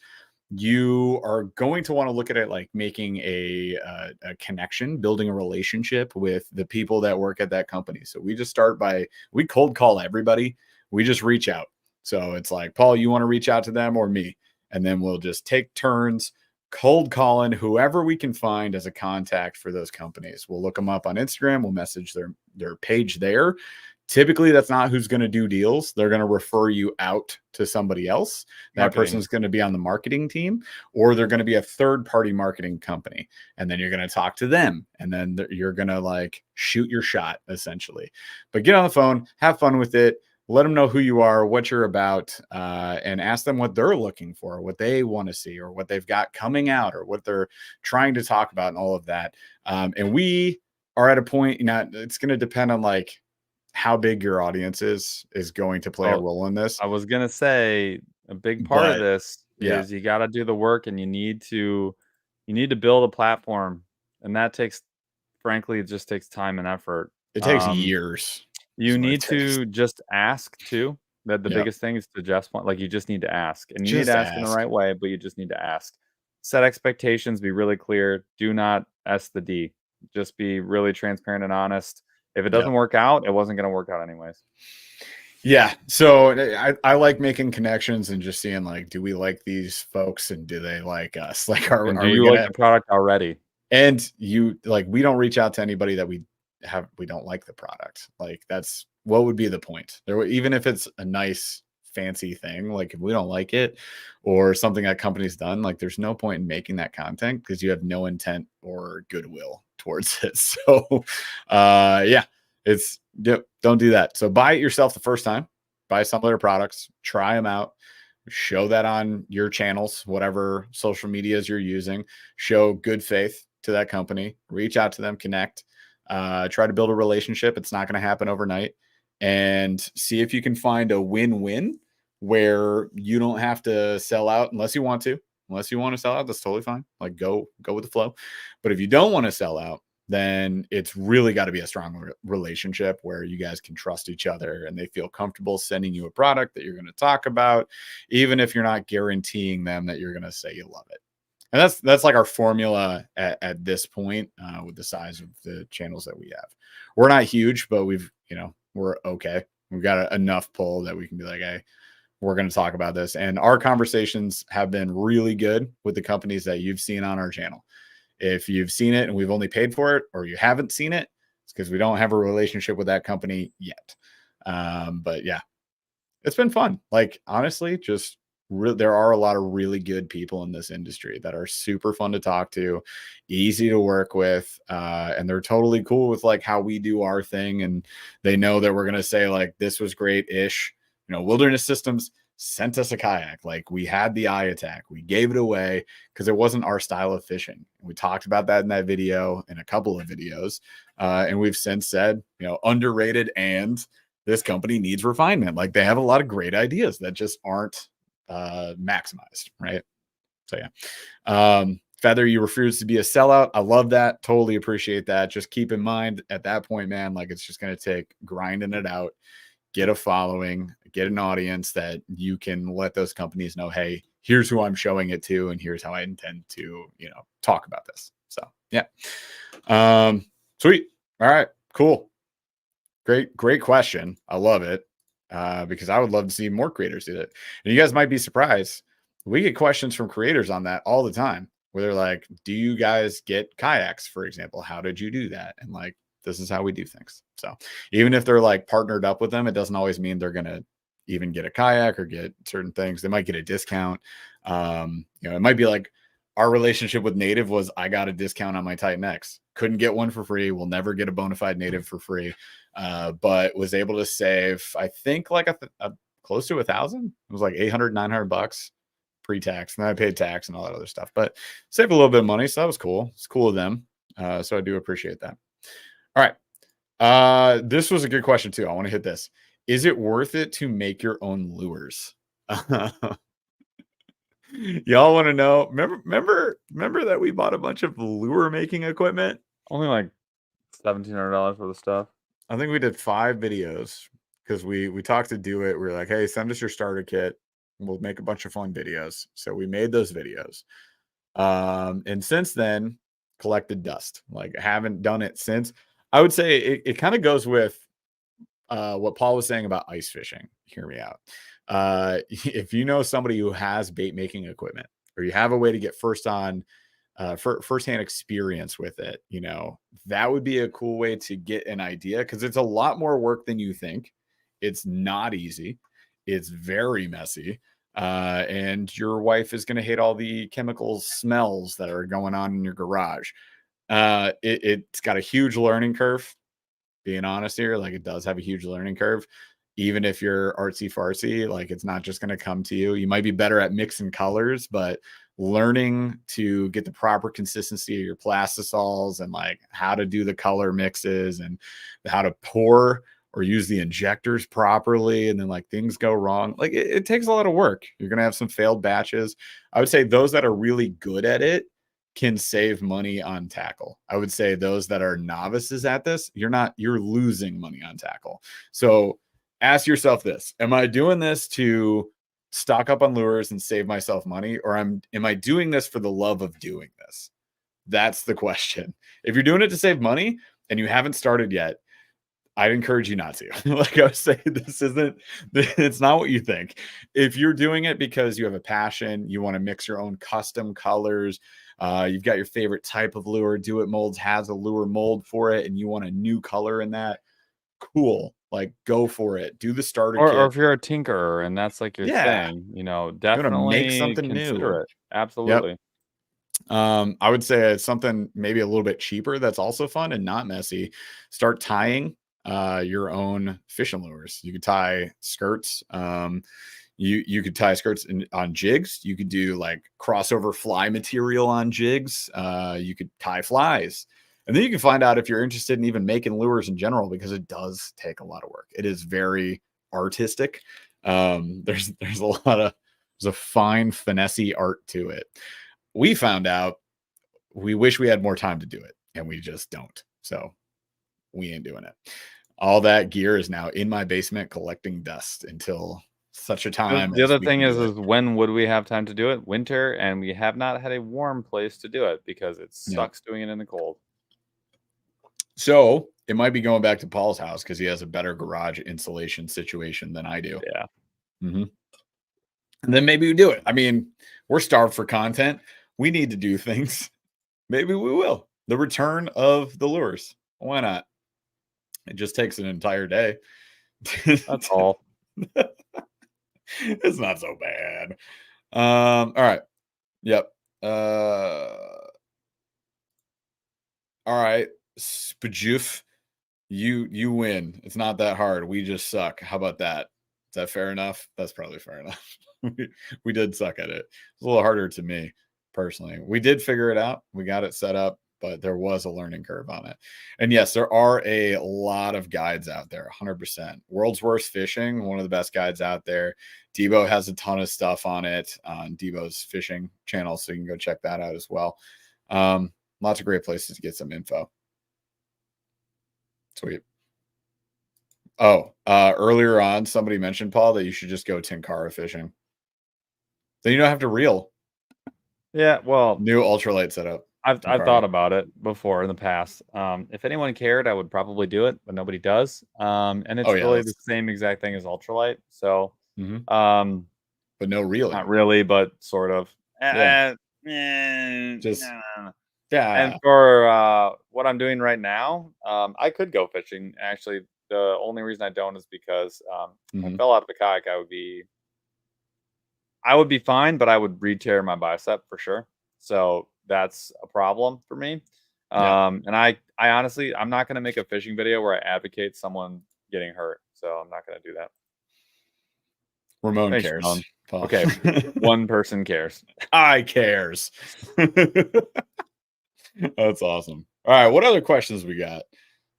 you are going to want to look at it like making a connection, building a relationship with the people that work at that company. So we just start by we cold call everybody. We just reach out. So it's like, Paul, you want to reach out to them or me? And then we'll just take turns cold calling whoever we can find as a contact for those companies. We'll look them up on Instagram. We'll message their page there. Typically, that's not who's going to do deals. They're going to refer you out to somebody else. That Marketing. person's going to be on the marketing team, or they're going to be a third-party marketing company. And then you're going to talk to them. And then you're going to like shoot your shot, essentially. But get on the phone, have fun with it. Let them know who you are, what you're about, and ask them what they're looking for, what they want to see, or what they've got coming out, or what they're trying to talk about, and all of that. And we are at a point, it's going to depend on like how big your audience is going to play a Well, role in this. I was gonna say a big part of But this yeah, is you gotta do the work and you need to build a platform, and that takes frankly, it just takes time and effort. it takes Um, years is you what it need takes. to just ask too. That the Yeah, biggest thing is to Jeff's point, like, you just need to ask, and you need to just ask in the ask. right way, but you just need to ask. Set expectations, be really clear, do not S the D. Just be really transparent and honest. If it Yeah. doesn't work out, it wasn't gonna work out anyways. Yeah. So I like making connections and just seeing like, do we like these folks and do they like us? Like, And do are we you like gonna the product already? and you like we don't reach out to anybody that we don't like the product. Like that's what would be the point. Even if it's a nice fancy thing, like if we don't like it or something that company's done, like there's no point in making that content because you have no intent or goodwill towards it. So yeah, yep, don't do that. So buy it yourself the first time, buy some of their products, try them out, show that on your channels, whatever social medias you're using, show good faith to that company, reach out to them, connect, try to build a relationship. It's not going to happen overnight, and see if you can find a win-win where you don't have to sell out unless you want to. Unless you want to sell out, that's totally fine. Like go with the flow. But if you don't want to sell out, then it's really got to be a strong relationship where you guys can trust each other and they feel comfortable sending you a product that you're going to talk about, even if you're not guaranteeing them that you're going to say you love it. And that's like our formula at this point with the size of the channels that we have. We're not huge, but we're okay. We've got enough pull that we can be like, hey, we're going to talk about this. And our conversations have been really good with the companies that you've seen on our channel. If you've seen it and we've only paid for it, or you haven't seen it, it's because we don't have a relationship with that company yet. But yeah, it's been fun. Like, honestly, just there are a lot of really good people in this industry that are super fun to talk to, easy to work with, and they're totally cool with like how we do our thing, and they know that we're gonna say like this was great ish. Wilderness Systems sent us a kayak. Like, we had the eye attack, we gave it away because it wasn't our style of fishing. We talked about that in that video, in a couple of videos, and we've since said, underrated, and this company needs refinement. Like, they have a lot of great ideas that just aren't maximized, right? So yeah. Feather, you refuse to be a sellout. I love that. Totally appreciate that. Just keep in mind at that point, man, like, it's just going to take grinding it out, get a following, get an audience that you can let those companies know, hey, here's who I'm showing it to, and here's how I intend to, talk about this. So yeah. Sweet. All right, cool. Great question. I love it, because I would love to see more creators do it. And you guys might be surprised. We get questions from creators on that all the time, where they're like, do you guys get kayaks, for example? How did you do that? And like, this is how we do things. So even if they're like partnered up with them, it doesn't always mean they're going to even get a kayak or get certain things. They might get a discount. It might be like, our relationship with Native was, I got a discount on my Titan X. Couldn't get one for free. We'll never get a bona fide Native for free. But was able to save, I think, like a close to $1,000. It was like $800-900 pre-tax, and then I paid tax and all that other stuff. But save a little bit of money, so that was cool. It's cool of them. So I do appreciate that. All right. This was a good question too. I want to hit this. Is it worth it to make your own lures? Y'all want to know? Remember that we bought a bunch of lure making equipment? Only like $1,700 worth of stuff. I think we did 5 videos because we talked to Do It. We were like, hey, send us your starter kit. We'll make a bunch of fun videos. So we made those videos. And since then, collected dust. Like, I haven't done it since. I would say it kind of goes with what Paul was saying about ice fishing. Hear me out. If you know somebody who has bait making equipment, or you have a way to get firsthand experience with it, that would be a cool way to get an idea, because it's a lot more work than you think. It's not easy. It's very messy. And your wife is going to hate all the chemical smells that are going on in your garage. It's got a huge learning curve. Being honest here, like, it does have a huge learning curve. Even if you're artsy fartsy, like, it's not just going to come to you. You might be better at mixing colors, but learning to get the proper consistency of your plastisols, and like how to do the color mixes, and how to pour or use the injectors properly, and then like things go wrong. Like, it takes a lot of work. You're going to have some failed batches. I would say those that are really good at it can save money on tackle. I would say those that are novices at this, you're losing money on tackle. So ask yourself this: am I doing this to stock up on lures and save myself money, or am I doing this for the love of doing this? That's the question. If you're doing it to save money and you haven't started yet, I'd encourage you not to. Like I was saying, it's not what you think. If you're doing it because you have a passion, you want to mix your own custom colors, you've got your favorite type of lure, Do It Molds has a lure mold for it, and you want a new color in that, cool. Like, go for it. Do the starter kit. Or if you're a tinkerer and that's like your thing, You want to make definitely something consider new. it. Absolutely. Yep. I would say it's something maybe a little bit cheaper that's also fun and not messy. Start tying your own fishing lures. You could tie skirts. You could tie skirts on jigs. You could do like crossover fly material on jigs. You could tie flies. And then you can find out if you're interested in even making lures in general, because it does take a lot of work. It is very artistic. There's a fine finessey art to it. We found out we wish we had more time to do it, and we just don't. So we ain't doing it. All that gear is now in my basement collecting dust until such a time. The other thing is when would we have time to do it? Winter, and we have not had a warm place to do it because it sucks doing it in the cold. So it might be going back to Paul's house because he has a better garage insulation situation than I do. Yeah. Mm-hmm. And then maybe we do it. I mean, we're starved for content. We need to do things. Maybe we will. The return of the lures. Why not? It just takes an entire day. That's all. It's not so bad. All right. Yep. All right. Spajoof, you win. It's not that hard. We just suck. How about that? Is that fair enough? That's probably fair enough. we did suck at it. It's a little harder to me personally. We did figure it out. We got it set up, but there was a learning curve on it. And yes, there are a lot of guides out there, 100%. World's Worst Fishing, one of the best guides out there. Debo has a ton of stuff on it on Debo's fishing channel, so you can go check that out as well. Lots of great places to get some info. Sweet. Oh, earlier on, somebody mentioned, Paul, that you should just go Tenkara fishing. Then you don't have to reel. Yeah, well, new ultralight setup. I've thought about it before in the past. If anyone cared, I would probably do it, but nobody does. And it's really the same exact thing as ultralight. So, but no reeling. Not really, but sort of. Yeah. Just yeah. And for what I'm doing right now, I could go fishing. Actually, the only reason I don't is because if I fell out of the kayak, I would be fine, but I would re-tear my bicep for sure. So that's a problem for me. And I honestly, I'm not going to make a fishing video where I advocate someone getting hurt. So I'm not going to do that. Ramon cares. Ramon. Okay, one person cares. I cares. That's awesome. All right, what other questions we got?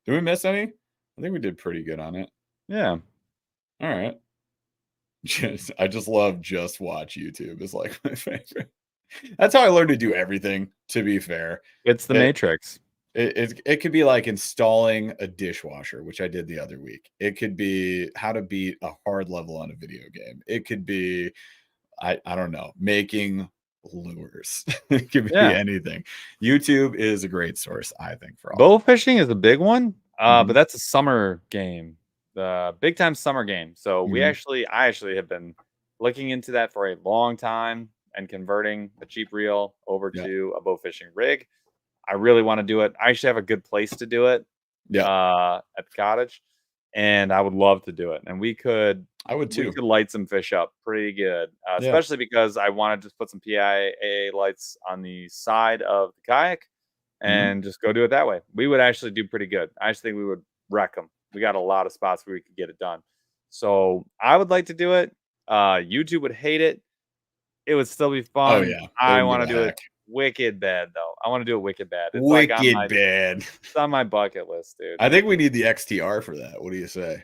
Did we miss any? I think we did pretty good on it. Yeah. All right. I just love just watch YouTube. It's like my favorite. That's how I learned to do everything, to be fair. It's the Matrix. It could be like installing a dishwasher, which I did the other week. It could be how to beat a hard level on a video game. It could be, I don't know, making lures. It could be anything. YouTube is a great source, I think, for all. Bow fishing is a big one, but that's a summer game, the big time summer game. So I actually have been looking into that for a long time and converting a cheap reel over to a bow fishing rig. I really want to do it. I actually have a good place to do it at the cottage, and I would love to do it. And we could light some fish up pretty good, especially because I wanted to put some PIA lights on the side of the kayak and just go do it that way. We would actually do pretty good. I just think we would wreck them. We got a lot of spots where we could get it done. So I would like to do it. YouTube would hate it. It would still be fun. Oh, yeah. I want to do it wicked bad, though. I want to do it wicked bad. It's bad. It's on my bucket list, dude. I think we need the XTR for that. What do you say?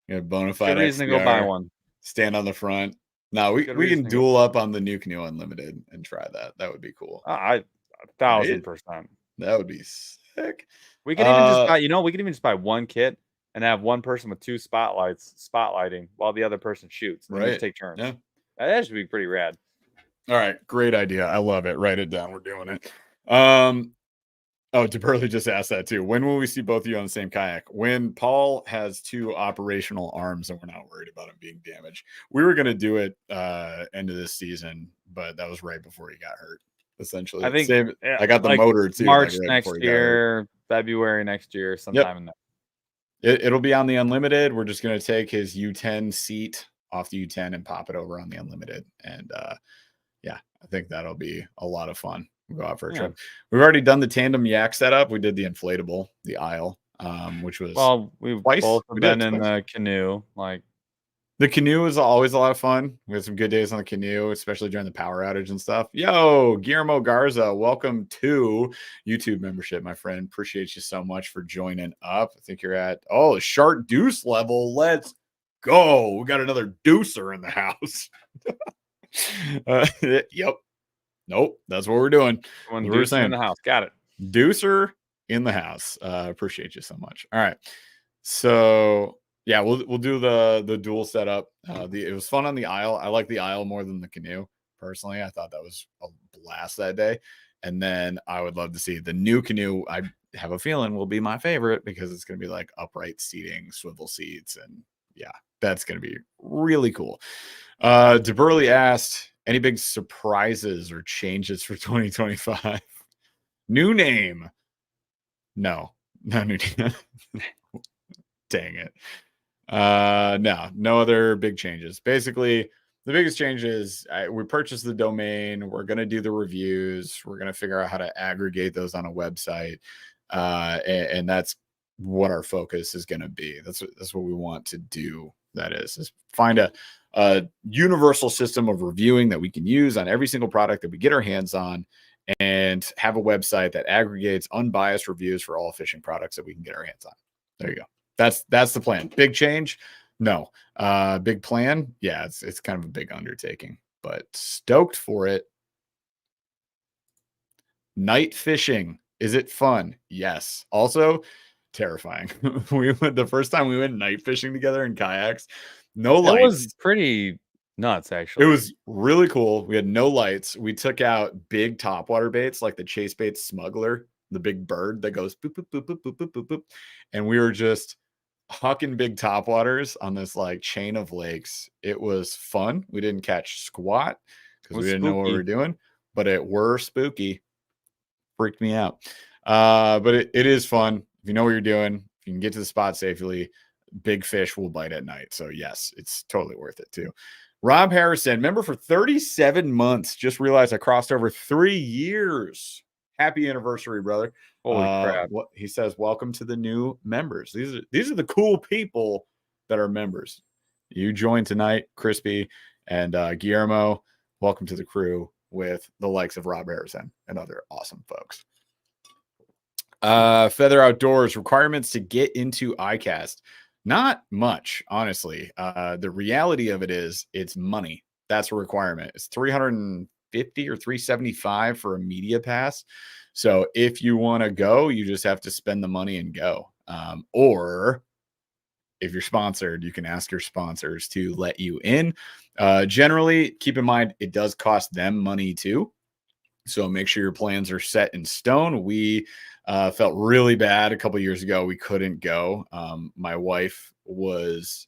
You know, bona fide good reason XTR, to go buy one. Stand on the front. No, we can duel up on the New Canoe Unlimited and try that. That would be cool. 1,000%. That would be sick. We could even just buy, we could even just buy one kit and have one person with two spotlighting while the other person shoots. And just take turns. Yeah. That should be pretty rad. All right, great idea. I love it. Write it down. We're doing it. DeBurley just asked that too. When will we see both of you on the same kayak? When Paul has two operational arms and we're not worried about him being damaged. We were going to do it end of this season, but that was right before he got hurt. Essentially, I think I got the motor too. March next year, February next year, sometime in there. It'll be on the Unlimited. We're just going to take his U10 seat off the U10 and pop it over on the Unlimited. And I think that'll be a lot of fun. We'll go out for a trip. We've already done the tandem yak setup. We did the inflatable, the aisle, which was we've both been in the canoe. Like the canoe is always a lot of fun. We had some good days on the canoe, especially during the power outage and stuff. Yo, Guillermo Garza, welcome to YouTube membership, my friend. Appreciate you so much for joining up. I think you're at shark deuce level. Let's go. We got another deucer in the house. Yep. Nope. That's what we're doing. Deucer in the house. Got it. Deucer in the house. Appreciate you so much. All right. So yeah, we'll do the dual setup. It was fun on the aisle. I like the aisle more than the canoe. Personally, I thought that was a blast that day. And then I would love to see the new canoe. I have a feeling will be my favorite because it's going to be like upright seating, swivel seats, and that's going to be really cool. DeBurley asked, any big surprises or changes for 2025? New name. No, no new name. Dang it. No other big changes. Basically, the biggest change is we purchased the domain. We're going to do the reviews. We're going to figure out how to aggregate those on a website. And that's what our focus is going to be. That's what we want to do. That is find a universal system of reviewing that we can use on every single product that we get our hands on, and have a website that aggregates unbiased reviews for all fishing products that we can get our hands on. There you go. That's the plan. Big change? No. Big plan? Yeah, it's kind of a big undertaking, but stoked for it. Night fishing. Is it fun? Yes. Also, terrifying. We went the first time we went night fishing together in kayaks. No It was lights. pretty nuts, It actually. was really cool. We had no lights. We took out big topwater baits like the chase bait smuggler, the big bird that goes boop, boop, boop, boop, boop, boop, boop, boop. And we were just hucking big topwaters on this like chain of lakes. It was fun. We didn't catch squat It because we was didn't know what we were spooky. doing, but it were spooky. Freaked me out. But it is fun. If you know what you're doing, if you can get to the spot safely, big fish will bite at night. So yes, it's totally worth it too. Rob Harrison, member for 37 months. Just realized I crossed over 3 years. Happy anniversary, brother. Holy crap. What he says, welcome to the new members. These are the cool people that are members. You joined tonight, Crispy and Guillermo. Welcome to the crew with the likes of Rob Harrison and other awesome folks. Feather Outdoors, requirements to get into iCast. Not much, honestly. The reality of it is it's money. That's a requirement. It's $350 or $375 for a media pass. So if you want to go, you just have to spend the money and go. Or if you're sponsored, you can ask your sponsors to let you in. Generally, keep in mind, it does cost them money too. So make sure your plans are set in stone. We felt really bad a couple years ago. We couldn't go. My wife was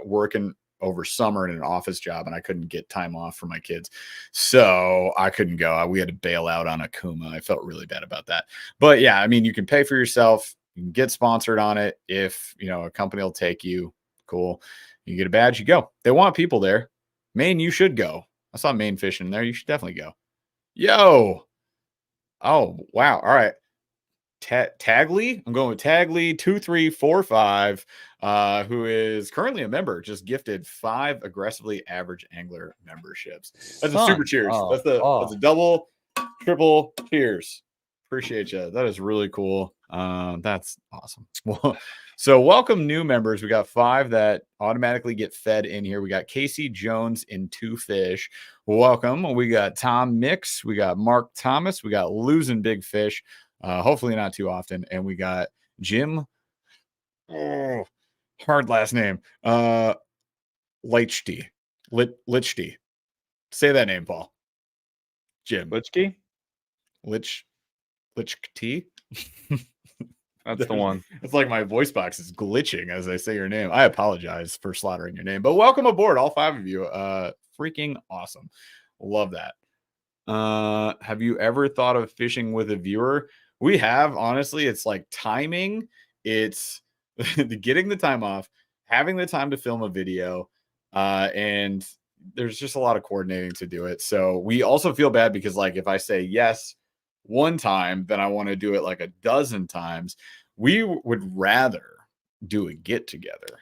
working over summer in an office job, and I couldn't get time off for my kids. So I couldn't go. We had to bail out on Akuma. I felt really bad about that. But yeah, I mean, you can pay for yourself. You can get sponsored on it. If, a company will take you, cool. You get a badge, you go. They want people there. Maine, you should go. I saw Maine fishing there. You should definitely go. Yo. Oh, wow. All right. Tagley. I'm going with Tagley 2345, who is currently a member, just gifted 5 aggressively average angler memberships. That's a super Son cheers. of That's a double, triple cheers. Appreciate you. That is really cool. That's awesome. Well, so welcome new members. We got 5 that automatically get fed in here. We got Casey Jones and 2 fish. Welcome. We got Tom Mix. We got Mark Thomas. We got Losing Big Fish. Hopefully not too often. And we got Jim. Oh, hard last name. Lichty. Lichty. Say that name, Paul. Jim. Litchkey? Lichty. That's the one. It's like my voice box is glitching as I say your name. I apologize for slaughtering your name, but welcome aboard, all 5 of you. Freaking awesome. Love that. Have you ever thought of fishing with a viewer? We have, honestly. It's like timing. It's getting the time off, having the time to film a video, and there's just a lot of coordinating to do it. So we also feel bad because, like, if I say yes one time, then I want to do it like a dozen times. We would rather do a get together.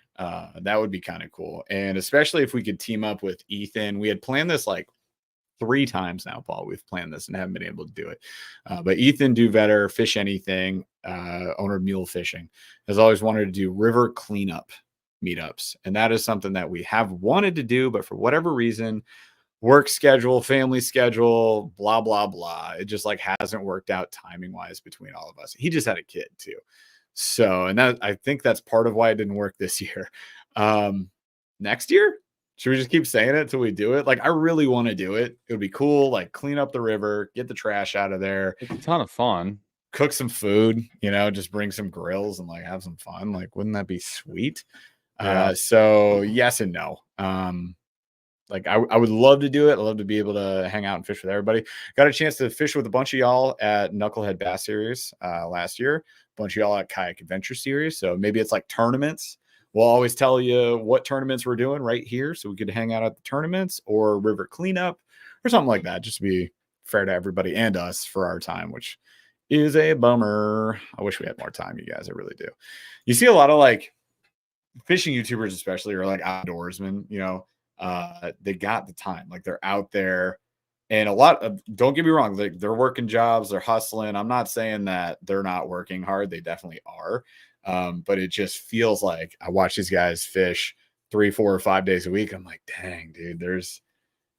That would be kind of cool. And especially if we could team up with Ethan. We had planned this like 3 times now, Paul. We've planned this and haven't been able to do it. But Ethan Do Better, Fish Anything, owner of Mule Fishing, has always wanted to do river cleanup meetups. And that is something that we have wanted to do, but for whatever reason, work schedule, family schedule, blah, blah, blah. It just like hasn't worked out timing wise between all of us. He just had a kid too. So, and that, I think that's part of why it didn't work this year. Next year, should we just keep saying it until we do it? Like, I really want to do it. It would be cool. Like, clean up the river, get the trash out of there. It's a ton of fun. Cook some food, just bring some grills and like have some fun. Like, wouldn't that be sweet? Yeah. So yes and no. like I would love to do it. I love to be able to hang out and fish with everybody. Got a chance to fish with a bunch of y'all at Knucklehead Bass Series last year. A bunch of y'all at Kayak Adventure Series. So maybe it's like tournaments. We'll always tell you what tournaments we're doing right here, so we could hang out at the tournaments or river cleanup or something like that, just to be fair to everybody and us for our time, which is a bummer. I wish we had more time, you guys. I really do. You see a lot of like fishing YouTubers, especially, or like outdoorsmen, you know, they got the time, like they're out there, and a lot of, don't get me wrong, like they're working jobs, they're hustling. I'm not saying that they're not working hard, they definitely are. But it just feels like I watch these guys fish 3, 4, or 5 days a week. I'm like, dang, dude, there's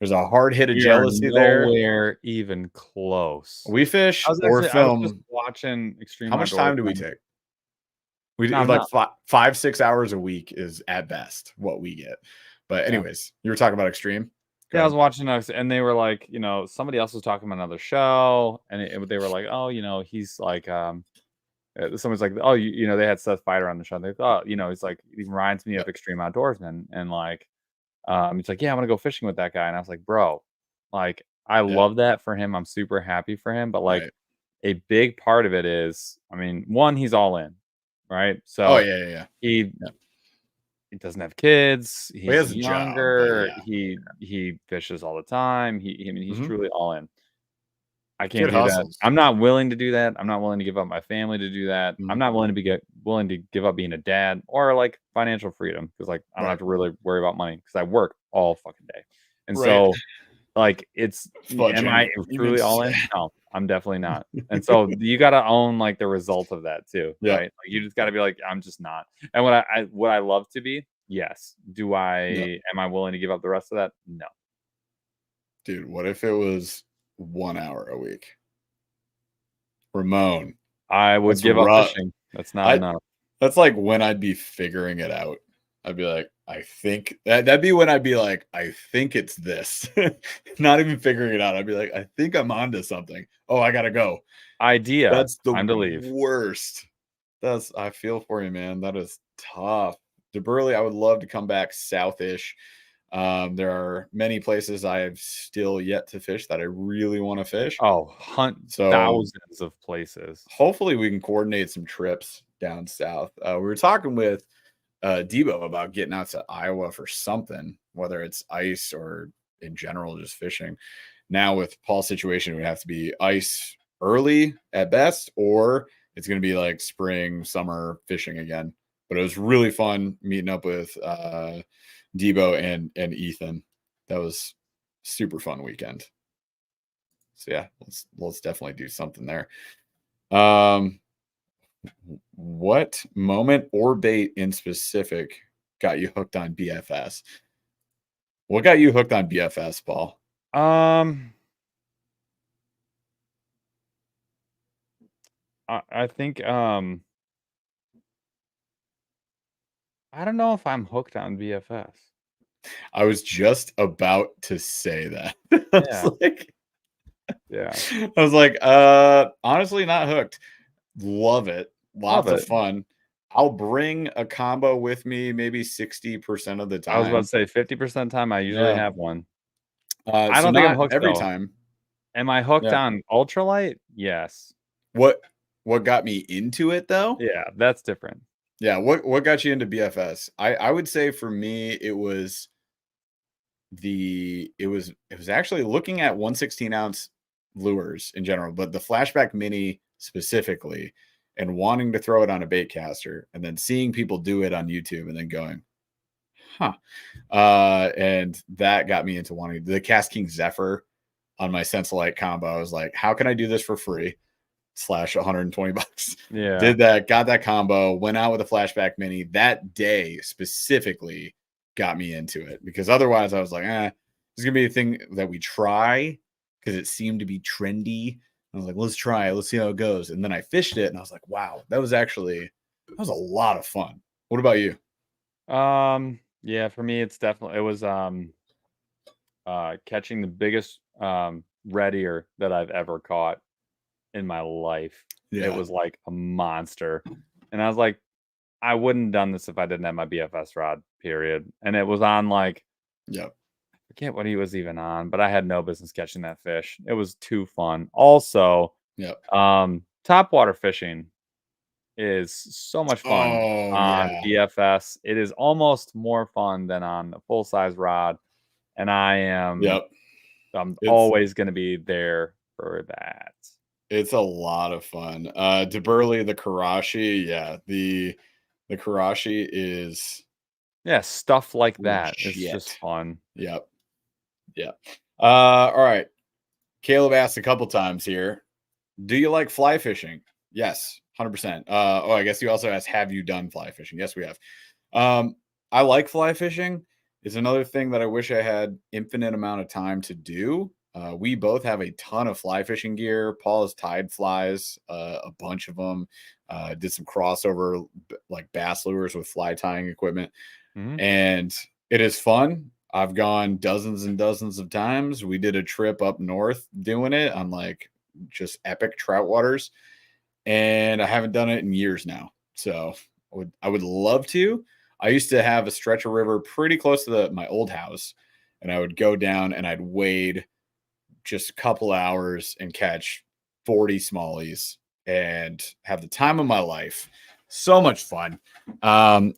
a hard hit of We are jealousy there. nowhere even close. We fish or I was just film. watching Extreme How much time do we Outdoorsmen. take? We Not like enough. 5, 6 hours a week is at best what we get. But Yeah. anyways, you were talking about extreme. Go Yeah, I was ahead. watching us, and they were like, you know, somebody else was talking about another show, and they were like, oh, you know, he's like, someone's like, oh, you know, they had Seth Fighter on the show. And they thought, you know, he's like, he reminds me of Yep. Extreme Outdoorsman, and like, he's like, yeah, I'm gonna go fishing with that guy, and I was like, bro, like, I Yep. love that for him. I'm super happy for him, but like, Right. a big part of it is, I mean, one, he's all in, right? Oh So yeah, yeah, yeah. he Yep. he doesn't have kids. Well, he He's has a job, but younger. yeah. He fishes all the time. I mean, he's Hmm. truly all in. I can't Kid do that. hustles. I'm not willing to do that. I'm not willing to give up my family to do that. I'm Mhm. not willing to give up being a dad or like financial freedom because like I don't have Right. to really worry about money because I work all fucking day. And Right. so like it's am Fudging. I You meant truly to all say. in? No, I'm definitely not. And so you gotta own like the result of that too, Yep. right? Like you just gotta be like, I'm just not. And what I love to be, yes. Yep. Am I willing to give up the rest of that? No. Dude, what if it was 1 hour a week? Ramon. I would That's give up rough. fishing. That's not I enough. That's like when I'd be figuring it out. I'd be like, I think that'd be when I'd be like, I think it's this. Not even figuring it out. I'd be like, I think I'm onto something. Oh, I gotta go. Idea, That's the time to leave. worst. I feel for you, man. That is tough. DeBurley, I would love to come back southish. There are many places I have still yet to fish that I really want to fish. Oh, hunt So thousands of places. hopefully we can coordinate some trips down south. We were talking with Debo about getting out to Iowa for something, whether it's ice or in general just fishing. Now with Paul's situation, it would have to be ice early at best, or it's going to be like spring, summer fishing again. But it was really fun meeting up with Debo and Ethan. That was super fun weekend. So yeah, let's definitely do something there. Um, what moment or bait in specific got you hooked on BFS? What got you hooked on BFS, Paul? Um, I think I don't know if I'm hooked on BFS. I was just about to say that. I was Yeah, like, yeah, I was like, honestly, not hooked. Love it. love Lots of it. fun. I'll bring a combo with me maybe 60% of the I was about to time. say 50% time I usually Yeah. have one. I So don't think I'm not hooked every though. time. Am I hooked Yeah. on ultralight? Yes. What what got me into it though? Yeah, that's different. Yeah, what got you into BFS? I would say for me it was it was actually looking at 1/16 ounce lures in general, but the flashback mini specifically, and wanting to throw it on a bait caster and then seeing people do it on YouTube and then going, huh. And that got me into wanting the Cast King Zephyr on my Sensolite combo. I was like, how can I do this for free? Slash $120. Yeah. Did that, got that combo, went out with a flashback mini that day specifically, got me into it because otherwise I was like, this is gonna be a thing that we try because it seemed to be trendy. I was like, let's try it, let's see how it goes. And then I fished it and I was like, wow, that was a lot of fun. What about you? Yeah, for me it was catching the biggest red ear that I've ever caught in my life. It Yeah. was like a monster. And I was like, I wouldn't have done this if I didn't have my BFS rod, period. And it was on like Yep. Forget what he was even on, but I had no business catching that fish. It was too fun. Also, Yep. topwater fishing is so much fun Oh on yeah. BFS. It is almost more fun than on a full size rod, and Yep. I'm It's always going to be there for that. it's a lot of fun. DeBurley, the Karashi, yeah, the Karashi is Yeah, stuff like that. It's just legit. fun. Yep. Yeah. All right. Caleb asked a couple times here. Do you like fly fishing? Yes, 100%. I guess you also asked, have you done fly fishing? Yes, we have. Um, I like fly fishing. It's another thing that I wish I had infinite amount of time to do. We both have a ton of fly fishing gear. Paul has tied flies, a bunch of them. Did some crossover like bass lures with fly tying equipment, Mhm. and it is fun. I've gone dozens and dozens of times. We did a trip up north doing it on like just epic trout waters, and I haven't done it in years now. So I would love to. I used to have a stretch of river pretty close to my old house, and I would go down and I'd wade just a couple hours and catch 40 smallies and have the time of my life. So much fun.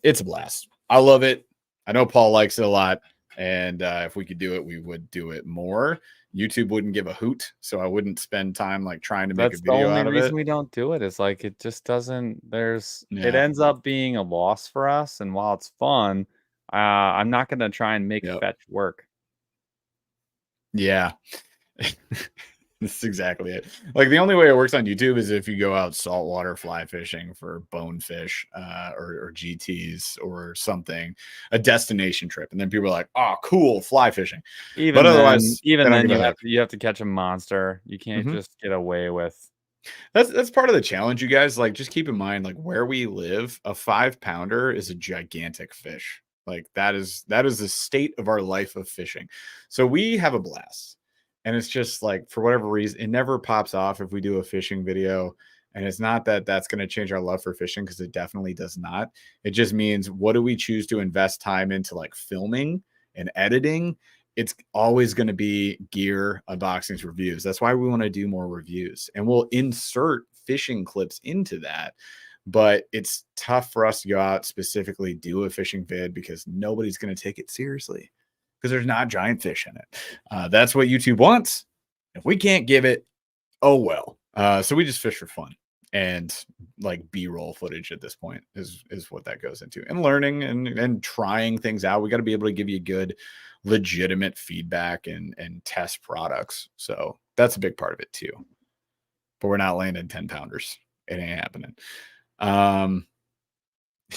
It's a blast. I love it. I know Paul likes it a lot. And if we could do it, we would do it more. YouTube wouldn't give a hoot. So I wouldn't spend time like trying to make a That's the video only out of reason it. we don't do it is like it just doesn't it Yeah. ends up being a loss for us, and while it's fun, I'm not gonna try and make Yep. fetch work. Yeah. That's exactly it. Like the only way it works on YouTube is if you go out saltwater fly fishing for bonefish or GTs or something, a destination trip, and then people are like, "Oh, cool, fly fishing," but otherwise, they Even don't then give a hoot. you have to catch a monster. You can't Mhm. just get away with That's part of the challenge, you guys. Like, just keep in mind, like where we live, a 5 pounder is a gigantic fish. Like that is the state of our life of fishing. So we have a blast, and it's just like for whatever reason, it never pops off if we do a fishing video. And it's not that that's going to change our love for fishing because it definitely does not. It just means what do we choose to invest time into, like filming and editing. It's always going to be gear unboxings, reviews. That's why we want to do more reviews, and we'll insert fishing clips into that. But it's tough for us to go out specifically do a fishing vid because nobody's going to take it seriously because there's not giant fish in it. That's what YouTube wants. If we can't give it, oh well. So we just fish for fun, and like B-roll footage at this point is what that goes into, and learning and trying things out. We got to be able to give you good legitimate feedback and test products. So that's a big part of it too. But we're not landing 10 pounders. It ain't happening. Um,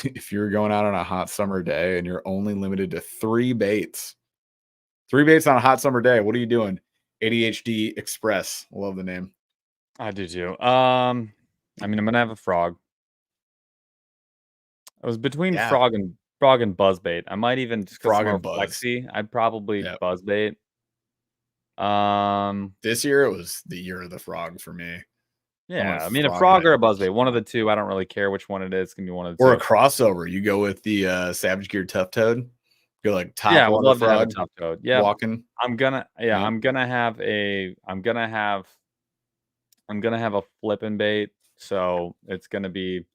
if you're going out on a hot summer day and you're only limited to three baits on a hot summer day, what are you doing? ADHD Express. Love the name. I do too. I mean, I'm gonna have a frog. I was between Yeah. frog and buzzbait. I might even just 'cause it's Frog more and buzz. flexy, I'd probably Yep. buzzbait. Um, This year it was the year of the frog for me. I went yeah, I mean, a frog frog or a headfirst. buzzbait, one of the 2, I don't really care which one it is, it can be one of the Or a 2. crossover. You go with the Savage Gear Tough Toad. Go like Yeah, top I would water love to have a frog tough toad. Yep. walking. Yep. I'm gonna have a flipping bait, so it's gonna be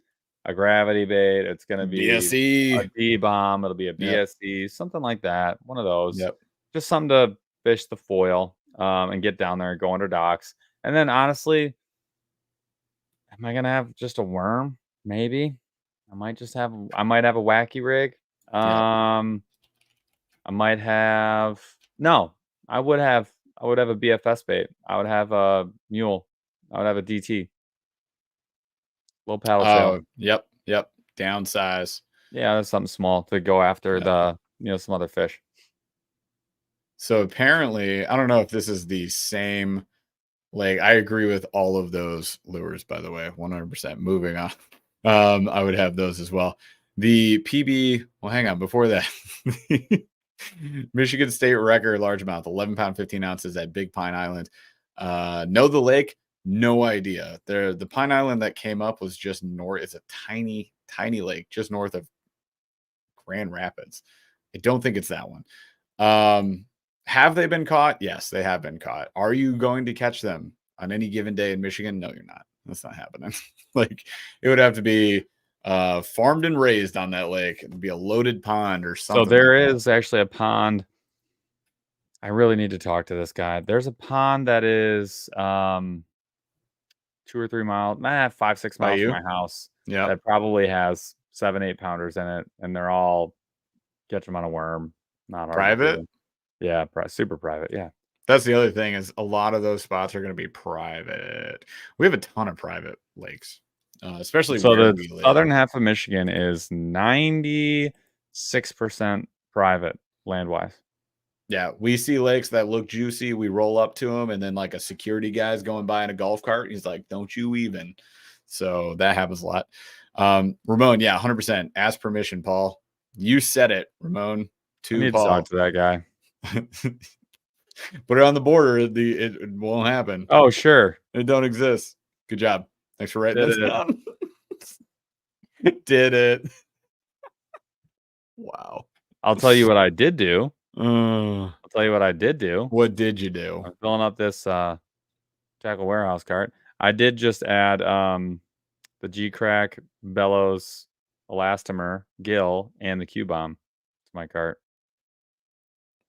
a gravity bait, it's gonna be a BSE. D-bomb, it'll be a Yep. BSC, something like that, one of those. Yep. Just something to fish the foil, and get down there and go under docks. And then honestly, am I gonna have just a worm? Maybe. I might have a wacky rig. Yep. Um, I might have no, I would have a BFS bait. I would have a mule. I would have a DT, low paddle tail. Oh, yep. Yep. Downsize. Yeah, that's something small to go after Yep. some other fish. So apparently, I don't know if this is the same. Like, I agree with all of those lures, by the way, 100%. Moving on. I would have those as well. The PB, well, hang on. Before that, Michigan State record largemouth, 11 pound, 15 ounces at Big Pine Island. Know the lake? No idea. The Pine Island that came up was just north. It's a tiny, tiny lake just north of Grand Rapids. I don't think it's that one. Um, Have they been caught? Yes, they have been caught. Are you going to catch them on any given day in Michigan? No, you're not. That's not happening. Like, it would have to be farmed and raised on that lake. It'd be a loaded pond or So something like there that. is actually a pond. I really need to talk to this guy. There's a pond that is 2 or 3 miles, 5, 6 By miles from you? my house Yep. that probably has 7, 8 pounders in it, and they're all catch them on a worm. Not hard to Private? do. Yeah, super private. Yeah. That's the other thing is a lot of those spots are going to be private. We have a ton of private lakes, especially So where the we live. southern half of Michigan is 96% private land-wise. Yeah, we see lakes that look juicy. We roll up to them, and then like a security guy's going by in a golf cart. He's like, "Don't you even?" So that happens a lot. Ramon, yeah, 100%. Ask permission, Paul. You said it, Ramon, I to need to talk Paul. to that guy. Put it on the border. It won't happen. Oh, sure. It don't exist. Good job. Thanks for writing Did this it. down. Did it? Wow. I'll tell you what I did do. Uh, I'll tell you what I did do. what did you do? I'm filling up this Tackle Warehouse cart. I did just add the G-Crack, Bellows, Elastomer, Gill, and the Q-Bomb to my cart.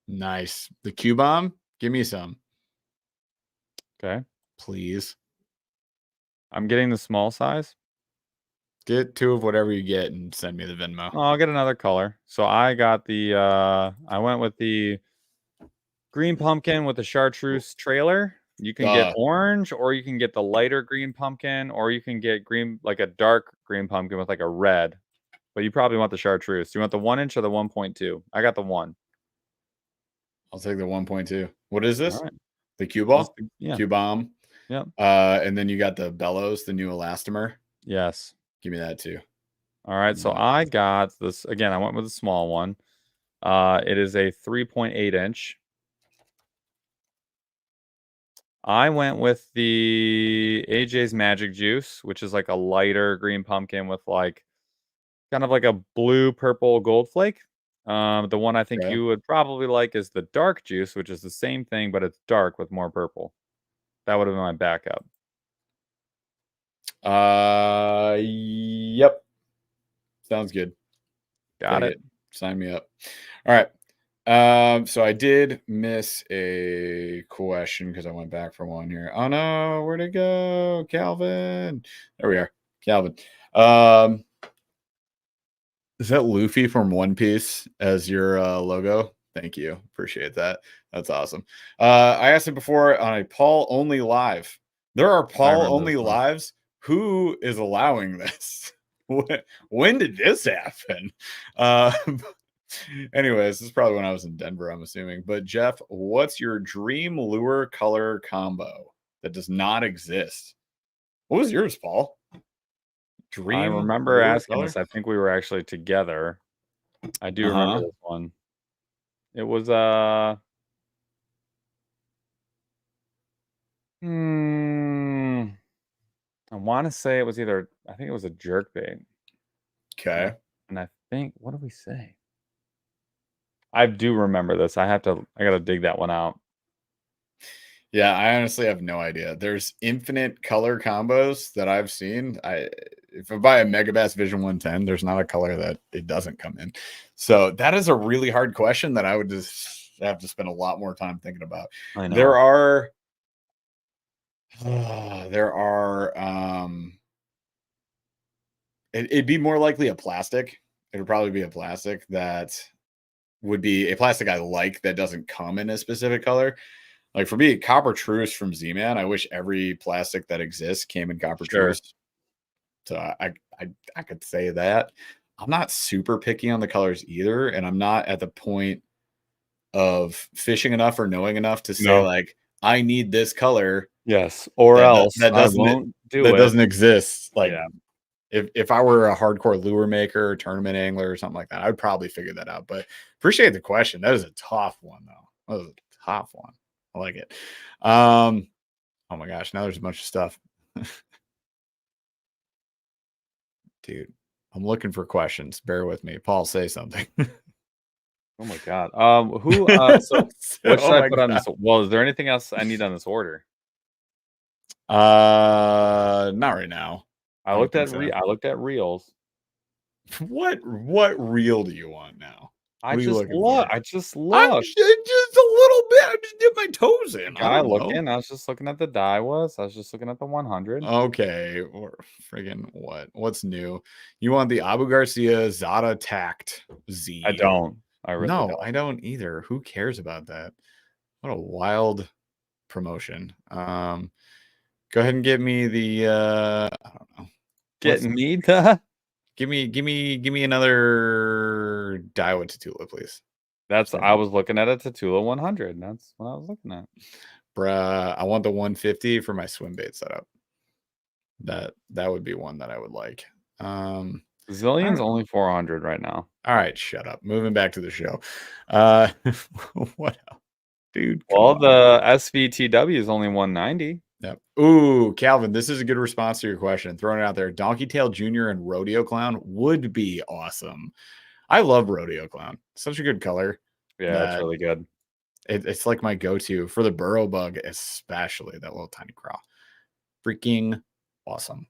Nice. The Q bomb? Give me some, Okay. please. I'm getting the small size. Get 2 of whatever you get and send me the Venmo. Oh, I'll get another color. So I got the I went with the green pumpkin with the chartreuse trailer. You can get orange, or you can get the lighter green pumpkin, or you can get green, like a dark green pumpkin with like a red. But you probably want the chartreuse. Do you want the 1 inch or the 1.2? I got the 1. I'll take the 1.2. What is All this? right. The Q ball? Yeah. Q bomb. Yep. And then you got the Bellows, the new elastomer. Yes. Give me that too. All right. So I got this again. I went with a small one. It is a 3.8 inch. I went with the AJ's Magic Juice, which is like a lighter green pumpkin with like kind of like a blue purple gold flake. The one I think Okay. you would probably like is the dark juice, which is the same thing, but it's dark with more purple. That would have been my backup. Yep. Sounds good. Got Take it. Sign me up. All right. So I did miss a question because I went back for one here. Oh no, where'd it go? Calvin. There we are. Calvin. Is that Luffy from One Piece as your logo? Thank you. Appreciate that. That's awesome. I asked it before on a Paul only live. There are I Paul remember only this one. lives. Who is allowing this? When did this happen? Anyways, this is probably when I was in Denver, I'm assuming. But Jeff, what's your dream lure color combo that does not exist? What was yours, Paul? I Dream remember lure asking color? this. I think we were actually together. I do remember Uh-huh. this one. It was hmm, I want to say it was either, I think it was a jerk bait. Okay. And I think, what did we say? I do remember this. I gotta dig that one out. Yeah, I honestly have no idea. There's infinite color combos that I've seen. If I buy a Megabass Vision 110, there's not a color that it doesn't come in. So that is a really hard question that I would just have to spend a lot more time thinking about. I know. There are there are it'd be more likely a plastic. It would probably be a plastic that would be a plastic I like that doesn't come in a specific color. Like for me, copper truce from Z-Man. I wish every plastic that exists came in copper Sure. truce. So I could say that. I'm not super picky on the colors either, and I'm not at the point of fishing enough or knowing enough to say No. like I need this color Yes. Or that else that I doesn't won't do that it. doesn't exist. Like Yeah. if I were a hardcore lure maker, tournament angler, or something like that, I would probably figure that out. But appreciate the question. That is a tough one, though. That was a tough one. I like it. Oh my gosh, now there's a bunch of stuff. Dude, I'm looking for questions. Bear with me. Paul, say something. Oh my god. Who? So what should Oh I my put on god. this? Well, is there anything else I need on this order? Not right now. I I don't looked think at so. I looked at reels. What reel do you want now? I What are you just looking for? look. I just I'm looked. just a little bit. I just dip my toes The in. I guy don't know. looking. I was just looking at the die was. I was just looking at the 100. Okay, or friggin' what? What's new? You want the Abu Garcia Zada Tact I Z? don't. I really No, don't. I don't either. Who cares about that? What a wild promotion. Go ahead and give me the I don't know. Get What's me the. give me another Daiwa Tatula, please. That's. I was looking at a Tatula 100. That's what I was looking at. Bruh, I want the 150 for my swim bait setup. That would be one that I would like. All Zillion's right, only 400 right now. all right, shut up. Moving back to the show. What else? Dude, come Well, on. the SVTW is only 190. Yep. Ooh, Calvin, this is a good response to your question. Throwing it out there. Donkey Tail Jr. and Rodeo Clown would be awesome. I love Rodeo Clown. Such a good color Yeah, it's that really good. it's like my go-to for the burrow bug, especially that little tiny crawl. Freaking awesome.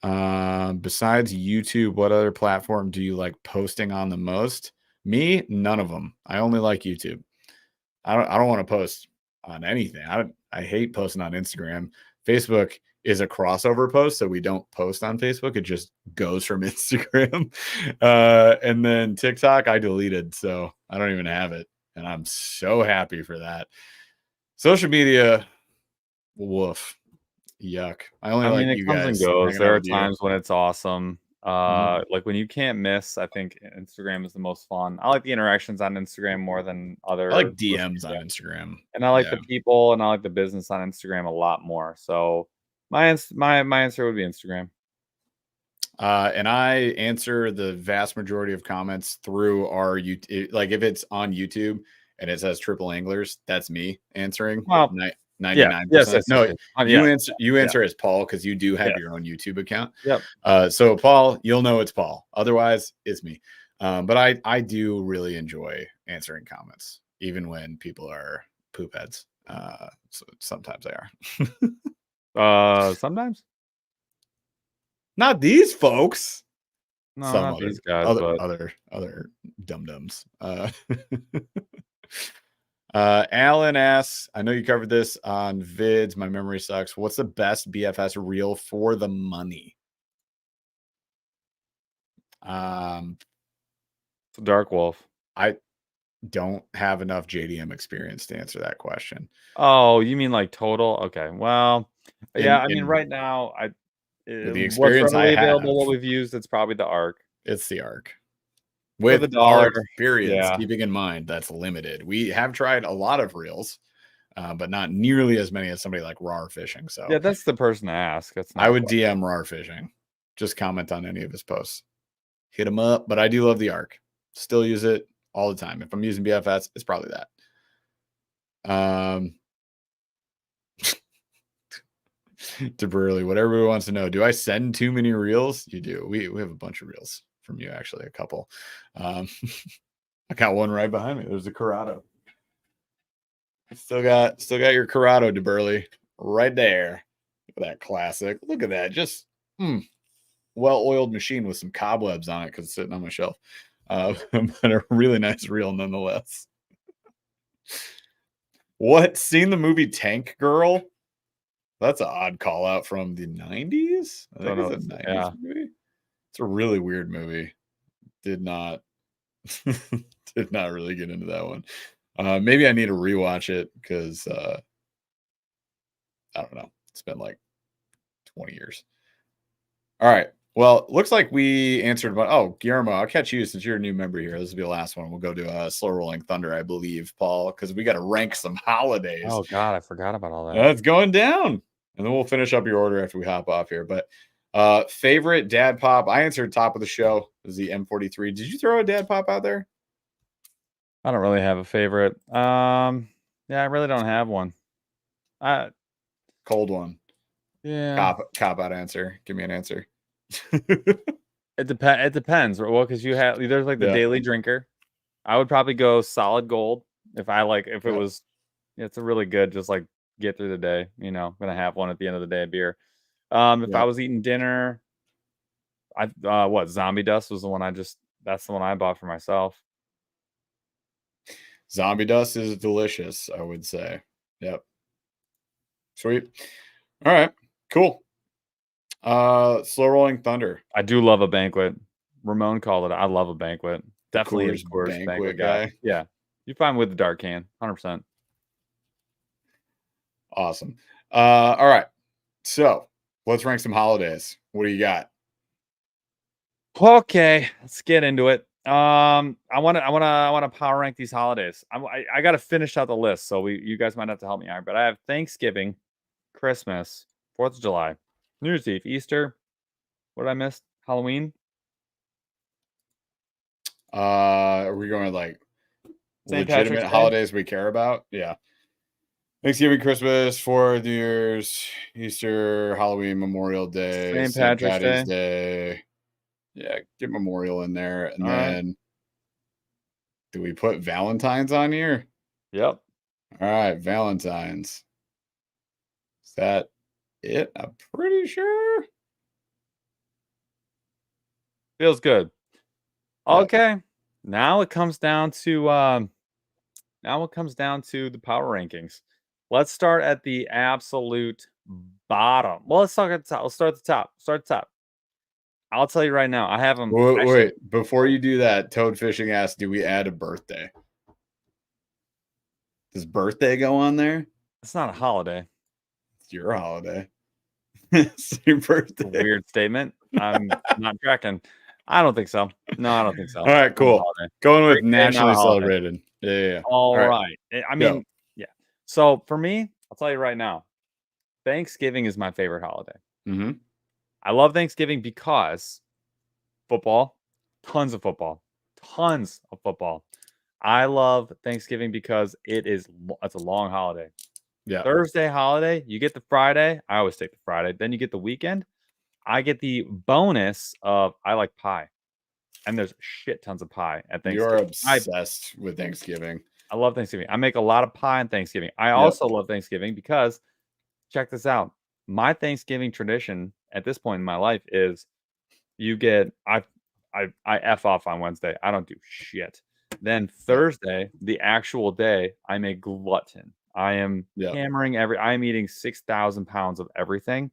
Besides YouTube, what other platform do you like posting on the most? Me, none of them. I only like YouTube. I don't want to post on anything. I hate posting on Instagram. Facebook is a crossover post, so we don't post on Facebook. It just goes from Instagram. And then TikTok I deleted, so I don't even have it. And I'm so happy for that. Social media, woof. Yuck. I only I mean, like it you comes and guys goes. hanging There out are with you. times when it's awesome. Mhm. Like when you can't miss, I think Instagram is the most fun. I like the interactions on Instagram more than I other like social DMs on media. Instagram. And I like Yeah. the people and I like the business on Instagram a lot more. So my answer would be Instagram. And I answer the vast majority of comments through our YouTube. Like if it's on YouTube and it says triple anglers, that's me answering Well, yeah. Yes, 99%. yes, yes, No, yes. you Yeah, answer you yeah, answer as Paul because you do have yes. your own YouTube account. Yep. So Paul, you'll know it's Paul. Otherwise, it's me. But I do really enjoy answering comments, even when people are poop heads. So sometimes they are. Sometimes. Not these folks. No, Some not these guys, but other dum dums. Alan asks, I know you covered this on vids. My memory sucks. What's the best BFS reel for the money? it's a Dark Wolf. I don't have enough JDM experience to answer that question. Oh, you mean like total? Okay. Well, yeah, I mean In right now with the what's experience I readily available, have, what we've used, it's probably the ARC. it's the arc. For With the our dollar. experience, Yeah. keeping in mind that's limited. We have tried a lot of reels, but not nearly as many as somebody like Raw Fishing. So Yeah, that's the person to ask. That's I not a would question. DM Raw Fishing. Just comment on any of his posts. Hit him up. But I do love the arc. Still use it all the time. If I'm using BFS, it's probably that. To Burley, what everybody wants to know. Do I send too many reels? You do. We have a bunch of reels from you, actually, a couple. I got one right behind me. There's a Corrado. Still got your Corrado, DeBurley, right there. Look at that classic. Look at that. Just well-oiled machine with some cobwebs on it because it's sitting on my shelf. But a really nice reel nonetheless. What? Seen the movie Tank Girl? That's an odd call out from the 90s. I think Don't it's know. a 90s Yeah. movie. It's a really weird movie. Did not did not really get into that one. Maybe I need to rewatch it because I don't know. It's been like 20 years. All right. Well, looks like we answered about. Oh, Guillermo, I'll catch you since you're a new member here. This will be the last one. We'll go to Slow Rolling Thunder, I believe, Paul, because we got to rank some holidays. Oh God, I forgot about all that. It's going down. And then we'll finish up your order after we hop off here. But favorite dad pop, I answered top of the show is the M43. Did you throw a dad pop out there? I don't really have a favorite. Yeah, I really don't have one. I Cold one. yeah. Cop out answer. Give me an answer. It depends. Well, because you have there's like the Yeah. daily drinker. I would probably go solid gold if it Yep. was. It's a really good, just like get through the day. Gonna have one at the end of the day, a beer. If I Yep. was eating dinner, what zombie dust was the one that's the one I bought for myself. Zombie dust is delicious, I would say. Yep. Sweet. All right. Cool. Slow rolling thunder. I do love a banquet. Ramon called it. I love a banquet. The Definitely a Coors Coors banquet banquet guy. guy. Yeah, you find with the dark can, 100%. Awesome. All right. So let's rank some holidays. What do you got? Okay, let's get into it. I want to power rank these holidays. I got to finish out the list, so you guys might have to help me out. But I have Thanksgiving, Christmas, 4th of July, New Year's Eve, Easter. What did I miss? Halloween, Are we going with like St. Patrick's legitimate Day. holidays we care about? Yeah. Thanksgiving, Christmas, 4 New Year's, Easter, Halloween, Memorial Day, St. St. Patrick's Patty's Day. Day. Yeah, get Memorial in there. And All right. then do we put Valentine's on here? Yep. All right, Valentine's. Is that it? I'm pretty sure. Feels good. Yeah. Okay. Now it comes down to the power rankings. Let's start at the absolute bottom. Well, let's start at the top. Let's start at the top. Start at the top. I'll tell you right now. I have them Wait, actually. wait. Before you do that, Toad Fishing asks, do we add a birthday? Does birthday go on there? It's not a holiday. It's your holiday. It's your It's a birthday. weird statement. I'm not tracking. I don't think so. No, I don't think so. All right, Not a cool. holiday. Going with Great day, not a nationally holiday. celebrated. Yeah. All All right, right. I go. mean, yeah. So for me, I'll tell you right now, Thanksgiving is my favorite holiday. Mm-hmm. I love Thanksgiving because football, tons of football, tons of football. I love Thanksgiving because it's a long holiday. Yeah. Thursday holiday, you get the Friday. I always take the Friday. Then you get the weekend. I get the bonus of I like pie. And there's shit tons of pie at You're Thanksgiving. obsessed with Thanksgiving. I love Thanksgiving. I make a lot of pie on Thanksgiving. I Yep. also love Thanksgiving because check this out. My Thanksgiving tradition at this point in my life is you get I F off on Wednesday. I don't do shit. Then Yep. Thursday, the actual day, I'm a glutton. I am Yep. hammering I am eating 6,000 pounds of everything.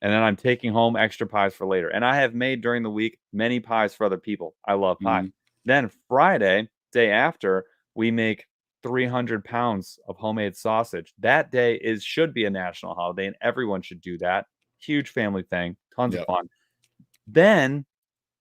And then I'm taking home extra pies for later. And I have made during the week many pies for other people. I love pie. Mhm. Then Friday, day after, we make 300 pounds of homemade sausage. That day should be a national holiday, and everyone should do that. Huge family thing, tons of Yep. fun. Then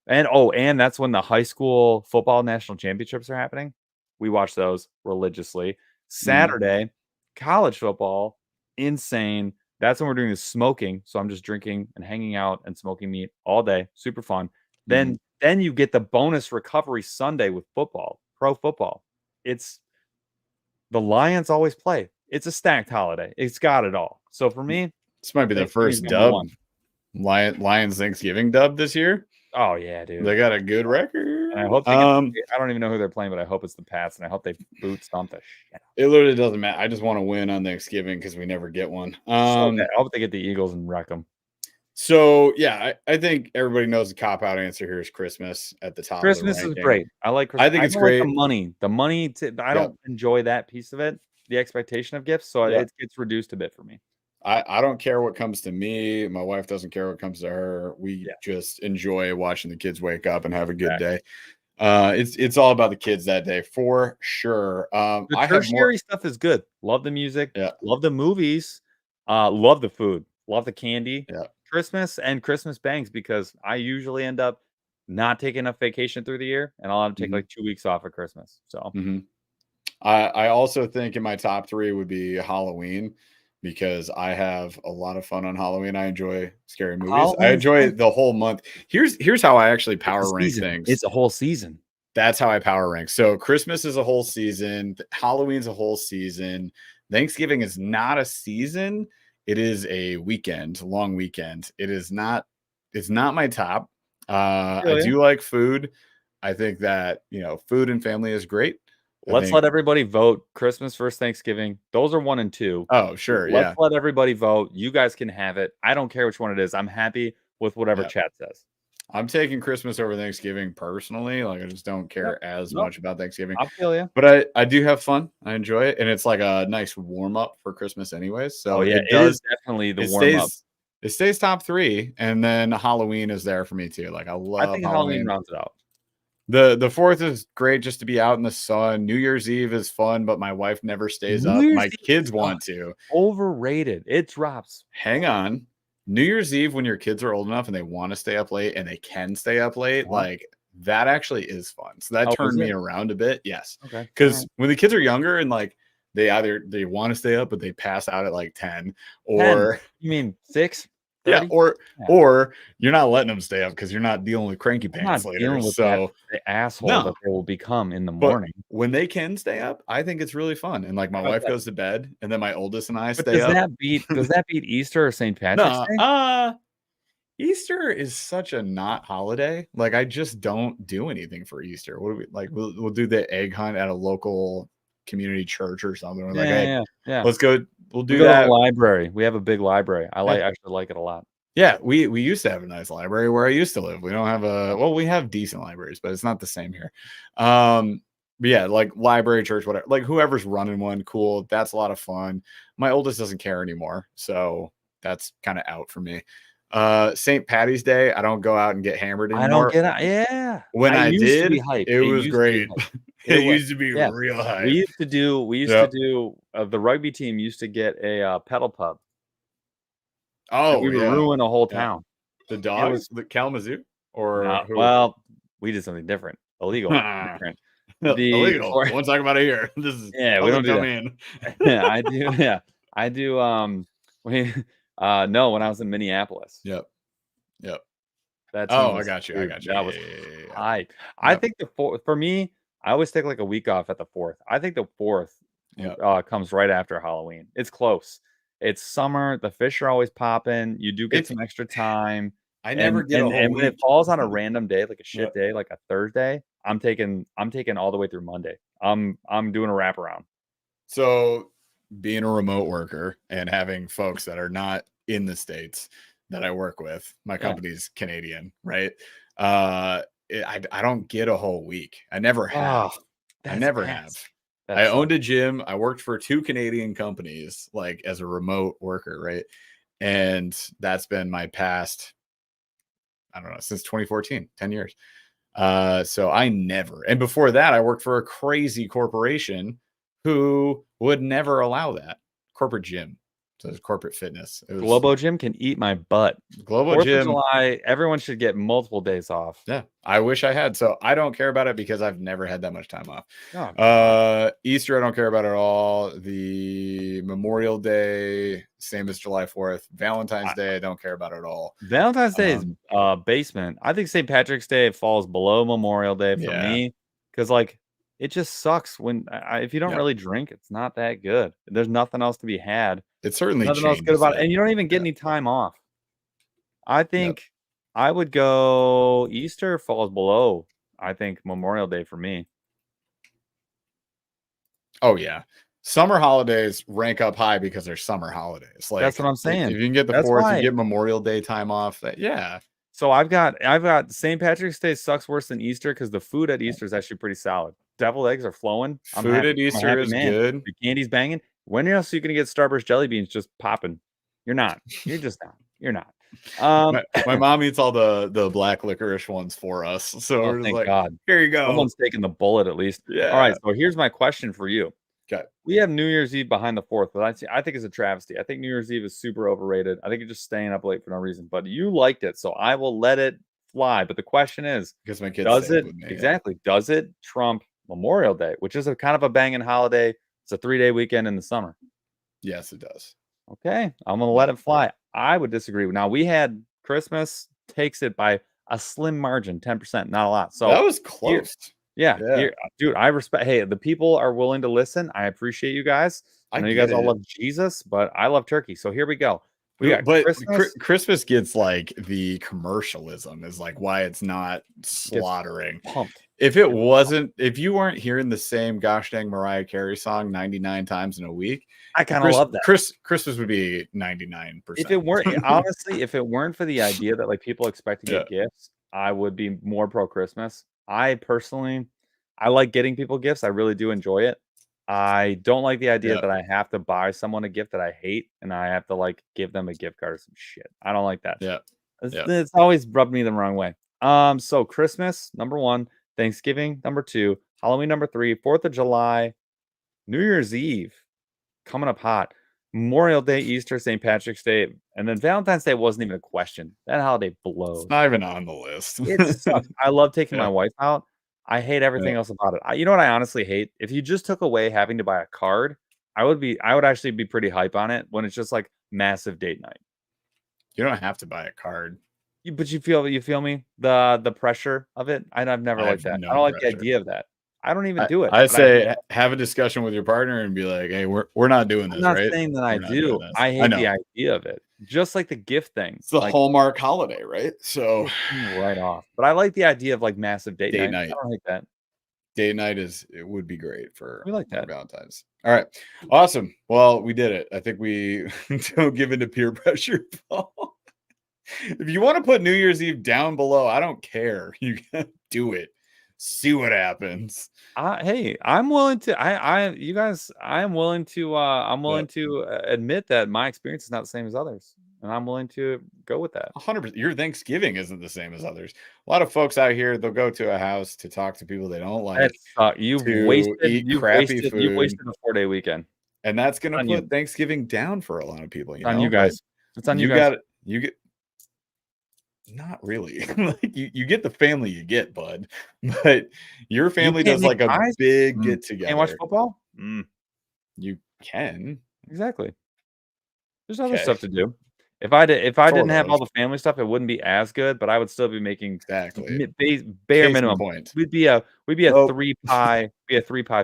and that's when the high school football national championships are happening. We watch those religiously. Mhm. Saturday, college football, insane. That's when we're doing the smoking. So I'm just drinking and hanging out and smoking meat all day. Super fun. Mhm. Then you get the bonus recovery Sunday with football, pro football. It's the Lions always play. It's a stacked holiday. It's got it all. So for me, This might be the Thanksgiving's first number dub one. Lions Thanksgiving dub this year. Oh yeah, dude. They got a good And I record. hope they get. I don't even know who they're playing, but I hope it's the Pats, and I hope they boot stomp the shit out. It literally doesn't matter. I just want to win on Thanksgiving because we never get one. So bad. I hope they get the Eagles and wreck them. So yeah, I think everybody knows the cop out answer here is Christmas at the top of the Christmas is ranking. great. I like Christmas. I think I it's don't like great. the money. The money. I Yep. don't enjoy that piece of it. The expectation of gifts, so Yep. it gets reduced a bit for me. I don't care what comes to me. My wife doesn't care what comes to her. We just enjoy watching the kids wake up and have a good day. It's all about the kids that day for sure. The I have more. tertiary stuff is good. Love the music. Yeah. Love the movies. Love the food. Love the candy. Yeah. Christmas and Christmas bangs because I usually end up not taking enough vacation through the year, and I'll have to take like 2 weeks off at Christmas. So I also think in my top 3 would be Halloween because I have a lot of fun on Halloween. I enjoy scary movies. I Halloween's enjoy fun. the whole month. Here's how I actually It's power a rank season. things. It's a whole season. That's how I power rank. So Christmas is a whole season. Halloween's a whole season. Thanksgiving is not a season. It is a weekend, long weekend. It's not my top. I do like food. I think that, food and family is great. I Let's think let everybody vote. Christmas versus Thanksgiving. Those are 1 and 2. Oh, sure, Let's yeah. let everybody vote. You guys can have it. I don't care which one it is. I'm happy with whatever Yeah. chat says. I'm taking Christmas over Thanksgiving personally. Like, I just don't Yep. care as Nope. much about Thanksgiving. I feel you. But I do have fun. I enjoy it, and it's like a nice warm up for Christmas anyways. Oh So yeah, it it is does definitely the it warm up. stays top 3, and then Halloween is there for me too. Like, I I love think Halloween Halloween. rounds it out. The 4th is great just to be out in the sun. New Year's Eve is fun, but my wife never stays New up. Year's My Eve kids sucks. want to. Overrated. It drops. Hang on. New Year's Eve, when your kids are old enough and they want to stay up late and they can stay up late, Uh-huh. like that actually is fun. So that Oh, is turned me it? around a bit. Yes. Okay. Because when the kids are younger and like they want to stay up, but they pass out at like 10, 10. or You mean 6? yeah, 30? or Yeah. or you're not letting them stay up because you're not dealing with cranky I'm not pants later. dealing with that So the asshole no. that they will become in the But morning. when they can stay up, I think it's really fun. And like my wife Okay. goes to bed, and then my oldest and I But stay up. does that beat Easter or St. Patrick's No, Day? Easter is such a not holiday. Like, I just don't do anything for Easter. What do we like? We'll do the egg hunt at a local community church or something. We're like, hey, Yeah. let's go. We'll We do go to the that. library. We have a big library. Yeah, Actually like it a lot. yeah. We used to have a nice library where I used to live. We don't have we have decent libraries, but it's not the same here. But yeah, like library, church, whatever. Like whoever's running one, cool. That's a lot of fun. My oldest doesn't care anymore, so that's kind of out for me. St. Patty's Day, I don't go out and get hammered I don't anymore. get it. Yeah. When I I used to did, be hype. it It was used to be great. hype. It It was. used to be Yeah. real We hype. used to do the rugby team used to get a pedal pub, and we Oh, would yeah. ruin a whole Yeah. town. The It dog? was The Kalamazoo? Or no, who? well, we did something different. Illegal. Different. Illegal. Won't talk about it here. This is Yeah, we public don't do that. domain. Yeah, I do, we no, when I was in Minneapolis. Yep. Yep. That team Oh, I was got you. I dude, got you. that Yeah, was yeah, yeah, yeah. hype. I Yep. think the 4th for me, I always take, like, a week off at the 4th. I think the 4th, Yep. comes right after Halloween. It's close. It's summer, the fish are always popping, you do get It's some extra time, I never and get a whole when it week. falls on a random day, like a shit Yep. day, like a Thursday, I'm taking all the way through Monday. I'm doing a wraparound. So, being a remote worker and having folks that are not in the States that I work with, my Yeah. company's Canadian, right? I don't get a whole week. I never have. Oh, I that's never have. ass. That I sucks. owned a gym. I worked for 2 Canadian companies, like, as a remote worker, right? And that's been my past, I don't know, since 2014, 10 years. So I never, and before that, I worked for a crazy corporation who would never allow that. Corporate gym. So it's corporate fitness. It was Globo Gym can eat my butt. Global 4th of Gym. July, everyone should get multiple days off. Yeah, I wish I had. So I don't care about it because I've never had that much time off. Oh, God. Easter, I don't care about at all. The Memorial Day, same as July 4th. Valentine's Day, I don't care about at all. Valentine's Day is basement. I think St. Patrick's Day falls below Memorial Day for Yeah. me because, like, it just sucks when if you don't Yeah. really drink, it's not that good. There's nothing else to be had. It certainly Nothing else good changes about it, it. and you don't even get Yeah. any time off. I think I would go Easter falls below, I think, Memorial Day for me. Oh, yeah. Summer holidays rank up high because they're summer holidays. Like, That's what I'm saying. if you can get the That's 4th, why. you get Memorial Day time off. Yeah. So I've got St. Patrick's Day sucks worse than Easter because the food at Easter is actually pretty solid. Deviled eggs are flowing. I'm Food happy. at I'm a Easter happy is man. good. The candy's banging. When else are you gonna get Starburst jelly beans just popping? You're not. You're just not. You're not. My mom eats all the black licorice ones for us. So Oh, we're just thank like, God. here you go. Someone's taking the bullet at least. Yeah. All right. So here's my question for you. Okay. We have New Year's Eve behind the 4th, but I think it's a travesty. I think New Year's Eve is super overrated. I think you're just staying up late for no reason. But you liked it, so I will let it fly. But the question is, Because my kids does stay up it with me. exactly? Does it trump Memorial Day, which is a kind of a banging holiday? It's a 3-day weekend in the summer. Yes, it does. Okay, I'm gonna let it fly. I would disagree. Now we had Christmas takes it by a slim margin, 10%, not a lot. So that was close. Yeah. Dude, I respect. Hey, the people are willing to listen. I appreciate you guys. I know you guys all love Jesus, but I love turkey. So here we go. We got Christmas. Christmas gets like the commercialism is like why it's not slaughtering. Pumped. if it wasn't, if you weren't hearing the same gosh dang Mariah Carey song 99 times in a week, I kind of love that. Christmas would be 99%. If it weren't honestly, if it weren't for the idea that like people expect to Yeah. get gifts, I would be more pro Christmas. I personally, I like getting people gifts. I really do enjoy it. I don't like the idea Yeah. that I have to buy someone a gift that I hate and I have to like give them a gift card or some shit. I don't like that. Yeah. It's always rubbed me the wrong way. So Christmas, number 1, Thanksgiving, number 2, Halloween, number 3, 4th of July, New Year's Eve, coming up hot. Memorial Day, Easter, St. Patrick's Day, and then Valentine's Day wasn't even a question. That holiday blows. It's not even on the list. It sucks. I love taking Yeah. my wife out. I hate everything else about it. You know what I honestly hate? If you just took away having to buy a card, I would actually be pretty hype on it when it's just like massive date night. You don't have to buy a card. But you feel me? The pressure of it? I've never liked that. I don't like the idea of that. I don't even do it. I say have a discussion with your partner and be like, "Hey, we're not doing this, I'm not right?" saying that I do. I hate the idea of it. Just like the gift thing. It's the like, Hallmark holiday, right? So right off. But I like the idea of like massive date night. I don't like that. Date night it would be great for Valentine's. All right. Awesome. Well, we did it. I think we don't give into peer pressure, Paul. If you want to put New Year's Eve down below, I don't care. You can do it. See what happens. Hey, I'm willing to. You guys. I'm willing to. I'm willing to admit that my experience is not the same as others, and I'm willing to go with that. 100%. Your Thanksgiving isn't the same as others. A lot of folks out here, they'll go to a house to talk to people they don't like. You've wasted a 4-day weekend, and that's gonna put Thanksgiving down for a lot of people. On you guys. It's on you guys. You get. Not really. Like you get the family you get, bud. But your family does like a big get together. Can't watch football? You can. Exactly. There's other stuff to do. If I didn't have all the family stuff, it wouldn't be as good, but I would still be making bare minimum. We'd be a 3-pie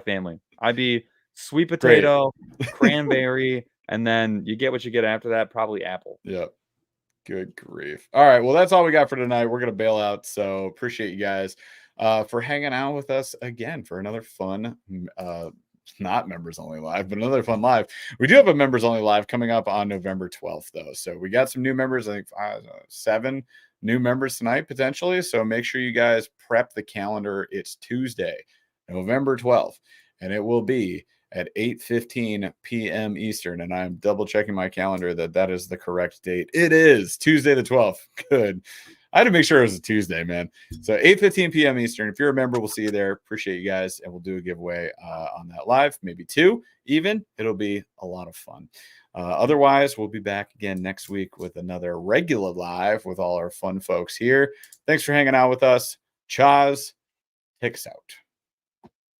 family. I'd be sweet potato, cranberry, and then you get what you get after that, probably apple. Yep. Good grief. All right. Well, that's all we got for tonight. We're going to bail out. So appreciate you guys for hanging out with us again for another fun, not members only live, but another fun live. We do have a members only live coming up on November 12th, though. So we got some new members, I think 7 new members tonight, potentially. So make sure you guys prep the calendar. It's Tuesday, November 12th, and it will be at 8:15 p.m. Eastern, and I'm double checking my calendar that is the correct date. It is Tuesday the 12th. Good. I had to make sure it was a Tuesday, man. So 8:15 p.m. Eastern. If you're a member, we'll see you there. Appreciate you guys, and we'll do a giveaway on that live, maybe 2 even. It'll be a lot of fun. Otherwise, we'll be back again next week with another regular live with all our fun folks here. Thanks for hanging out with us. Chaz, take us out.